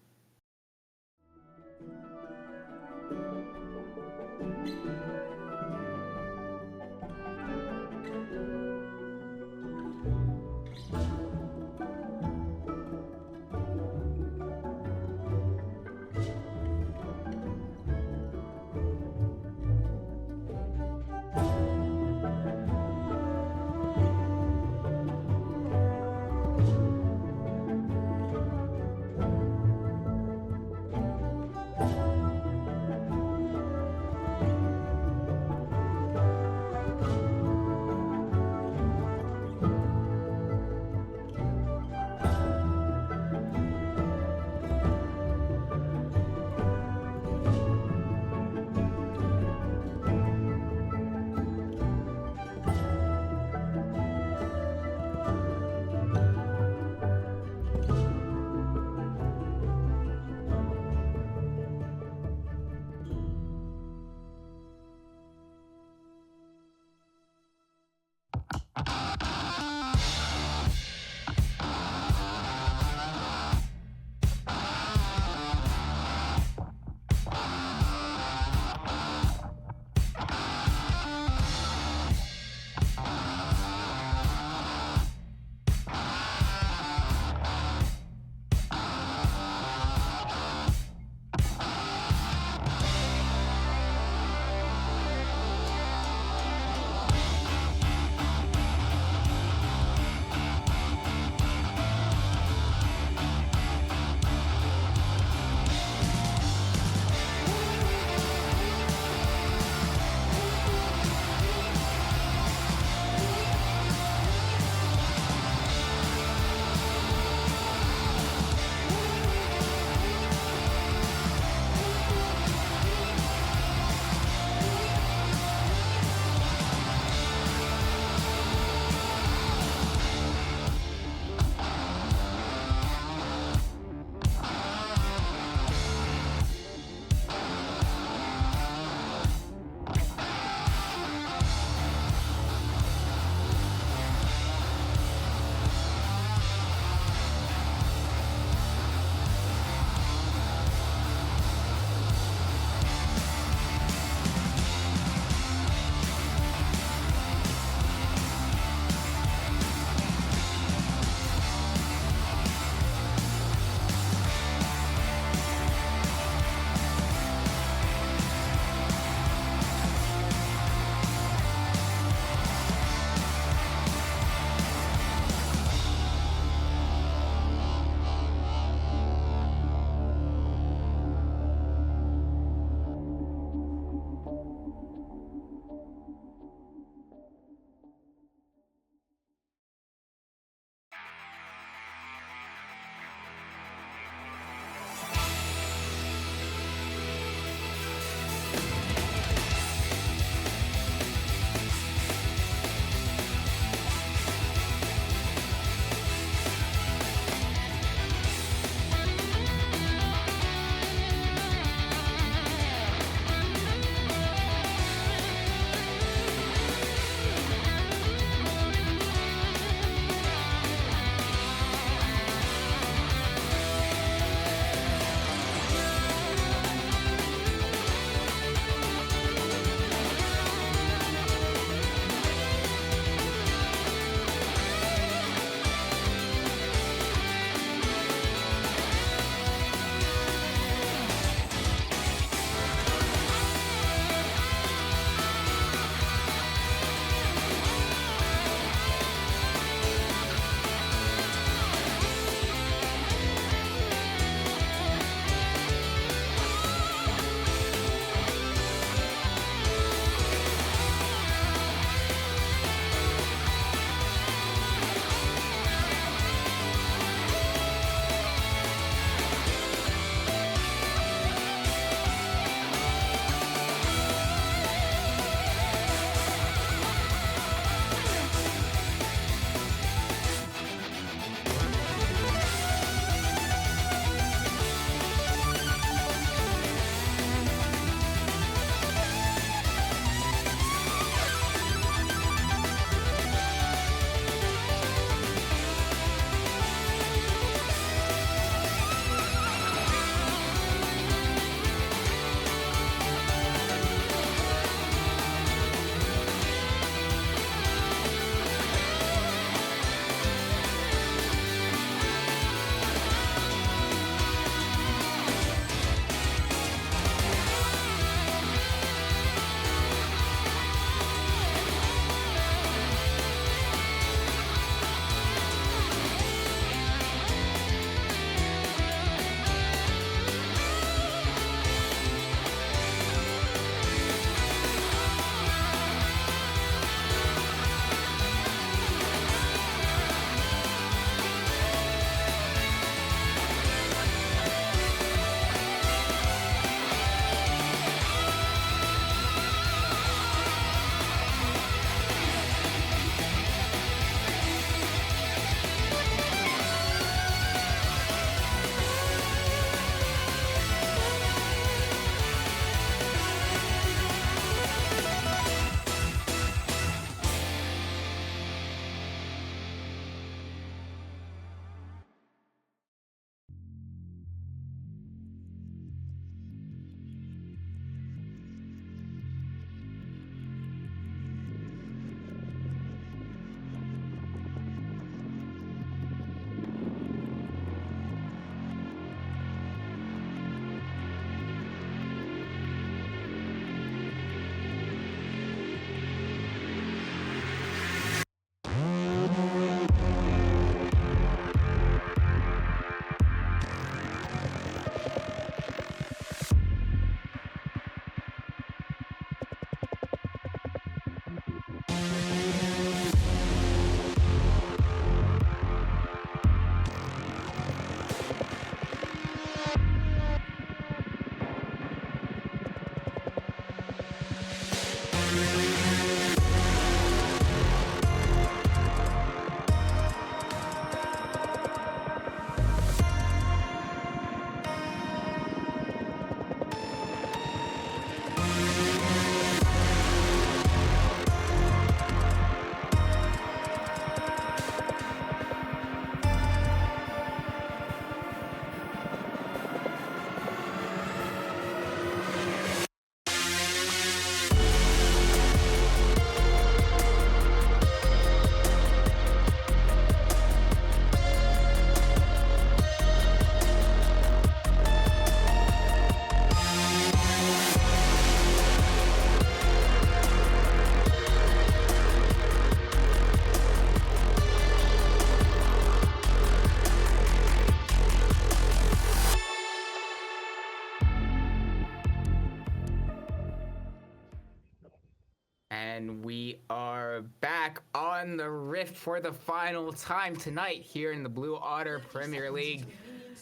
And we are back on the Rift for the final time tonight here in the Blue Otter Premier League.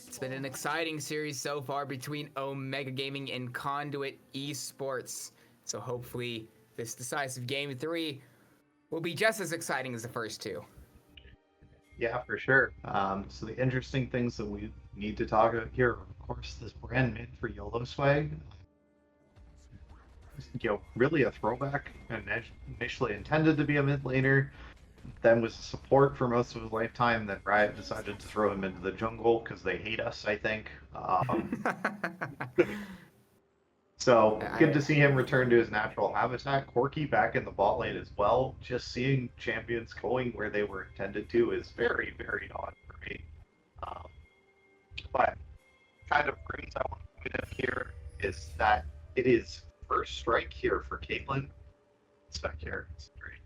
It's been an exciting series so far between Omega Gaming and Conduit Esports. So hopefully this decisive game 3 will be just as exciting as the first two. Yeah, for sure. So the interesting things that we need to talk about here, of course, this brand mid for YOLO Swag. Really a throwback, and initially intended to be a mid laner, then was support for most of his lifetime. Then Riot decided to throw him into the jungle because they hate us, I think. So good to see him return to his natural habitat. Corki back in the bot lane as well. Just seeing champions going where they were intended to is very, very odd for me. But kind of brings I want to point out here is that it is first strike here for Caitlyn. It's back here. It's great.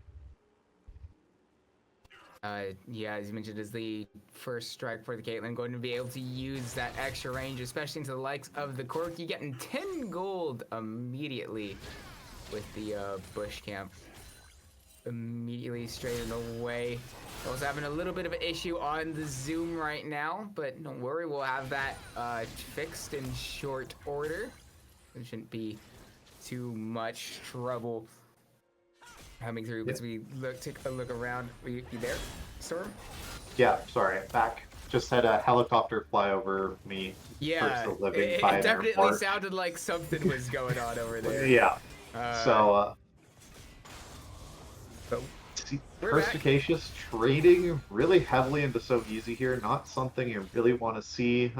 Yeah, as you mentioned, is the first strike for the Caitlyn, going to be able to use that extra range, especially into the likes of the Corki, getting 10 gold immediately with the bush camp. Immediately straight away. Also having a little bit of an issue on the zoom right now, but don't worry, we'll have that fixed in short order. It shouldn't be too much trouble coming through because we take a look around. You there, Storm? Yeah, sorry, back. Just had a helicopter fly over me. Yeah, First living it by an definitely airport. sounded like something was going on over there. Yeah. So, But we're back. Perspicacious trading really heavily into so easy here. Not something you really want to see.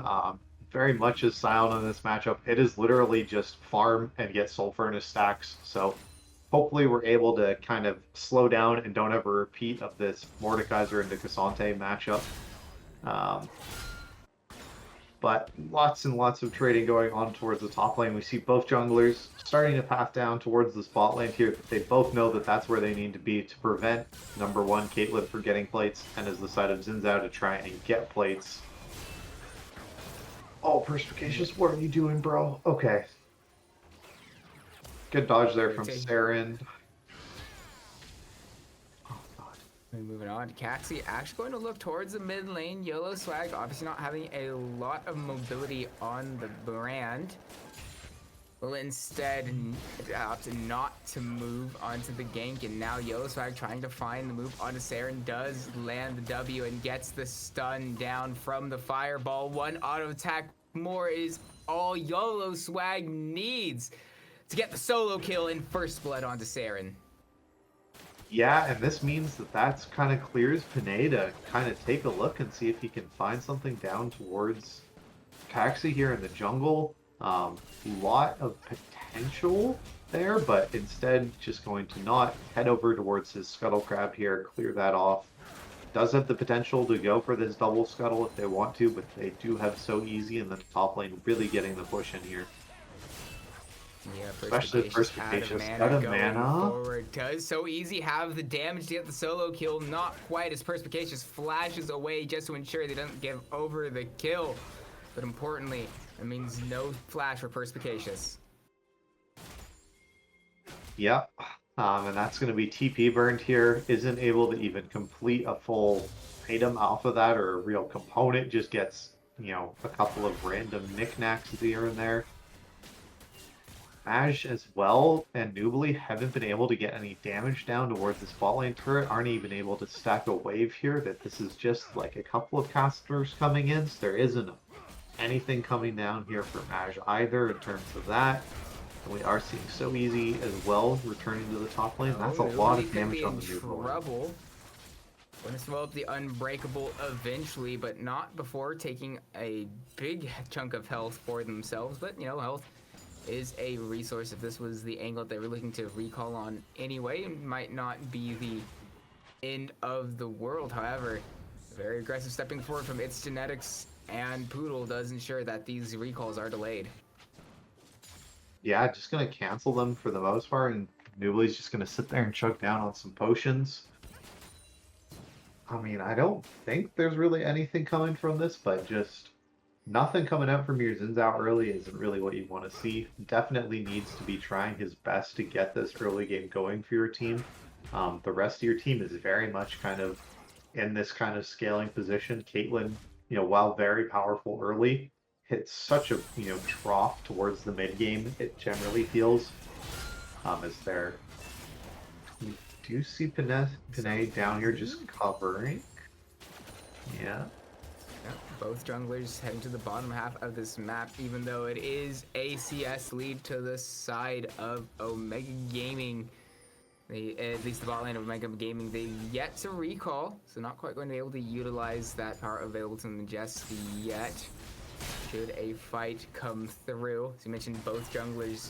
Very much is silent in this matchup. It is literally just farm and get soul furnace stacks. So hopefully we're able to kind of slow down and don't ever repeat of this Mordekaiser into Cassante matchup. But lots and lots of trading going on towards the top lane. We see both junglers starting to path down towards the spot lane here. They both know that that's where they need to be to prevent number one Caitlyn from getting plates, and as the side of Zinzao to try and get plates. Oh, Perspicacious, what are you doing, bro? Okay. Good dodge there from Saren. Moving on to Caxi, actually going to look towards the mid lane. YOLO Swag obviously not having a lot of mobility on the brand. Will instead opt not to move onto the gank, and now YOLO Swag trying to find the move onto Saren, does land the W and gets the stun down from the fireball. One auto attack more is all YOLO Swag needs to get the solo kill in first blood onto Saren. Yeah, and this means that that's kind of clears Panay to kind of take a look and see if he can find something down towards Caxi here in the jungle. Lot of potential there, but instead just going to not head over towards his scuttle crab here, clear that off. Does have the potential to go for this double scuttle if they want to, but they do have so easy in the top lane, really getting the push in here. Yeah, Especially Perspicacious. Got a mana. Forward. Does so easy have the damage to get the solo kill. Not quite as Perspicacious flashes away just to ensure they don't give over the kill. But importantly, it means no flash for Perspicacious. Yep. And that's going to be TP burned here. Isn't able to even complete a full item off of that or a real component. Just gets, a couple of random knickknacks here and there. Maj as well and Nubly haven't been able to get any damage down towards the spot lane turret. Aren't even able to stack a wave here. That this is just like a couple of casters coming in. So there isn't anything coming down here for Maj either in terms of that. And we are seeing so easy as well returning to the top lane. That's a lot of damage on the Nubly. Trouble. Going to swell up the Unbreakable eventually, but not before taking a big chunk of health for themselves. But health is a resource. If this was the angle that they were looking to recall on anyway, it might not be the end of the world. However, very aggressive stepping forward from its genetics, and Poodle does ensure that these recalls are delayed. Yeah, just going to cancel them for the most part, and Nubly's just going to sit there and chug down on some potions. I mean, I don't think there's really anything coming from this, but just Nothing coming out from your Zins out early isn't really what you want to see. Definitely needs to be trying his best to get this early game going for your team. The rest of your team is very much kind of in this kind of scaling position. Caitlyn, while very powerful early, hits such a trough towards the mid game. It generally feels as there. You do see Panay down here just covering. Yeah. Yep, both junglers heading to the bottom half of this map, even though it is ACS lead to the side of Omega Gaming. At least the bot lane of Omega Gaming, they've yet to recall, so not quite going to be able to utilize that power available to them just yet. Should a fight come through. As you mentioned, both junglers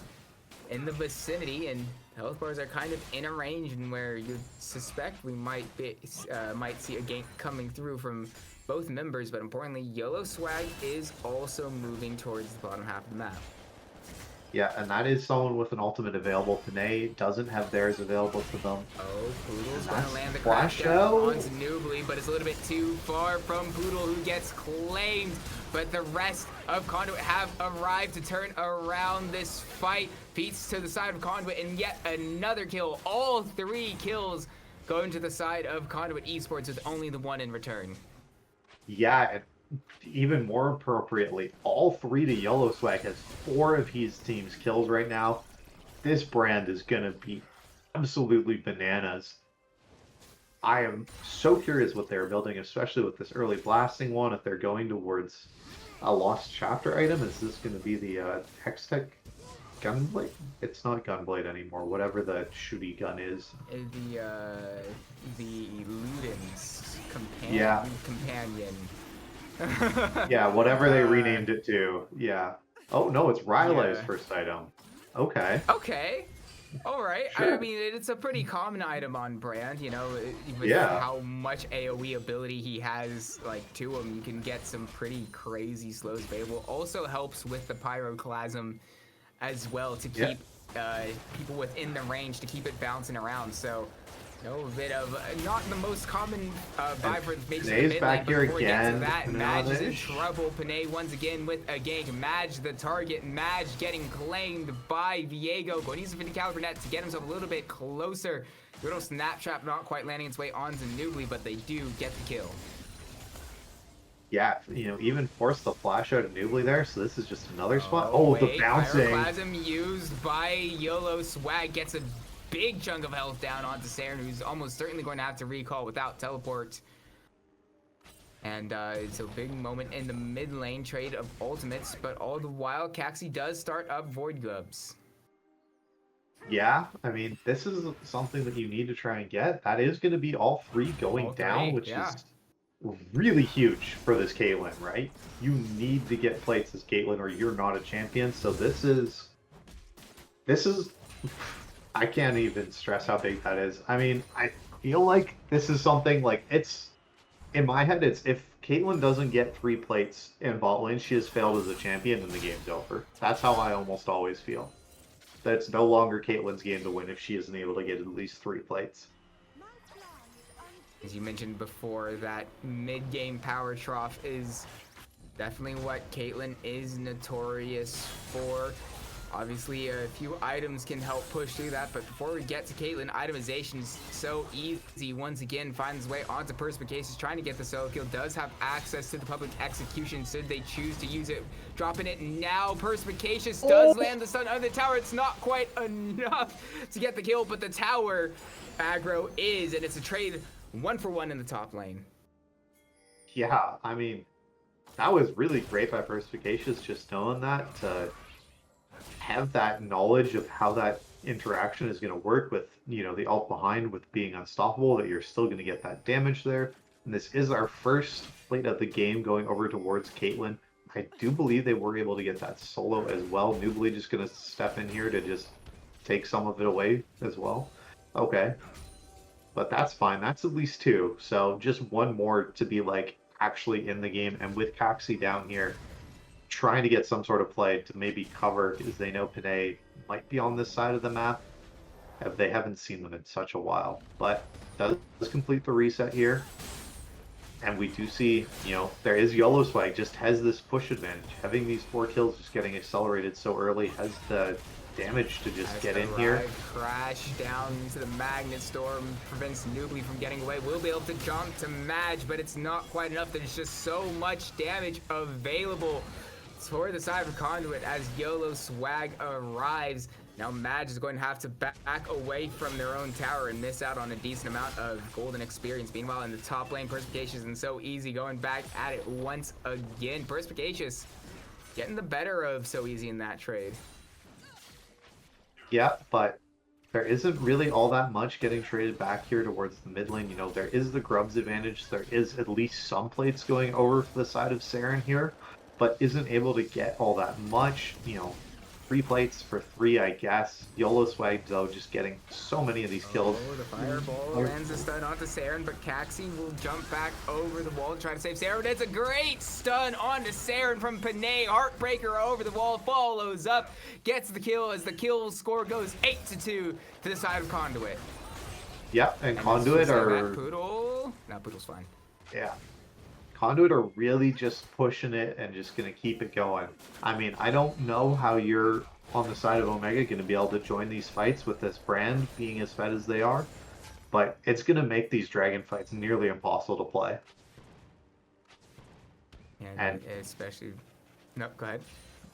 in the vicinity, and health bars are kind of in a range and where you suspect we might see a gank coming through from both members, but importantly, Yellow Swag is also moving towards the bottom half of the map. Yeah, and that is someone with an ultimate available. Panay doesn't have theirs available to them. Oh, Poodle's gonna That's land the flash crash down out. onto Noobly, but it's a little bit too far from Poodle, who gets claimed. But the rest of Conduit have arrived to turn around this fight. Pete's to the side of Conduit, and yet another kill. All 3 kills going to the side of Conduit Esports, with only the 1 in return. Yeah, and even more appropriately, all 3 to Yellow Swag has 4 of his team's kills right now. This brand is going to be absolutely bananas. I am so curious what they're building, especially with this early blasting one. If they're going towards a lost chapter item, is this going to be the Hextech Gunblade? It's not Gunblade anymore, whatever the shooty gun is. The Luden's companion. Yeah. Companion. Yeah, whatever they renamed it to. Yeah. Oh, no, it's Ryle's Yeah. first item. Okay. Okay. All right. I Sure. mean, it's a pretty common item on brand, with Yeah. how much AoE ability he has, to him. You can get some pretty crazy slows available. Also helps with the Pyroclasm as well to keep people within the range, to keep it bouncing around. So, a bit of not the most common vibe for the Panay's back here before we get to again. that, Madge is in Madge. trouble. Panay once again with a gank. Madge the target. Madge getting claimed by Viego. Going to use the 50 caliber net to get himself a little bit closer. Little snap trap not quite landing its way onto Noobly, but they do get the kill. Yeah, even forced the flash out of Noobly there, so this is just another spot. Oh, the wait, bouncing. Pyroclasm used by Yolo Swag gets a big chunk of health down onto Saren, who's almost certainly going to have to recall without teleport. And it's a big moment in the mid lane trade of ultimates, but all the while, Caxi does start up Void Globes. Yeah, I mean, this is something that you need to try and get. That is going to be all 3 going All down, 3, which yeah. is really huge for this Caitlyn, right? You need to get plates as Caitlyn or you're not a champion. So this is I can't even stress how big that is. I mean, I feel like this is something it's in my head, it's if Caitlyn doesn't get 3 plates in bot lane, she has failed as a champion and the game's over. That's how I almost always feel. That it's no longer Caitlyn's game to win if she isn't able to get at least 3 plates. As you mentioned before, that mid-game power trough is definitely what Caitlyn is notorious for. Obviously, a few items can help push through that, but before we get to Caitlyn, itemization is so easy. Once again, finds his way onto Perspicacious, trying to get the solo kill, does have access to the public execution, should they choose to use it. Dropping it now, Perspicacious does land the stun under the tower. It's not quite enough to get the kill, but the tower aggro is, and it's a trade 1-for-1 in the top lane. Yeah, I mean, that was really great by Perspicacious, just knowing that, to have that knowledge of how that interaction is going to work with, the ult behind with being unstoppable, that you're still going to get that damage there. And this is our first plate of the game going over towards Caitlyn. I do believe they were able to get that solo as well. Noobly just going to step in here to just take some of it away as well. Okay. But that's fine. That's at least 2. So just 1 more to be actually in the game. And with Caxi down here, trying to get some sort of play to maybe cover, because they know Panay might be on this side of the map. They haven't seen them in such a while. But does complete the reset here. And we do see, there is YOLO Swag just has this push advantage. Having these 4 kills just getting accelerated so early has the damage to just As get the in here. ride crash down into the magnet storm prevents Nubly from getting away. We'll be able to jump to Madge, but it's not quite enough. There's just so much damage available for the side of Conduit as YOLO Swag arrives. Now Madge is going to have to back away from their own tower and miss out on a decent amount of golden experience. Meanwhile, in the top lane, Perspicacious and So Easy going back at it once again. Perspicacious getting the better of So Easy in that trade. Yeah, but there isn't really all that much getting traded back here towards the mid lane. There is the Grubs advantage. There is at least some plates going over to the side of Saren here, but isn't able to get all that much. 3 plates for 3, I guess. YOLO Swag, though, just getting so many of these kills. Oh, the fireball lands a stun onto Saren, but Caxi will jump back over the wall to try to save Saren. It's a great stun onto Saren from Panay. Heartbreaker over the wall, follows up, gets the kill as the kill score goes 8-2 to the side of Conduit. Yeah, and Conduit are... Poodle? No, Poodle's fine. Yeah. Conduit are really just pushing it and just going to keep it going. I mean, I don't know how you're on the side of Omega going to be able to join these fights with this brand being as fed as they are, but it's going to make these dragon fights nearly impossible to play. And especially... No, go ahead.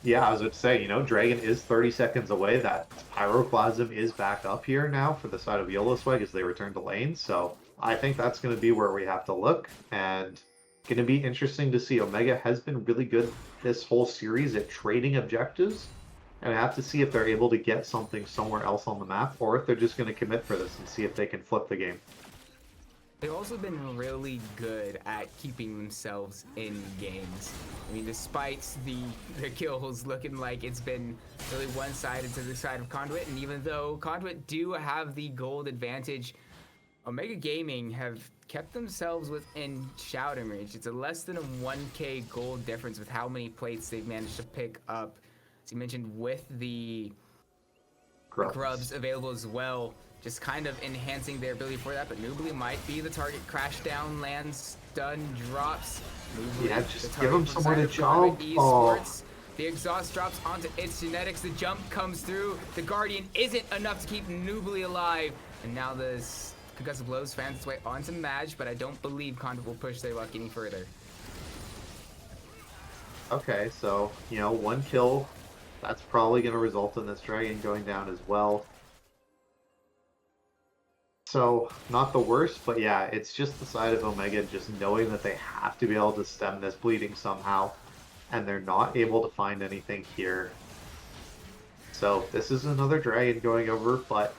Yeah, I was about to say, Dragon is 30 seconds away. That Pyroclasm is back up here now for the side of YOLO Swag as they return to lane, so I think that's going to be where we have to look, and going to be interesting to see. Omega has been really good this whole series at trading objectives, and I have to see if they're able to get something somewhere else on the map, or if they're just going to commit for this and see if they can flip the game. They've also been really good at keeping themselves in games. I mean, despite the kills looking like it's been really one-sided to the side of Conduit, and even though Conduit do have the gold advantage, Omega Gaming have kept themselves within shouting range. It's a less than a 1k gold difference with how many plates they've managed to pick up. As you mentioned, with the grubs available as well, just kind of enhancing their ability for that. But Nubly might be the target. Crash down, lands, stun, drops. Nubly, yeah, just give them somewhere to jump. Esports. The exhaust drops onto its genetics. The jump comes through. The Guardian isn't enough to keep Nubly alive. And now this concussive blows fans its way onto Madge, but I don't believe Conduit will push their luck any further. Okay, so, 1 kill. That's probably going to result in this dragon going down as well. So, not the worst, but yeah, it's just the side of Omega just knowing that they have to be able to stem this bleeding somehow, and they're not able to find anything here. So, this is another dragon going over, but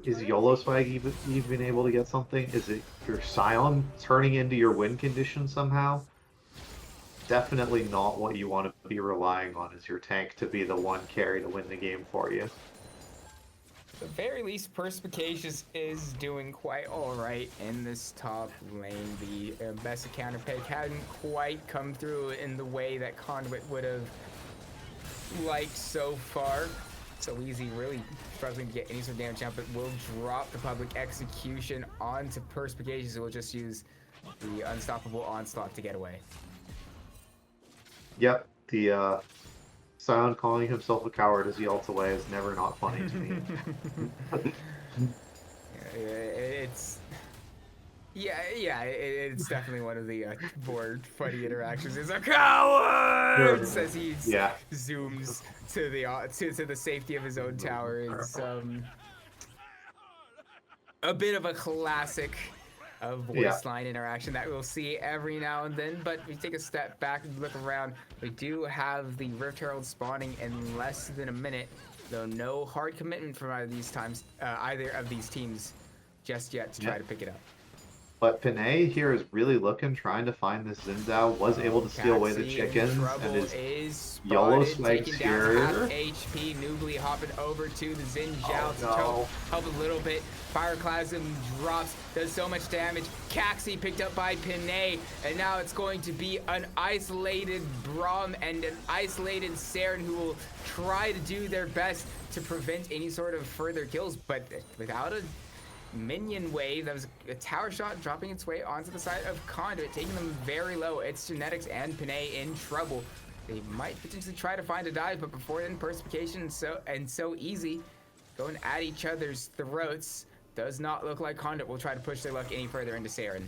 is YOLO Swag even able to get something? Is it your Scion turning into your win condition somehow? Definitely not what you want to be relying on as your tank to be the one carry to win the game for you. At the very least, Perspicacious is doing quite alright in this top lane. The best counter pick hadn't quite come through in the way that Conduit would have liked so far. So Easy really struggling to get any sort of damage out, but will drop the public execution onto Perspicacious. We'll just use the unstoppable onslaught to get away. Yep, the Scion calling himself a coward as he ults away is never not funny to me. It's definitely one of the more funny interactions. It's a coward! Says he zooms to the safety of his own tower. It's a bit of a classic voice line interaction that we'll see every now and then, but we take a step back and look around. We do have the Rift Herald spawning in less than a minute, though no hard commitment from either of these teams just yet to try to pick it up. But Panay here is really looking, trying to find this Zinzao, was able to steal away the chickens, and his YOLO Swag's here. HP, Nubly hopping over to the Zinzao to help a little bit. Pyroclasm drops, does so much damage. Caxi picked up by Panay, and now it's going to be an isolated Braum and an isolated Saren who will try to do their best to prevent any sort of further kills, but without a minion wave. That was a tower shot dropping its way onto the side of Conduit, taking them very low. It's Genetics and Panay in trouble. They might potentially try to find a dive, but before then, Perspication and so easy going at each other's throats. Does not look like Conduit will try to push their luck any further into Saren.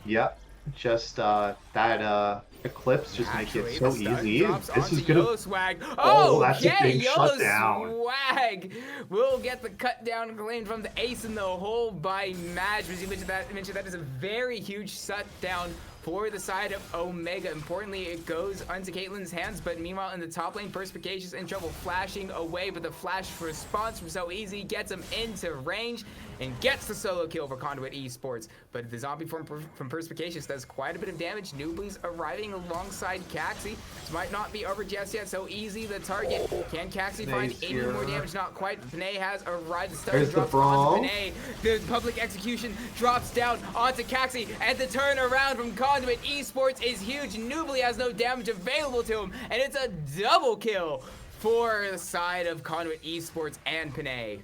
Yep. Just that Eclipse just makes it so the stun easy. drops This is onto gonna. Yellow Swag. Oh, that's a Okay, big Yellow shutdown. Swag will get the cut down claim from the ace in the hole by Madge. As you mentioned that is a very huge shutdown for the side of Omega. Importantly, it goes onto Caitlyn's hands, but meanwhile in the top lane, Perspicacious in trouble, flashing away, but the flash response from So Easy gets him into range and gets the solo kill for Conduit Esports. But the zombie form from Perspicacious does quite a bit of damage. Noobly's arriving alongside Caxi. This might not be over just yet. So Easy the target. Can Caxi find any more damage? Not quite. Panay has arrived. The stun There's the drops brawl. onto Panay. The public execution drops down onto Caxi, and the turnaround from Conduit Esports is huge. Noobly has no damage available to him, and it's a double kill for the side of Conduit Esports and Panay.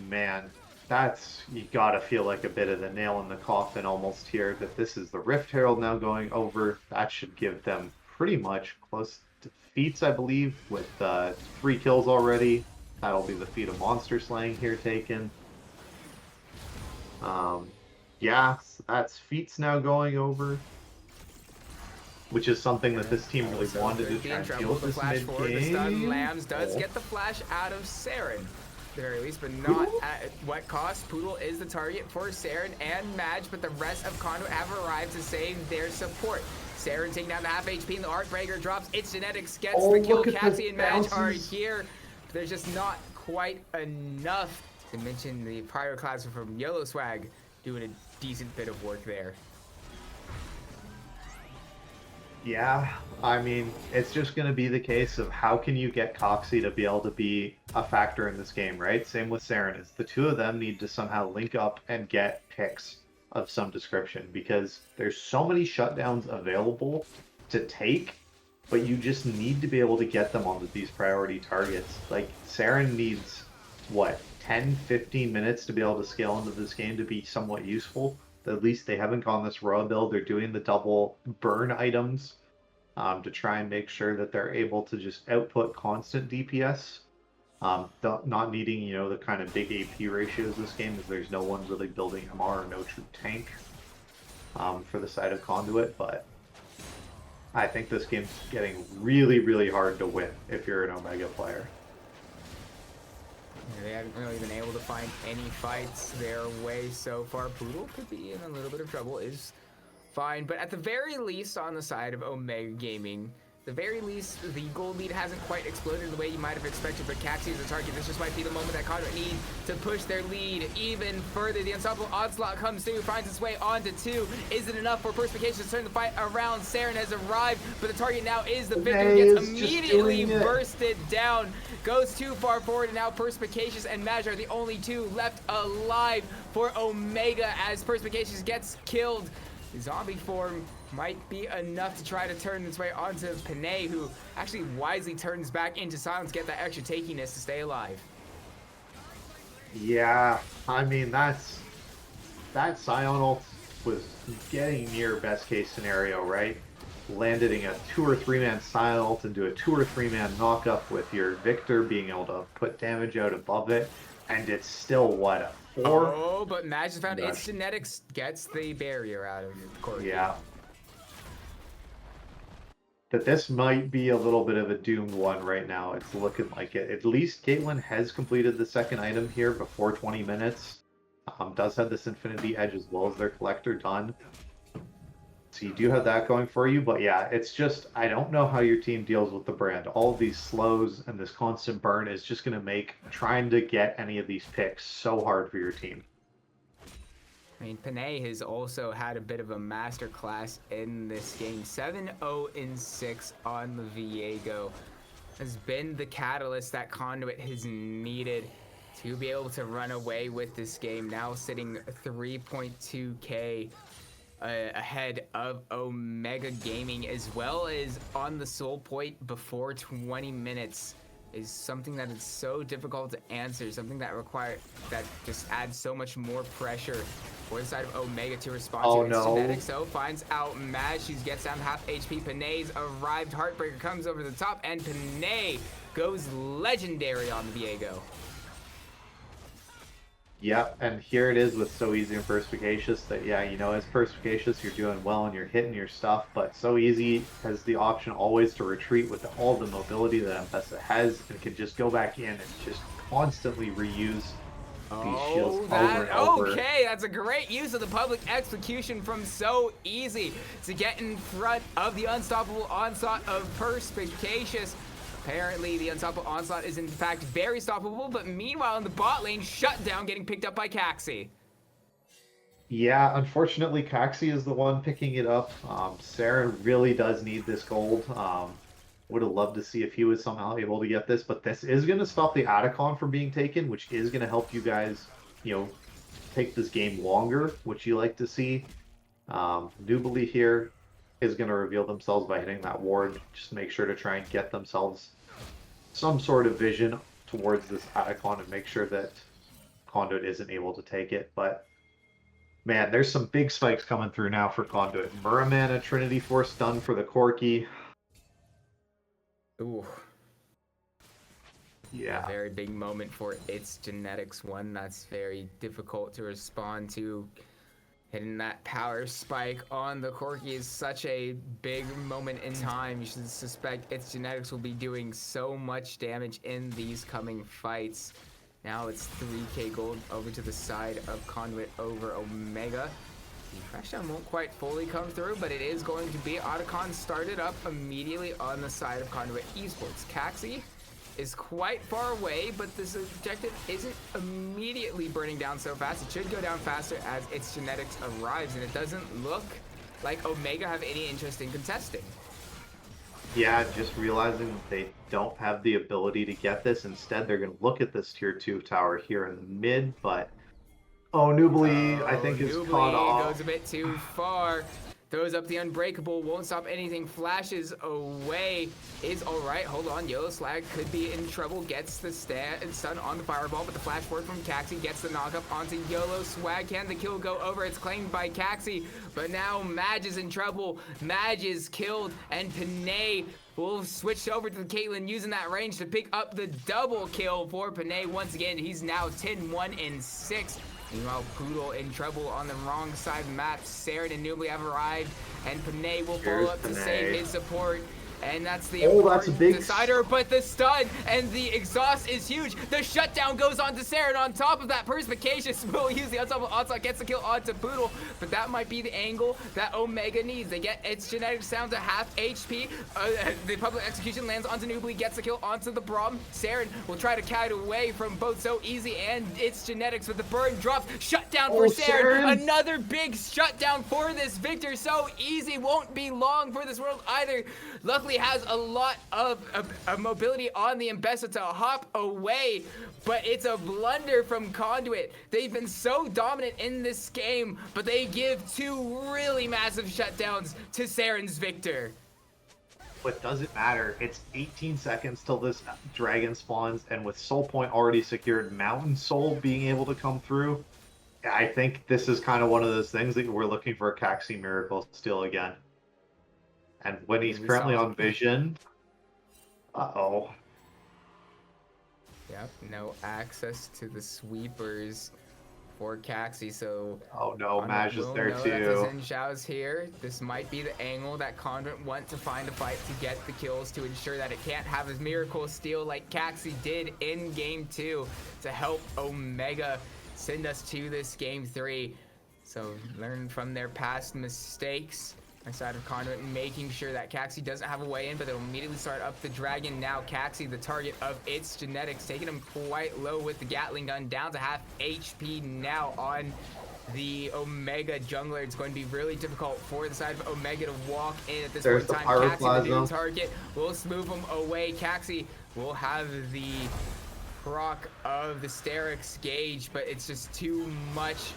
Man, you gotta feel like a bit of the nail in the coffin almost here, that this is the Rift Herald now going over. That should give them pretty much close to feats, I believe, with 3 kills already. That'll be the feat of monster slaying here taken. Yeah, so that's feats now going over, which is something that this team really wanted to try and deal with The this flash forward, the stun mid-game. Lambs does get the flash out of Saren, at the very least, but not at what cost. Poodle is the target for Saren and Madge, but the rest of Conduit have arrived to save their support. Saren taking down the half HP, and the Artbreaker drops. Its Genetics gets the kill. Look at the Cassie and Madge are bounces. here, but there's just not quite enough. To mention the prior class from Yellow Swag doing a decent bit of work there. Yeah, I mean, it's just going to be the case of how can you get Coxie to be able to be a factor in this game, right? Same with Saren. Is the two of them need to somehow link up and get picks of some description, because there's so many shutdowns available to take, but you just need to be able to get them onto these priority targets. Like, Saren needs, what, 10, 15 minutes to be able to scale into this game to be somewhat useful. At least they haven't gone this raw build. They're doing the double burn items to try and make sure that they're able to just output constant DPS. Not needing, the kind of big AP ratios this game, because there's no one really building MR or no true tank for the side of Conduit. But I think this game's getting really, really hard to win if you're an Omega player. They haven't really been able to find any fights their way so far. Poodle could be in a little bit of trouble, is fine, but at the very least on the side of Omega Gaming, the very least the gold lead hasn't quite exploded the way you might have expected, but Caxi is the target. This just might be the moment that Conduit need to push their lead even further. The Unstoppable Onslaught comes through, finds its way onto 2. Is it enough for Perspication to turn the fight around? Saren has arrived, but the target now is the victor, who gets immediately bursted down. Goes too far forward, and now Perspicacious and Madge are the only 2 left alive for Omega as Perspicacious gets killed. The zombie form might be enough to try to turn its way onto Panay, who actually wisely turns back into silence, get that extra takiness to stay alive. Yeah, I mean, that Scion ult was getting near best case scenario, right? Landing a 2 or 3 man Scion ult into a 2 or 3 man knockup with your Victor being able to put damage out above it, and it's still what, a 4? Oh, but Madge has found its Genetics, gets the barrier out of court. Yeah. But this might be a little bit of a doomed one right now. It's looking like it. At least Caitlyn has completed the second item here before 20 minutes. Does have this Infinity Edge as well as their Collector done. So you do have that going for you. But yeah, it's just, I don't know how your team deals with the brand. All of these slows and this constant burn is just going to make trying to get any of these picks so hard for your team. I mean, Panay has also had a bit of a master class in this game. 7-0-6 on the Viego has been the catalyst that Conduit has needed to be able to run away with this game. Now sitting 3.2k ahead of Omega Gaming, as well as on the soul point before 20 minutes. is something that is so difficult to answer, something that just adds so much more pressure for the side of Omega to respond Oh, to. It's no. Genetic, so finds out Mad. She gets down half HP. Panay's arrived. Heartbreaker comes over the top, and Panay goes legendary on the Viego. Yep, and here it is with So Easy and Perspicacious that, yeah, you know, as Perspicacious, you're doing well and you're hitting your stuff, but So Easy has the option always to retreat with all the mobility that M-Pesa has and can just go back in and just constantly reuse these shields over and over. Okay, that's a great use of the public execution from So Easy to get in front of the unstoppable onslaught of Perspicacious. Apparently, the unstoppable onslaught is in fact very stoppable, but meanwhile in the bot lane, Shutdown getting picked up by Caxi. Yeah, unfortunately, Caxi is the one picking it up. Sarah really does need this gold. Would have loved to see if he was somehow able to get this, but this is going to stop the Atacon from being taken, which is going to help you guys, you know, take this game longer, which you like to see. Nubili here is going to reveal themselves by hitting that ward. Just make sure to try and get themselves some sort of vision towards this Atacon and make sure that Conduit isn't able to take it. But man, there's some big spikes coming through now for Conduit. Muramana, Trinity Force done for the Corki. Ooh. Yeah. A very big moment for its Genetics, one that's very difficult to respond to. Hitting that power spike on the Corki is such a big moment in time. You should suspect its Genetics will be doing so much damage in these coming fights. Now it's 3k gold over to the side of Conduit over Omega. The Crashdown won't quite fully come through, but it is going to be Otacon started up immediately on the side of Conduit Esports. Caxi is quite far away, but this objective isn't immediately burning down so fast. It should go down faster as its Genetics arrives, and it doesn't look like Omega have any interest in contesting. Yeah, just realizing that they don't have the ability to get this. Instead, they're going to look at this tier 2 tower here in the mid, but Nubili, I think, is caught off. Goes a bit too far. Throws up the Unbreakable, won't stop anything, flashes away, is alright, hold on, Yellow Slag could be in trouble, gets the stun on the Fireball, but the flash forward from Caxi gets the knock up onto Yellow Swag. Can the kill go over? It's claimed by Caxi, but now Madge is in trouble, Madge is killed, and Panay will switch over to the Caitlyn using that range to pick up the double kill for Panay once again. He's now 10-1-6. Meanwhile, Poodle in trouble on the wrong side of the map. Saren and Nubli have arrived, and Panay will follow up to save his support. And that's the that's a big decider, but the stun and the exhaust is huge. The shutdown goes on to Saren. On top of that, Perspicacious will use the unstoppable onslaught, gets the kill onto Poodle, but that might be the angle that Omega needs. They get its Genetics down to half HP. The public execution lands onto Nubli, gets the kill onto the Braum. Saren will try to kite away from both So Easy and its Genetics, but the burn drops. Shutdown for Saren. Another big shutdown for this Victor. So Easy won't be long for this world either. Luckily has a lot of mobility on the M-Pesa to hop away, but it's a blunder from Conduit. They've been so dominant in this game, but they give two really massive shutdowns to Saren's Victor. But does it matter? It's 18 seconds till this dragon spawns, and with Soul Point already secured, Mountain Soul being able to come through, I think this is kind of one of those things that we're looking for a Caxi miracle still again. And when he's currently on Vision, uh-oh. Yep, no access to the sweepers for Caxi, so... Oh no, Maj is there too. Xiao's here. This might be the angle that Conduit want to find a fight to get the kills to ensure that it can't have his miracle steal like Caxi did in Game 2 to help Omega send us to this Game 3. So learn from their past mistakes. Inside of Conduit, making sure that Caxi doesn't have a way in, but they'll immediately start up the dragon. Now Caxi, the target of its Genetics, taking him quite low with the Gatling gun, down to half HP now on the Omega jungler. It's going to be really difficult for the side of Omega to walk in at this point in time. Caxi, the new target, will smooth him away. Caxi will have the proc of the Sterix gauge, but it's just too much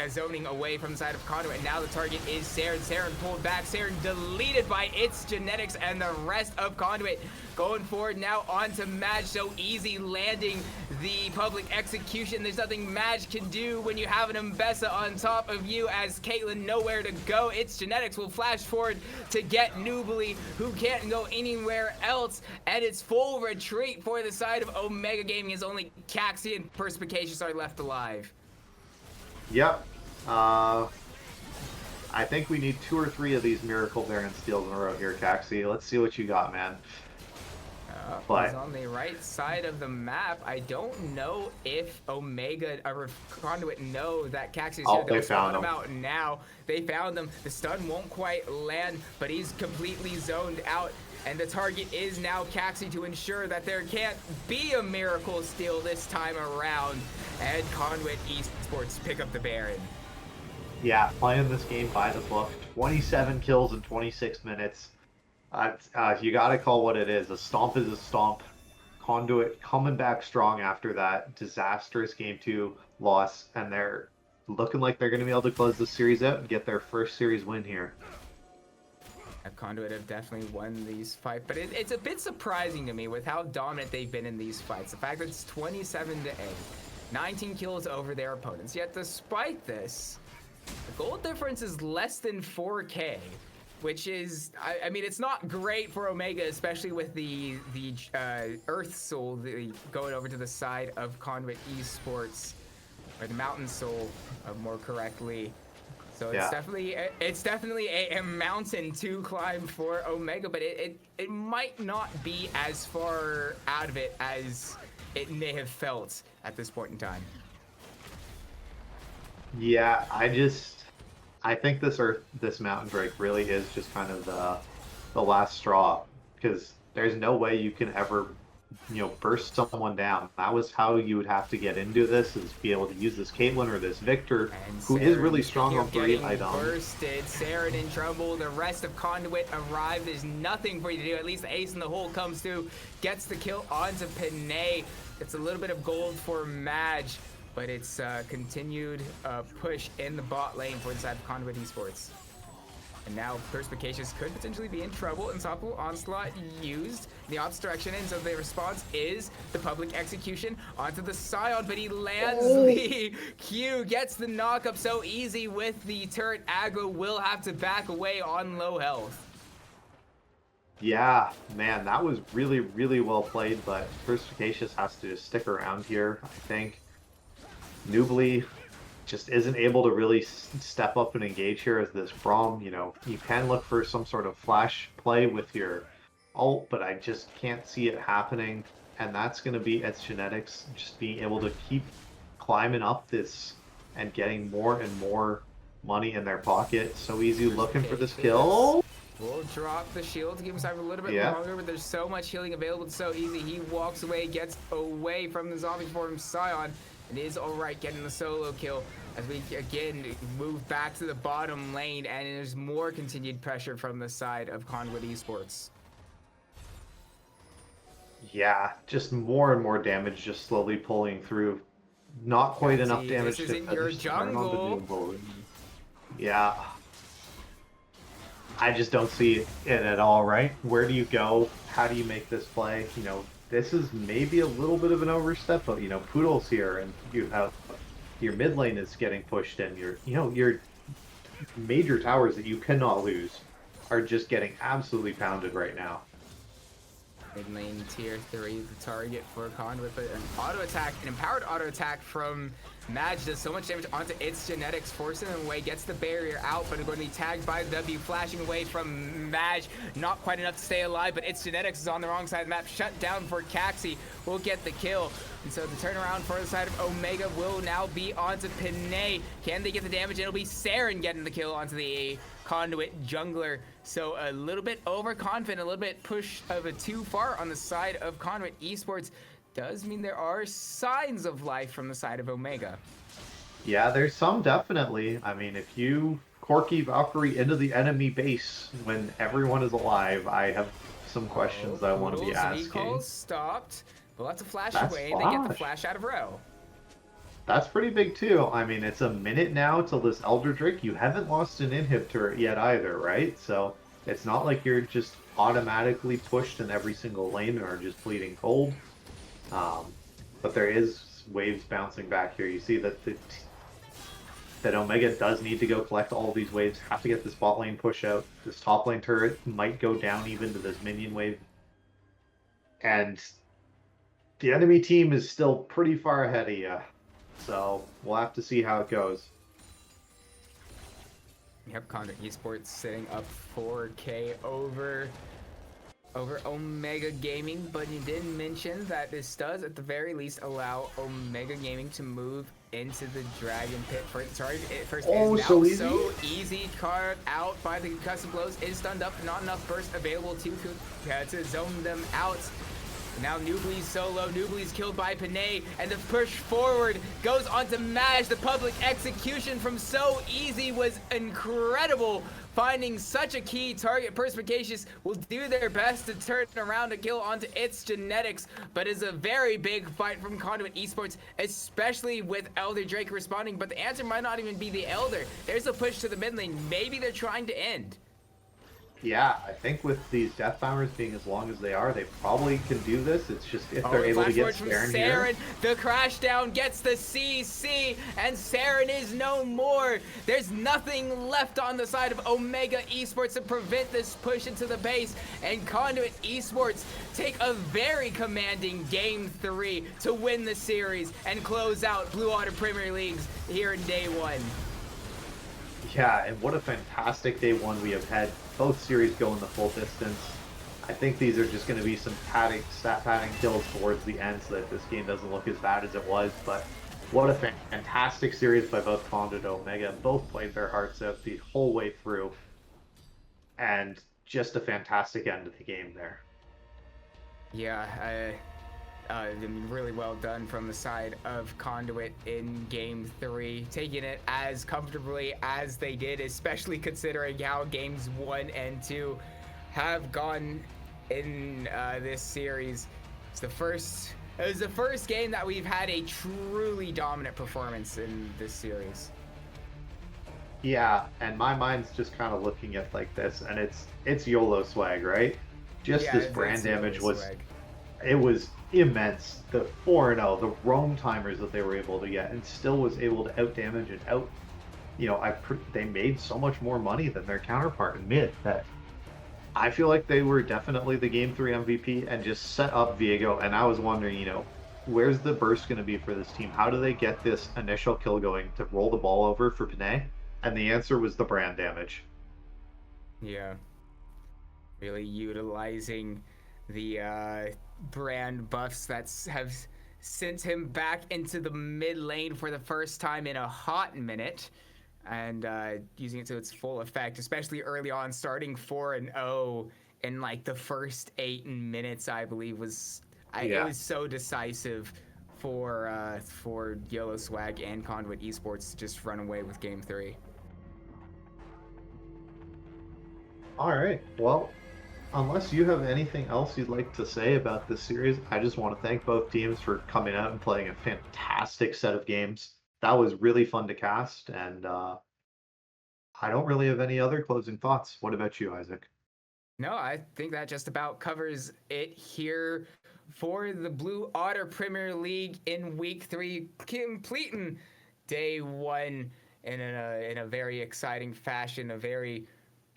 zoning away from the side of Conduit, and now the target is Saren. Saren pulled back. Saren deleted by its genetics, and the rest of Conduit going forward now onto Madge. So easy landing the public execution. There's nothing Madge can do when you have an Mbessa on top of you, as Caitlyn nowhere to go. Its genetics will flash forward to get Nubly, who can't go anywhere else, and it's full retreat for the side of Omega Gaming, as only Caxi and Perspicacious are left alive. Yep. I think we need 2 or 3 of these Miracle Baron steals in a row here, Caxi. Let's see what you got, man. He's on the right side of the map. I don't know if Omega or Conduit know that Caxi is here. Oh, They'll they found spawn him. out now. They found him. The stun won't quite land, but he's completely zoned out. And the target is now Caxi to ensure that there can't be a miracle steal this time around. And Conduit Esports pick up the Baron. Yeah, playing this game by the book. 27 kills in 26 minutes. You gotta call what it is. A stomp is a stomp. Conduit coming back strong after that disastrous Game 2 loss, and they're looking like they're going to be able to close the series out and get their first series win here. Conduit have definitely won these fights, but it's a bit surprising to me with how dominant they've been in these fights. The fact that it's 27-8, 19 kills over their opponents. Yet despite this, the goal difference is less than 4K. Which is, I mean, it's not great for Omega, especially with the Earth Soul going over to the side of Conduit Esports, or the Mountain Soul, more correctly. So it's definitely a mountain to climb for Omega, but it might not be as far out of it as it may have felt at this point in time. Yeah, I think this mountain break really is just kind of the last straw, because there's no way you can ever, burst someone down. That was how you would have to get into this, is be able to use this Caitlyn or this Victor, And who is Saren really strong on 3 getting items. Bursted. Saren in trouble. The rest of Conduit arrived. There's nothing for you to do. At least the ace in the hole comes through, gets the kill onto Panay. It's a little bit of gold for Madge. But it's continued push in the bot lane for the side of Conduit Esports. And now Perspicacious could potentially be in trouble. Unstoppable Onslaught used in the opposite direction, and so the response is the public execution onto the Scion, but he lands the Q, gets the knock up so easy with the turret aggro, will have to back away on low health. Yeah, man, that was really, really well played, but Perspicacious has to just stick around here, I think. Nubly just isn't able to really step up and engage here as this Braum. You can look for some sort of flash play with your ult, but I just can't see it happening. And that's going to be its genetics, just being able to keep climbing up this and getting more and more money in their pocket. So easy looking for this kill. We'll drop the shield to give himself a little bit longer, but there's so much healing available. It's so easy. He walks away, gets away from the zombie form Scion. It is alright getting the solo kill as we again move back to the bottom lane, and there's more continued pressure from the side of Conduit Esports. Yeah, just more and more damage just slowly pulling through. Not quite enough damage this to isn't your finish turn on the jungle. Doom. Yeah. I just don't see it at all, right? Where do you go? How do you make this play? This is maybe a little bit of an overstep, but Poodle's here, and you have your mid lane is getting pushed in. Your major towers that you cannot lose are just getting absolutely pounded right now. Mid lane tier 3, the target for Conduit, but an auto attack, an empowered auto attack from Madge does so much damage onto its genetics, forcing him away, gets the barrier out, but it's going to be tagged by the W, flashing away from Madge. Not quite enough to stay alive, but its genetics is on the wrong side of the map. Shut down for Caxi, will get the kill. And so the turnaround for the side of Omega will now be onto Panay. Can they get the damage? It'll be Saren getting the kill onto the Conduit jungler. So a little bit overconfident, a little bit push of a too far on the side of Conduit Esports. Does mean there are signs of life from the side of Omega. Yeah, there's some definitely. I mean, if you Corky Valkyrie into the enemy base when everyone is alive, I have some questions that I want to be asking. Recall stopped. We'll have to flash That's away. They get the flash. flash out of row. That's pretty big too. I mean, it's a minute now till this Elder Drake. You haven't lost an inhib turret yet either, right? So it's not like you're just automatically pushed in every single lane or just bleeding cold. Um, but there is waves bouncing back here. You see that that Omega does need to go collect all of these waves, have to get this bot lane push out. This top lane turret might go down even to this minion wave. And the enemy team is still pretty far ahead of you. So we'll have to see how it goes. Yep, Conduit Esports sitting up 4K over Omega Gaming, but you did mention that this does at the very least allow Omega Gaming to move into the Dragon Pit first. Sorry, it first Oh, is now so easy? so easy. Card out by the concussive blows, is stunned up, not enough burst available to zone them out. Now Nubly's solo, Nubly's killed by Panay, and the push forward goes on to Mash. The public execution from So Easy was incredible. Finding such a key target, Perspicacious will do their best to turn around a kill onto its genetics, but is a very big fight from Conduit Esports, especially with Elder Drake responding, but the answer might not even be the Elder. There's a push to the mid lane. Maybe they're trying to end. Yeah, I think with these death bombers being as long as they are, they probably can do this. It's just if they're able to get Saren here. The crash down gets the CC, and Saren is no more. There's nothing left on the side of Omega Esports to prevent this push into the base, and Conduit Esports take a very commanding Game 3 to win the series and close out Blue Water Premier Leagues here in Day 1. Yeah, and what a fantastic day one we have had. Both series going the full distance. I think these are just going to be some stat padding kills towards the end so that this game doesn't look as bad as it was. But what a fantastic series by both Conduit and Omega. Both played their hearts out the whole way through. And just a fantastic end of the game there. Yeah, really well done from the side of Conduit in Game 3, taking it as comfortably as they did, especially considering how Games 1 and 2 have gone in this series. It was the first game that we've had a truly dominant performance in this series. Yeah, and my mind's just kind of looking at like this, and it's YOLO swag, right? Just Yeah, this it's brand damage YOLO was swag. It was immense. The 4-0, the roam timers that they were able to get, and still was able to out damage and out. They made so much more money than their counterpart in mid that I feel like they were definitely the Game 3 MVP and just set up Viego. And I was wondering, where's the burst going to be for this team? How do they get this initial kill going to roll the ball over for Panay? And the answer was the brand damage. Yeah. Really utilizing the brand buffs that have sent him back into the mid lane for the first time in a hot minute, and using it to its full effect, especially early on, starting 4-0 in like the first 8 minutes, I believe it was so decisive for Yellow Swag and Conduit Esports to just run away with Game 3. All right. Well, unless you have anything else you'd like to say about this series, I just want to thank both teams for coming out and playing a fantastic set of games. That was really fun to cast, and I don't really have any other closing thoughts. What about you, Isaac? No, I think that just about covers it here for the Blue Otter Premier League in Week 3, completing Day 1 in a very exciting fashion, a very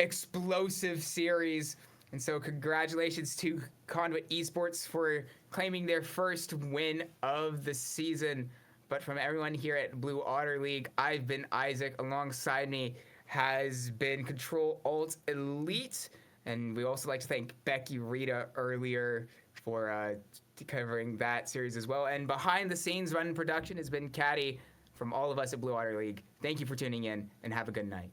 explosive series. And so congratulations to Conduit Esports for claiming their first win of the season. But from everyone here at Blue Otter League, I've been Isaac. Alongside me has been Control Alt Elite. And we also like to thank Becky Rita earlier for covering that series as well. And behind the scenes running production has been Caddy from all of us at Blue Otter League. Thank you for tuning in, and have a good night.